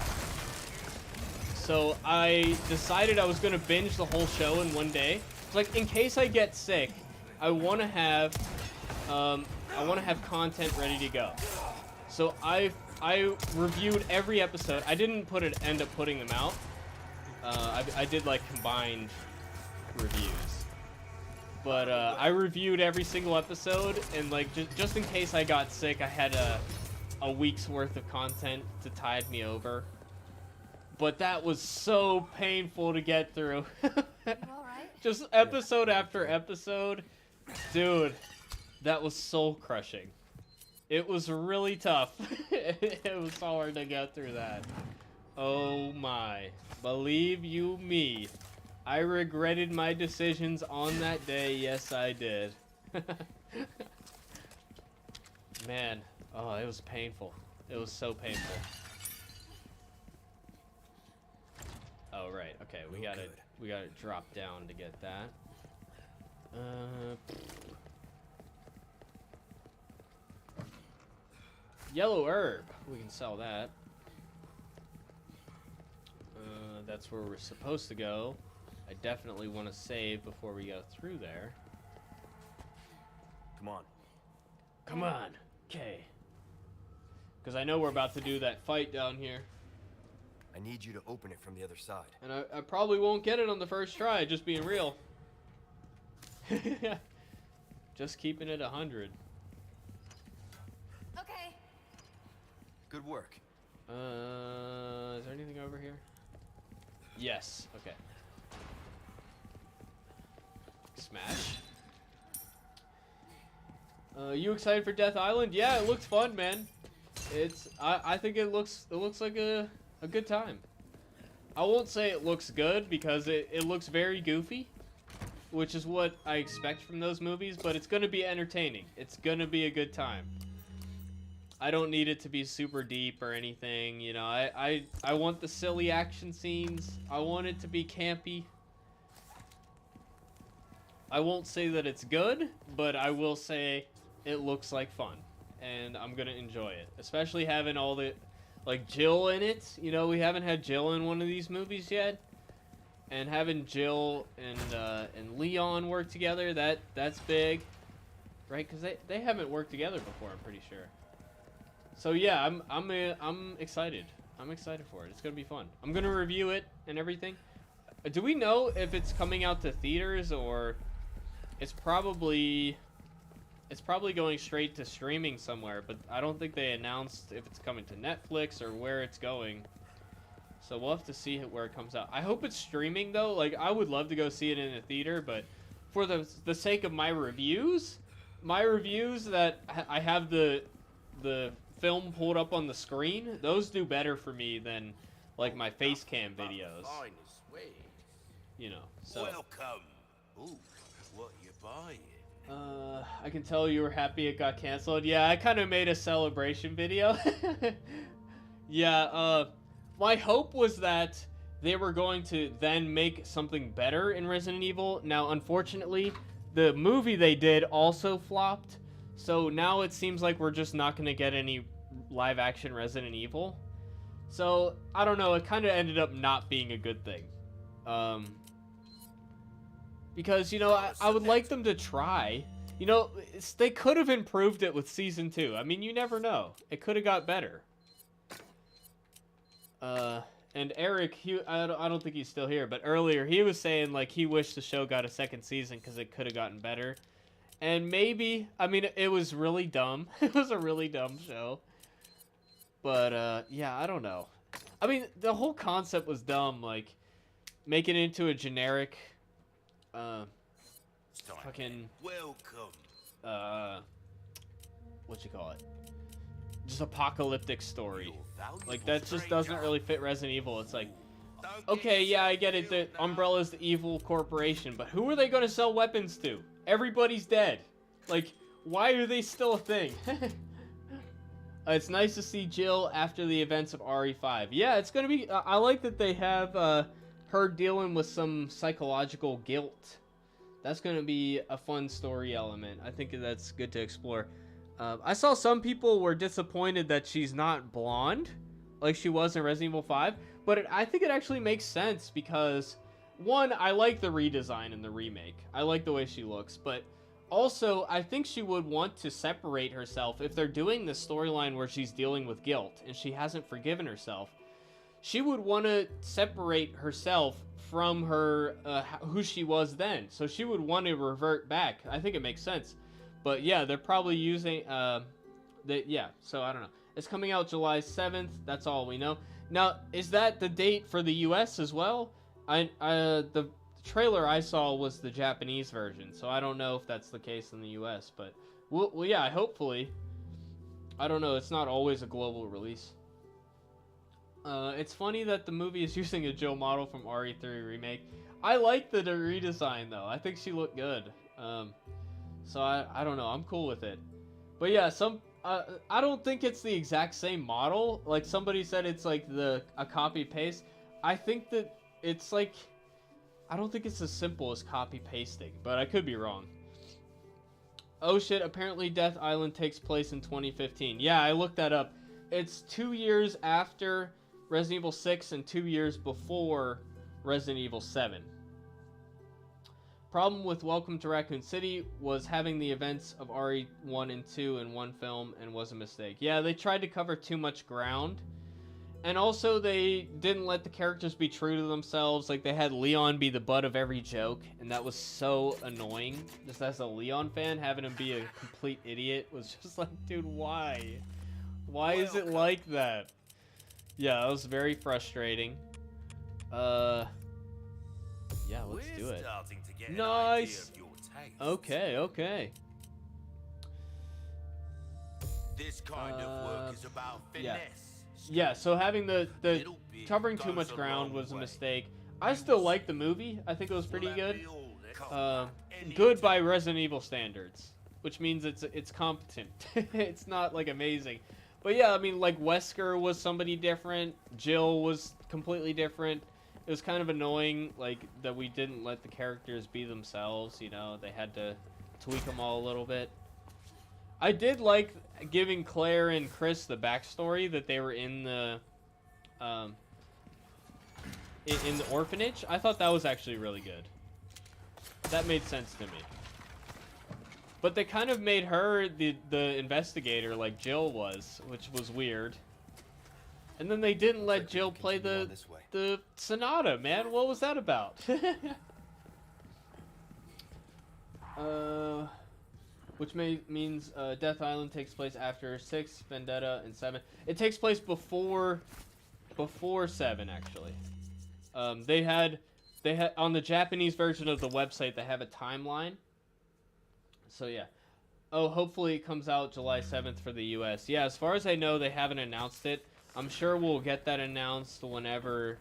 So I decided I was gonna binge the whole show in one day. It's like, in case I get sick, I wanna have content ready to go. So I reviewed every episode. I didn't end up putting them out. I did like combined reviews. But I reviewed every single episode, and like just in case I got sick, I had a week's worth of content to tide me over. But that was so painful to get through. You alright? Just episode after episode. Dude, that was soul crushing. It was really tough. It was hard to get through that. Oh my. Believe you me. I regretted my decisions on that day. Yes, I did. Man. Oh, it was painful. It was so painful. Oh, right. Okay, we gotta drop down to get that. Yellow herb. We can sell that. That's where we're supposed to go. I definitely want to save before we go through there. Come on. Come on. Okay. Because I know we're about to do that fight down here. I need you to open it from the other side. And I probably won't get it on the first try, just being real. Just keeping it 100. Okay. Good work. Is there anything over here? Yes. Okay. Smash. You excited for Death Island? Yeah, it looks fun, man. I think it looks like a good time. I won't say it looks good because it looks very goofy, which is what I expect from those movies, but it's gonna be entertaining. It's gonna be a good time. I don't need it to be super deep or anything, you know. I want the silly action scenes. I want it to be campy. I won't say that it's good, but I will say it looks like fun, and I'm gonna enjoy it. Especially having all the, like, Jill in it. You know, we haven't had Jill in one of these movies yet, and having Jill and Leon work together, that's big, right? Because they haven't worked together before, I'm pretty sure. So yeah, I'm excited. I'm excited for it. It's gonna be fun. I'm gonna review it and everything. Do we know if it's coming out to theaters or it's probably going straight to streaming somewhere? But I don't think they announced if it's coming to Netflix or where it's going. So we'll have to see where it comes out. I hope it's streaming though. Like, I would love to go see it in a theater, but for the sake of my reviews that I have the film pulled up on the screen, those do better for me than like my face cam videos. You know, so. Welcome. Ooh, what you buying? I can tell you were happy it got canceled. Yeah, I kind of made a celebration video. Yeah, my hope was that they were going to then make something better in Resident Evil. Now, unfortunately, the movie they did also flopped. So now it seems like we're just not going to get any live action Resident Evil. So, I don't know, it kind of ended up not being a good thing. Because, you know, I would like them to try. You know, they could have improved it with Season 2. I mean, you never know. It could have got better. And Eric, I don't think he's still here, but earlier he was saying, like, he wished the show got a second season because it could have gotten better. And maybe, I mean, it was really dumb. It was a really dumb show. But, yeah, I don't know. I mean, the whole concept was dumb, like, making it into a generic, fucking, Welcome. what you call it? Just apocalyptic story. Like, that just doesn't really fit Resident Evil. It's like, okay, yeah, I get it that Umbrella's the evil corporation, but who are they going to sell weapons to? Everybody's dead. Like, why are they still a thing? It's nice to see Jill after the events of RE5. Yeah, it's going to be... I like that they have her dealing with some psychological guilt. That's going to be a fun story element. I think that's good to explore. I saw some people were disappointed that she's not blonde like she was in Resident Evil 5. But I think it actually makes sense because... One, I like the redesign in the remake. I like the way she looks, but also I think she would want to separate herself if they're doing this storyline where she's dealing with guilt and she hasn't forgiven herself. She would want to separate herself from her who she was then. So she would want to revert back. I think it makes sense. But yeah, they're probably using yeah, so I don't know. It's coming out July 7th. That's all we know. Now, is that the date for the US as well? The trailer I saw was the Japanese version, so I don't know if that's the case in the US, but well, yeah, hopefully. I don't know, it's not always a global release. It's funny that the movie is using a Jill model from RE3 Remake. I like the redesign, though. I think she looked good. So I don't know, I'm cool with it. But yeah, I don't think it's the exact same model. Like, somebody said it's like a copy-paste. I think that it's like, I don't think it's as simple as copy-pasting, but I could be wrong. Oh shit, apparently Death Island takes place in 2015. Yeah, I looked that up. It's 2 years after Resident Evil 6 and 2 years before Resident Evil 7. Problem with Welcome to Raccoon City was having the events of RE1 and 2 in one film and was a mistake. Yeah, they tried to cover too much ground. And also, they didn't let the characters be true to themselves. Like, they had Leon be the butt of every joke, and that was so annoying. Just as a Leon fan, having him be a complete idiot was just like, dude, why? Why is it like that? Yeah, that was very frustrating. Yeah, let's do it. Starting to get Nice. an idea of your taste. Okay, okay. This kind of work is about yeah. finesse. Yeah, so having the Little bit covering too goes much a ground long was a way. mistake. I still like the movie. I think it was pretty Will that good. be all then? Good by Resident Evil standards, which means it's competent. It's not like amazing. But yeah, I mean, like Wesker was somebody different. Jill was completely different. It was kind of annoying, like, that we didn't let the characters be themselves, you know? They had to tweak them all a little bit. I did like giving Claire and Chris the backstory that they were in the, in the orphanage. I thought that was actually really good. That made sense to me. But they kind of made her the investigator like Jill was, which was weird. And then they didn't let Jill play the Sonata, man. What was that about? Which means Death Island takes place after 6, Vendetta, and 7. It takes place before 7, actually. They had on the Japanese version of the website, they have a timeline. So yeah. Oh, hopefully it comes out July 7th for the US. Yeah, as far as I know, they haven't announced it. I'm sure we'll get that announced whenever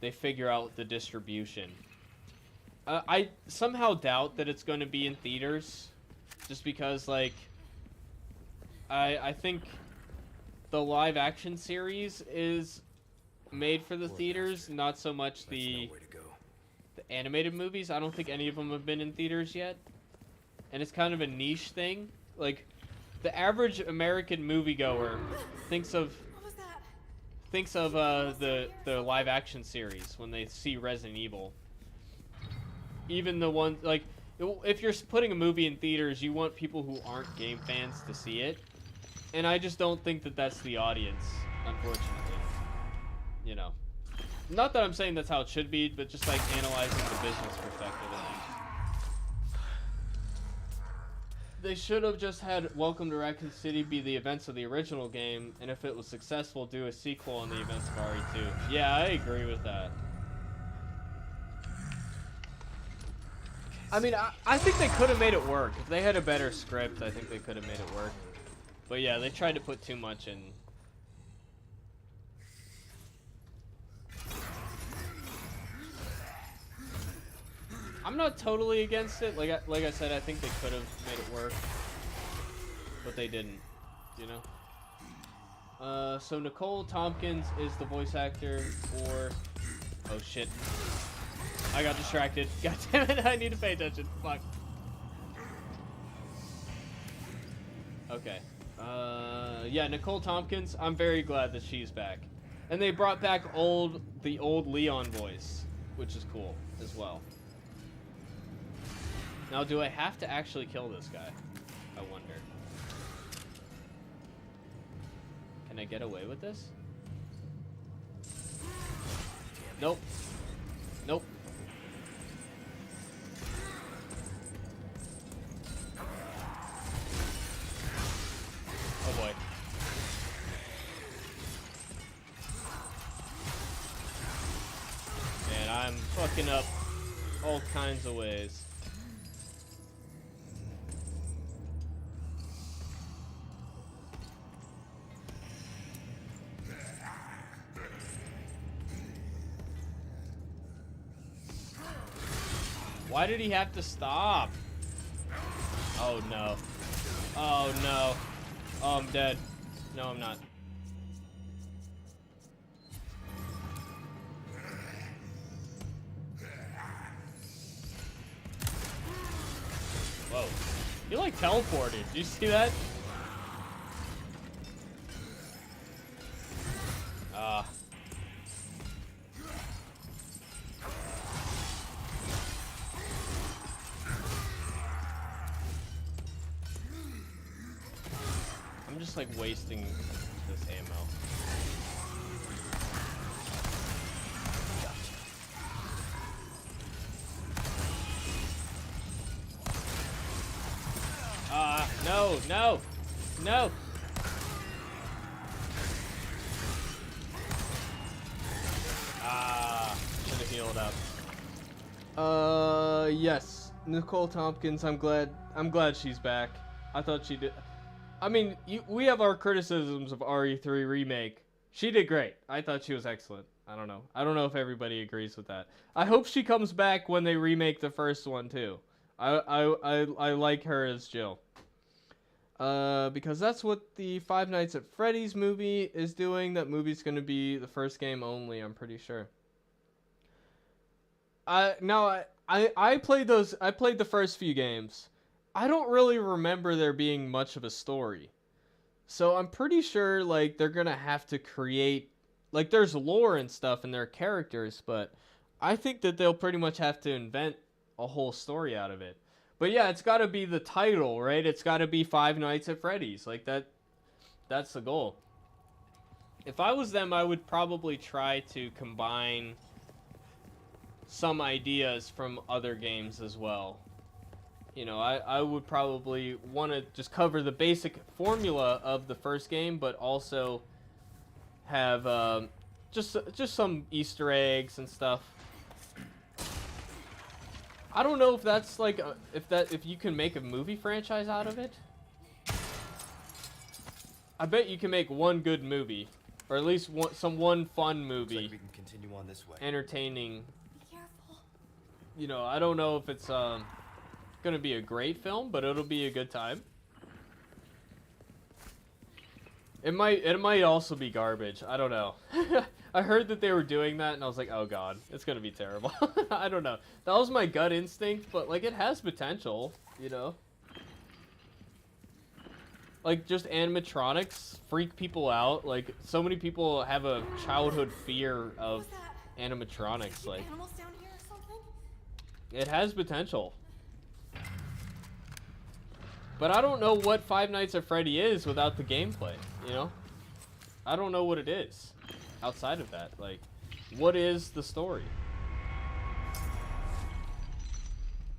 they figure out the distribution. I somehow doubt that it's going to be in theaters, just because, like, I think the live-action series is made for the theaters, not so much the animated movies. I don't think any of them have been in theaters yet. And it's kind of a niche thing. Like, the average American moviegoer thinks of the live action series when they see Resident Evil. Even the ones, like, if you're putting a movie in theaters, you want people who aren't game fans to see it. And I just don't think that that's the audience, unfortunately. You know. Not that I'm saying that's how it should be, but just like analyzing the business perspective of things. They should have just had Welcome to Raccoon City be the events of the original game, and if it was successful, do a sequel on the events of RE2. Yeah, I agree with that. I mean, I think they could have made it work. If they had a better script, I think they could have made it work. But yeah, they tried to put too much in. I'm not totally against it. Like I said, I think they could have made it work, but they didn't. You know. So Nicole Tompkins is the voice actor for. Oh shit! I got distracted. God damn it! I need to pay attention. Fuck. Okay. Yeah, Nicole Tompkins. I'm very glad that she's back, and they brought back the old Leon voice, which is cool as well. Now, do I have to actually kill this guy? I wonder. Can I get away with this? Nope. Nope. Oh boy. Man, I'm fucking up all kinds of ways. Why did he have to stop? Oh no. Oh no. Oh, I'm dead. No, I'm not. Whoa. You like teleported. Did you see that? Ah. I'm just like wasting this ammo. No, no, no. Should have healed up. Yes, Nicole Tompkins. I'm glad she's back. I thought she did. I mean, we have our criticisms of RE3 Remake. She did great. I thought she was excellent. I don't know if everybody agrees with that. I hope she comes back when they remake the first one too. I like her as Jill. Because that's what the Five Nights at Freddy's movie is doing. That movie's gonna be the first game only, I'm pretty sure. I played the first few games. I don't really remember there being much of a story. So I'm pretty sure like they're gonna have to create, like, there's lore and stuff in their characters, but I think that they'll pretty much have to invent a whole story out of it. But yeah, it's got to be the title, right? It's got to be Five Nights at Freddy's. Like, that's the goal. If I was them, I would probably try to combine some ideas from other games as well. You know, I would probably want to just cover the basic formula of the first game, but also have just some Easter eggs and stuff. I don't know if that's like if you can make a movie franchise out of it. I bet you can make one good movie, or at least one fun movie. Looks like we can continue on this way. Entertaining. Be careful. You know, I don't know if it's gonna be a great film, but it'll be a good time. It might also be garbage. I don't know. I heard that they were doing that, and I was like, oh god, it's gonna be terrible. I don't know. That was my gut instinct, but like it has potential, you know. Like just animatronics freak people out. Like so many people have a childhood fear of animatronics. Keep Like animals down here or something? it has potential. But I don't know what Five Nights at Freddy is without the gameplay, you know? I don't know what it is outside of that. Like, what is the story?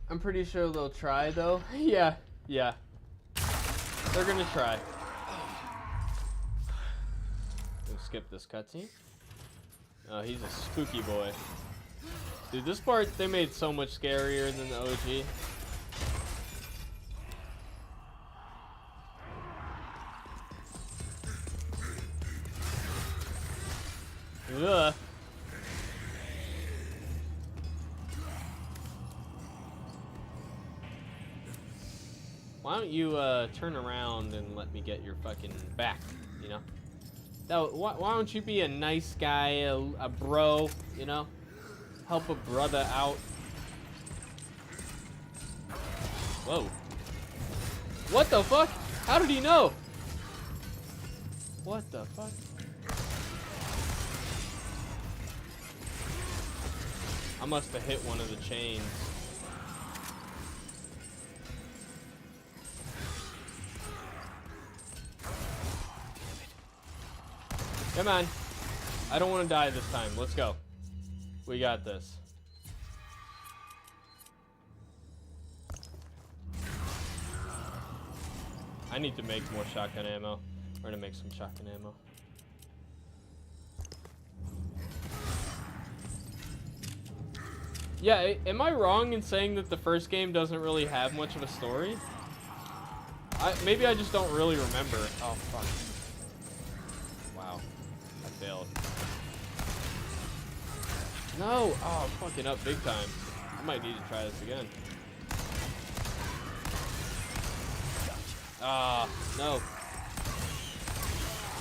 I'm pretty sure they'll try, though. Yeah. They're gonna try. We'll skip this cutscene. Oh, he's a spooky boy. Dude, this part, they made so much scarier than the OG. Ugh. Why don't you turn around and let me get your fucking back, you know? Why don't you be a nice guy, a bro, you know? Help a brother out. Whoa. What the fuck? How did he know? What the fuck? I must have hit one of the chains. Come on. I don't want to die this time. Let's go. We got this. I need to make more shotgun ammo. We're gonna make some shotgun ammo. Yeah, am I wrong in saying that the first game doesn't really have much of a story? Maybe I just don't really remember. Oh, fuck. Wow. I failed. No! Oh, I'm fucking up big time. I might need to try this again. Ah, no.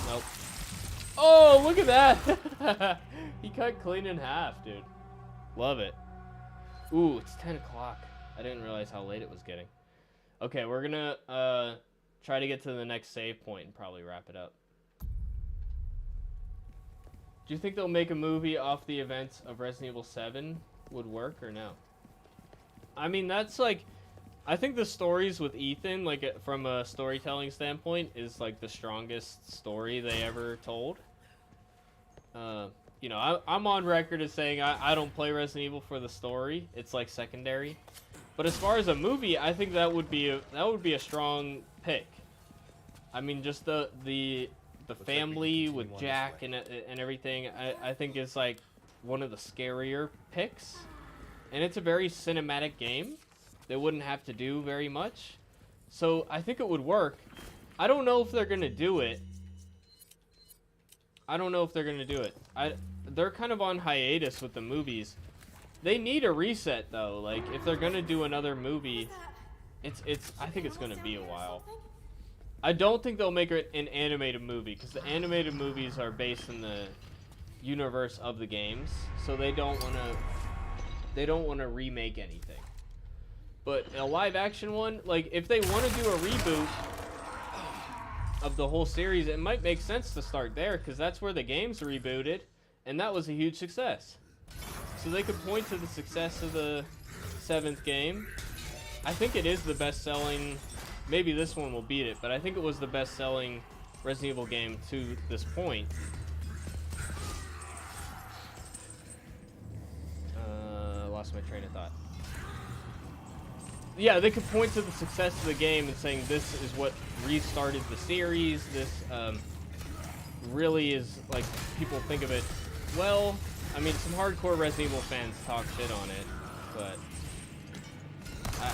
Nope. Oh, look at that! He cut clean in half, dude. Love it. Ooh, it's 10 o'clock. I didn't realize how late it was getting. Okay, we're gonna try to get to the next save point and probably wrap it up. Do you think they'll make a movie off the events of Resident Evil 7 would work or no? I mean, that's like... I think the stories with Ethan, like from a storytelling standpoint, is like the strongest story they ever told. You know, I'm on record as saying I don't play Resident Evil for the story. It's like secondary. But as far as a movie, I think that would be a strong pick. I mean, just the family with Jack and everything, I think is like one of the scarier picks. And it's a very cinematic game. They wouldn't have to do very much. So I think it would work. I don't know if they're going to do it. They're kind of on hiatus with the movies. They need a reset though. Like if they're going to do another movie, I think it's going to be a while. I don't think they'll make it an animated movie because the animated movies are based in the universe of the games. So they don't want to remake anything. But a live action one, like if they want to do a reboot of the whole series, it might make sense to start there because that's where the games rebooted and that was a huge success. So they could point to the success of the 7th game. I think it is the best selling, maybe this one will beat it, but I think it was the best selling Resident Evil game to this point. Lost my train of thought. Yeah, they could point to the success of the game and saying this is what restarted the series. This really is, like, people think of it. Well, I mean, some hardcore Resident Evil fans talk shit on it, but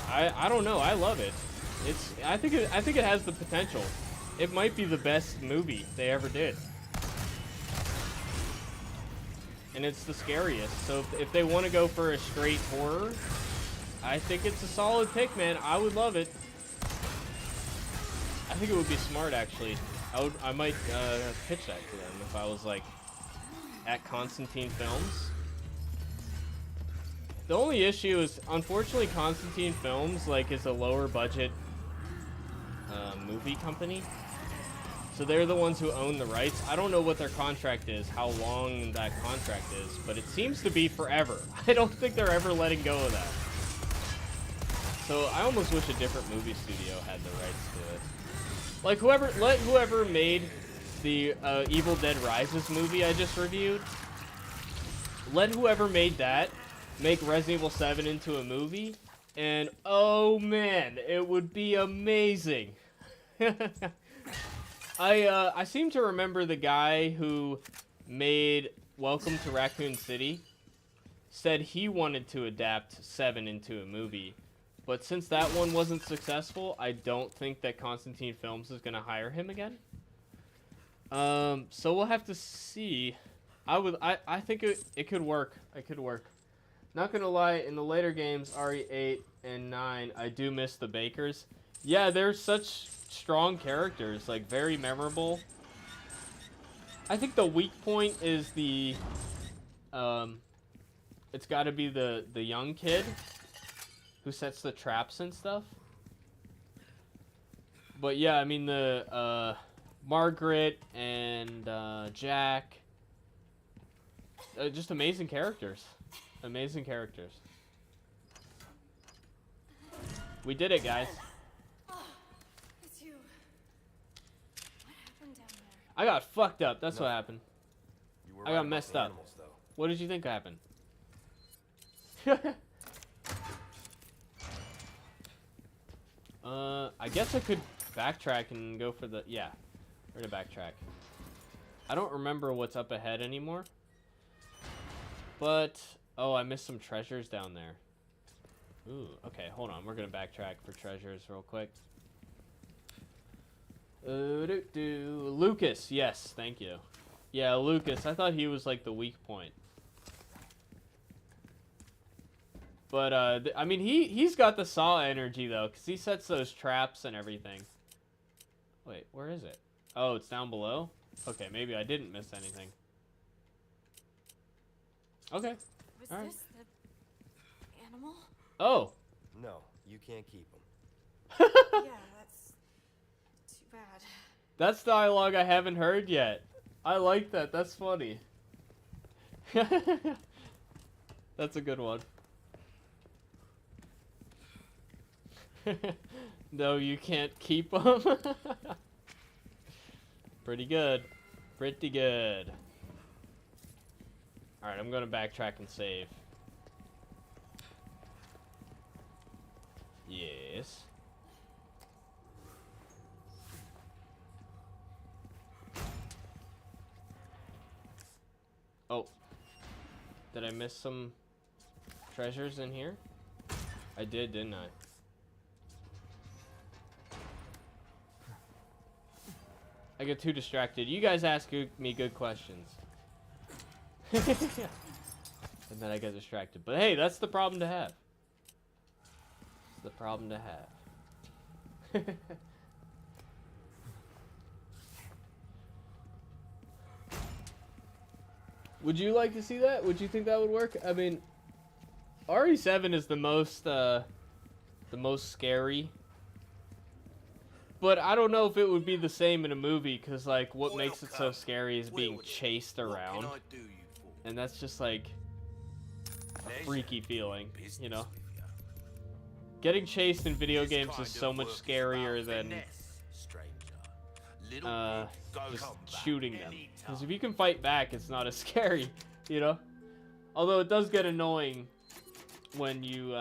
I don't know. I love it. I think it has the potential. It might be the best movie they ever did. And it's the scariest. So if they want to go for a straight horror, I think it's a solid pick, man. I would love it. I think it would be smart, actually. I might pitch that to them if I was like at Constantine Films. The only issue is, unfortunately, Constantine Films is a lower budget movie company. So they're the ones who own the rights. I don't know what their contract is, how long that contract is, but it seems to be forever. I don't think they're ever letting go of that. So I almost wish a different movie studio had the rights to it. Like whoever made the Evil Dead Rises movie I just reviewed, let whoever made that make Resident Evil 7 into a movie, and oh man, it would be amazing. I seem to remember the guy who made Welcome to Raccoon City said he wanted to adapt 7 into a movie. But since that one wasn't successful, I don't think that Constantine Films is going to hire him again. So we'll have to see. I think it could work. It could work. Not going to lie, in the later games, RE8 and 9, I do miss the Bakers. Yeah, they're such strong characters, like very memorable. I think the weak point is the it's got to be the young kid who sets the traps and stuff. But yeah, I mean the Margaret and Jack, just amazing characters. Amazing characters. We did it, guys. It's you. What happened down there? I got fucked up. That's what happened. You were I got right about messed the up. animals, though. What did you think happened? I guess I could backtrack and go for the... Yeah, we're gonna backtrack. I don't remember what's up ahead anymore. But... Oh, I missed some treasures down there. Ooh, okay, hold on. We're gonna backtrack for treasures real quick. Lucas, yes, thank you. Yeah, Lucas. I thought he was like the weak point. But, I mean, he's got the Saw energy, though, because he sets those traps and everything. Wait, where is it? Oh, it's down below? Okay, maybe I didn't miss anything. Okay. Was All right. this the animal? Oh. No, you can't keep them. Yeah, that's too bad. That's dialogue I haven't heard yet. I like that. That's funny. That's a good one. No, you can't keep them. Pretty good. Pretty good. Alright, I'm gonna backtrack and save. Yes. Oh. Did I miss some treasures in here? I did, didn't I? I get too distracted. You guys ask me good questions. And then I get distracted. But hey, that's the problem to have. It's the problem to have. Would you like to see that? Would you think that would work? I mean, RE7 is the most scary. But I don't know if it would be the same in a movie, because, like, what makes it so scary is being chased around. And that's just, like, a freaky feeling, you know? Getting chased in video games is so much scarier than just shooting them. Because if you can fight back, it's not as scary, you know? Although it does get annoying when you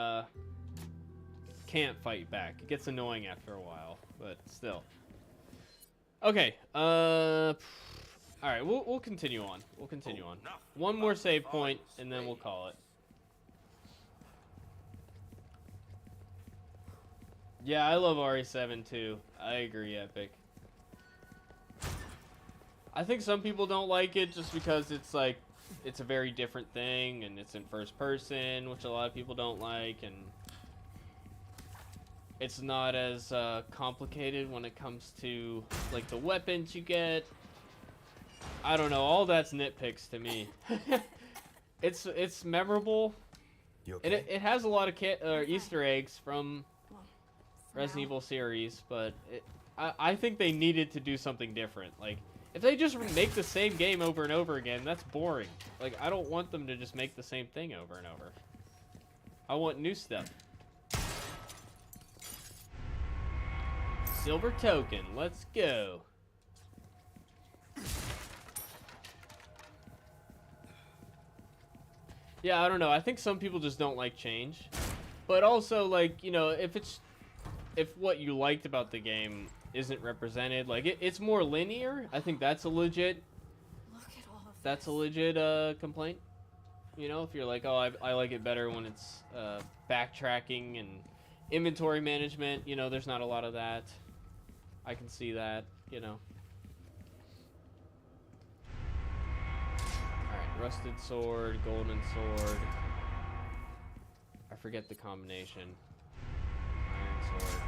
can't fight back. It gets annoying after a while, but still. Okay, alright, we'll continue on. We'll continue on. One more save point, and then we'll call it. Yeah, I love RE7 too. I agree, Epic. I think some people don't like it just because it's like, it's a very different thing, and it's in first person, which a lot of people don't like, and it's not as complicated when it comes to, like, the weapons you get. I don't know, all that's nitpicks to me. It's memorable, and it has a lot of Easter eggs from Resident Evil series, but I think they needed to do something different. Like, if they just make the same game over and over again, that's boring. Like, I don't want them to just make the same thing over and over. I want new stuff. Silver token, let's go. Yeah, I don't know. I think some people just don't like change. But also, like, you know, if what you liked about the game isn't represented, like, it's more linear, I think that's a legit complaint. You know, if you're like, oh, I like it better when it's backtracking and inventory management, you know, there's not a lot of that. I can see that, you know. Alright, rusted sword, golden sword. I forget the combination. Iron sword.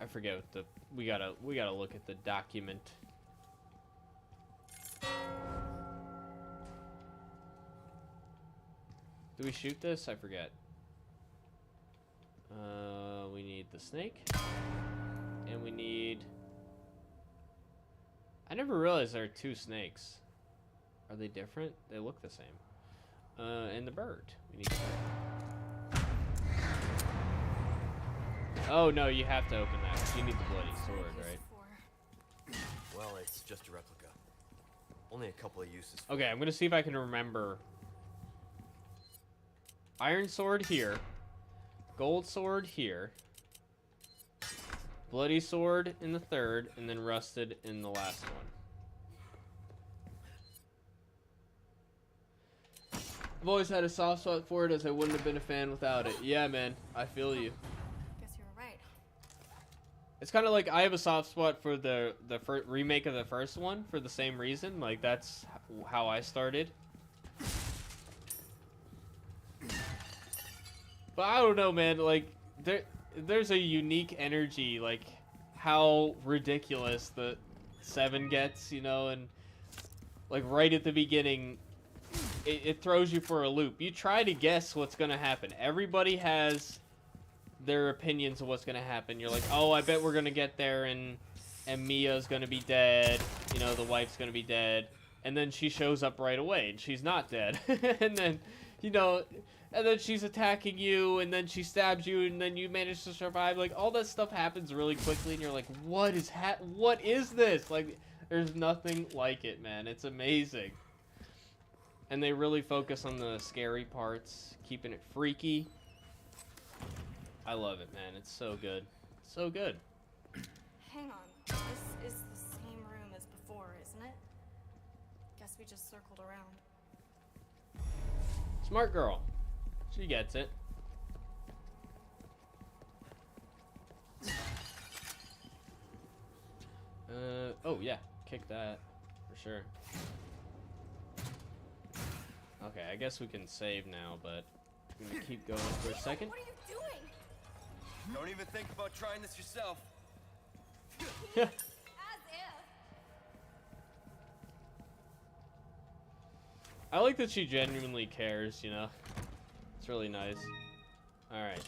I forget what the we gotta look at the document. Do we shoot this? I forget. We need the snake, and we need. I never realized there are two snakes. Are they different? They look the same. And the bird. We need the bird. Oh no, you have to open that. You need the bloody sword, right? Well, it's just a replica. Only a couple of uses. Okay, I'm gonna see if I can remember. Iron sword here. Gold sword here. Bloody sword in the third, and then rusted in the last one. I've always had a soft spot for it, as I wouldn't have been a fan without it. Yeah, man, I feel you. Guess you were right. It's kind of like I have a soft spot for the remake of the first one for the same reason. Like, that's how I started. But I don't know, man. Like, there's a unique energy, like how ridiculous the 7 gets, you know, and like right at the beginning, it throws you for a loop. You try to guess what's gonna happen. Everybody has their opinions of what's gonna happen. You're like, oh, I bet we're gonna get there, and Mia's gonna be dead. You know, the wife's gonna be dead. and then she shows up right away, and she's not dead. And then, you know, and then she's attacking you, and then she stabs you, and then you manage to survive. Like, all that stuff happens really quickly, and you're like, what is this? Like, there's nothing like it, man. It's amazing. And they really focus on the scary parts, keeping it freaky. I love it, man. It's so good. So good. Hang on. This is the same room as before, isn't it? Guess we just circled around. Smart girl. She gets it. Oh yeah, kick that for sure. Okay, I guess we can save now, but I'm gonna keep going for a second. What are you doing? Don't even think about trying this yourself. Yeah. As if. I like that she genuinely cares, you know? It's really nice. Alright.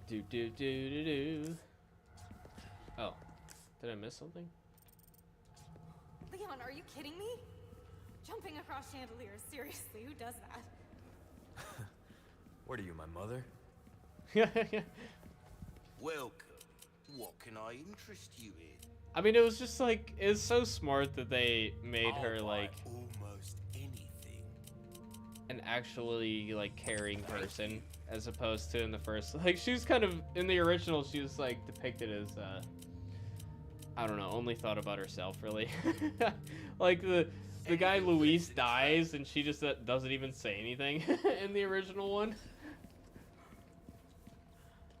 Do. Oh. Did I miss something? Leon, are you kidding me? Jumping across chandeliers, seriously, who does that? What are you, my mother? Welcome. What can I interest you in? I mean, it was just like, it's so smart that they made I'll her buy like almost anything. an actually like caring person, as opposed to in the first. Like, she was kind of in the original. She was like depicted as I don't know, only thought about herself really. Like the guy Luis dies and she just doesn't even say anything in the original one.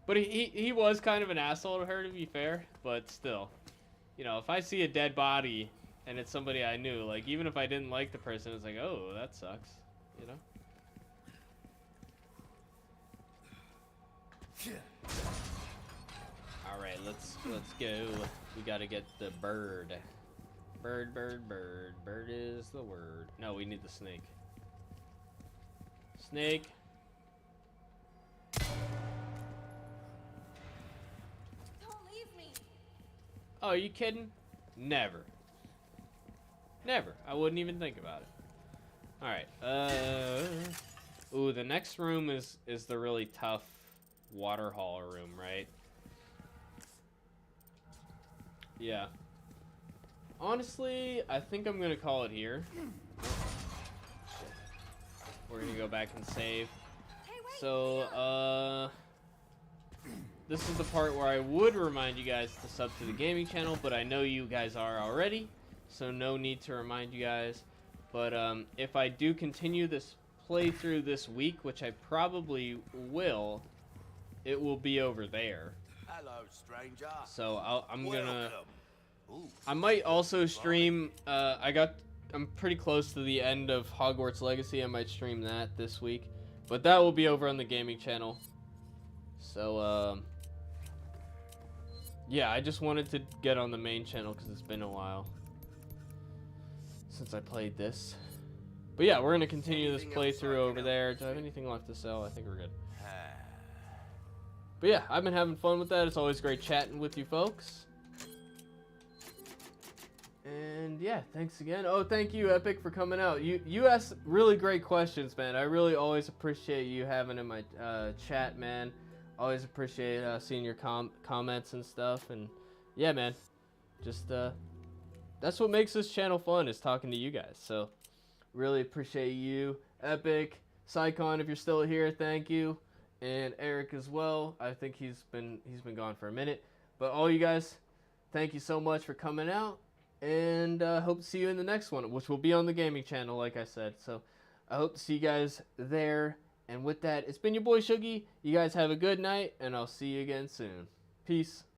But he was kind of an asshole to her, to be fair. But still, you know, if I see a dead body and it's somebody I knew, like, even if I didn't like the person, it's like, oh, that sucks, you know? All right, let's go. We gotta get the bird. Bird. Bird is the word. No, we need the snake. Snake. Don't leave me. Oh, are you kidding? Never. Never. I wouldn't even think about it. Alright, ooh, the next room is the really tough water hauler room, right? Yeah. Honestly, I think I'm gonna call it here. We're gonna go back and save. Hey, wait. So, this is the part where I would remind you guys to sub to the gaming channel, but I know you guys are already, so no need to remind you guys. But if I do continue this playthrough this week, which I probably will, it will be over there. Hello, stranger. So I'm gonna. Welcome. Ooh, I might also stream. I'm pretty close to the end of Hogwarts Legacy. I might stream that this week, but that will be over on the gaming channel. So yeah, I just wanted to get on the main channel because it's been a while since I played this. But yeah, we're gonna continue this playthrough over there. Do I have anything left to sell? I think we're good. But yeah, I've been having fun with that. It's always great chatting with you folks. And yeah, thanks again. Oh, thank you, Epic, for coming out. You asked really great questions, man. I really always appreciate you having in my chat, man. Always appreciate seeing your comments and stuff. And yeah, man, just that's what makes this channel fun, is talking to you guys. So really appreciate you, Epic, Psycon, if you're still here, thank you, and Eric as well. I think he's been gone for a minute, but all you guys, thank you so much for coming out, and hope to see you in the next one, which will be on the gaming channel, like I said. So I hope to see you guys there. And with that, it's been your boy Shuggy. You guys have a good night, and I'll see you again soon. Peace.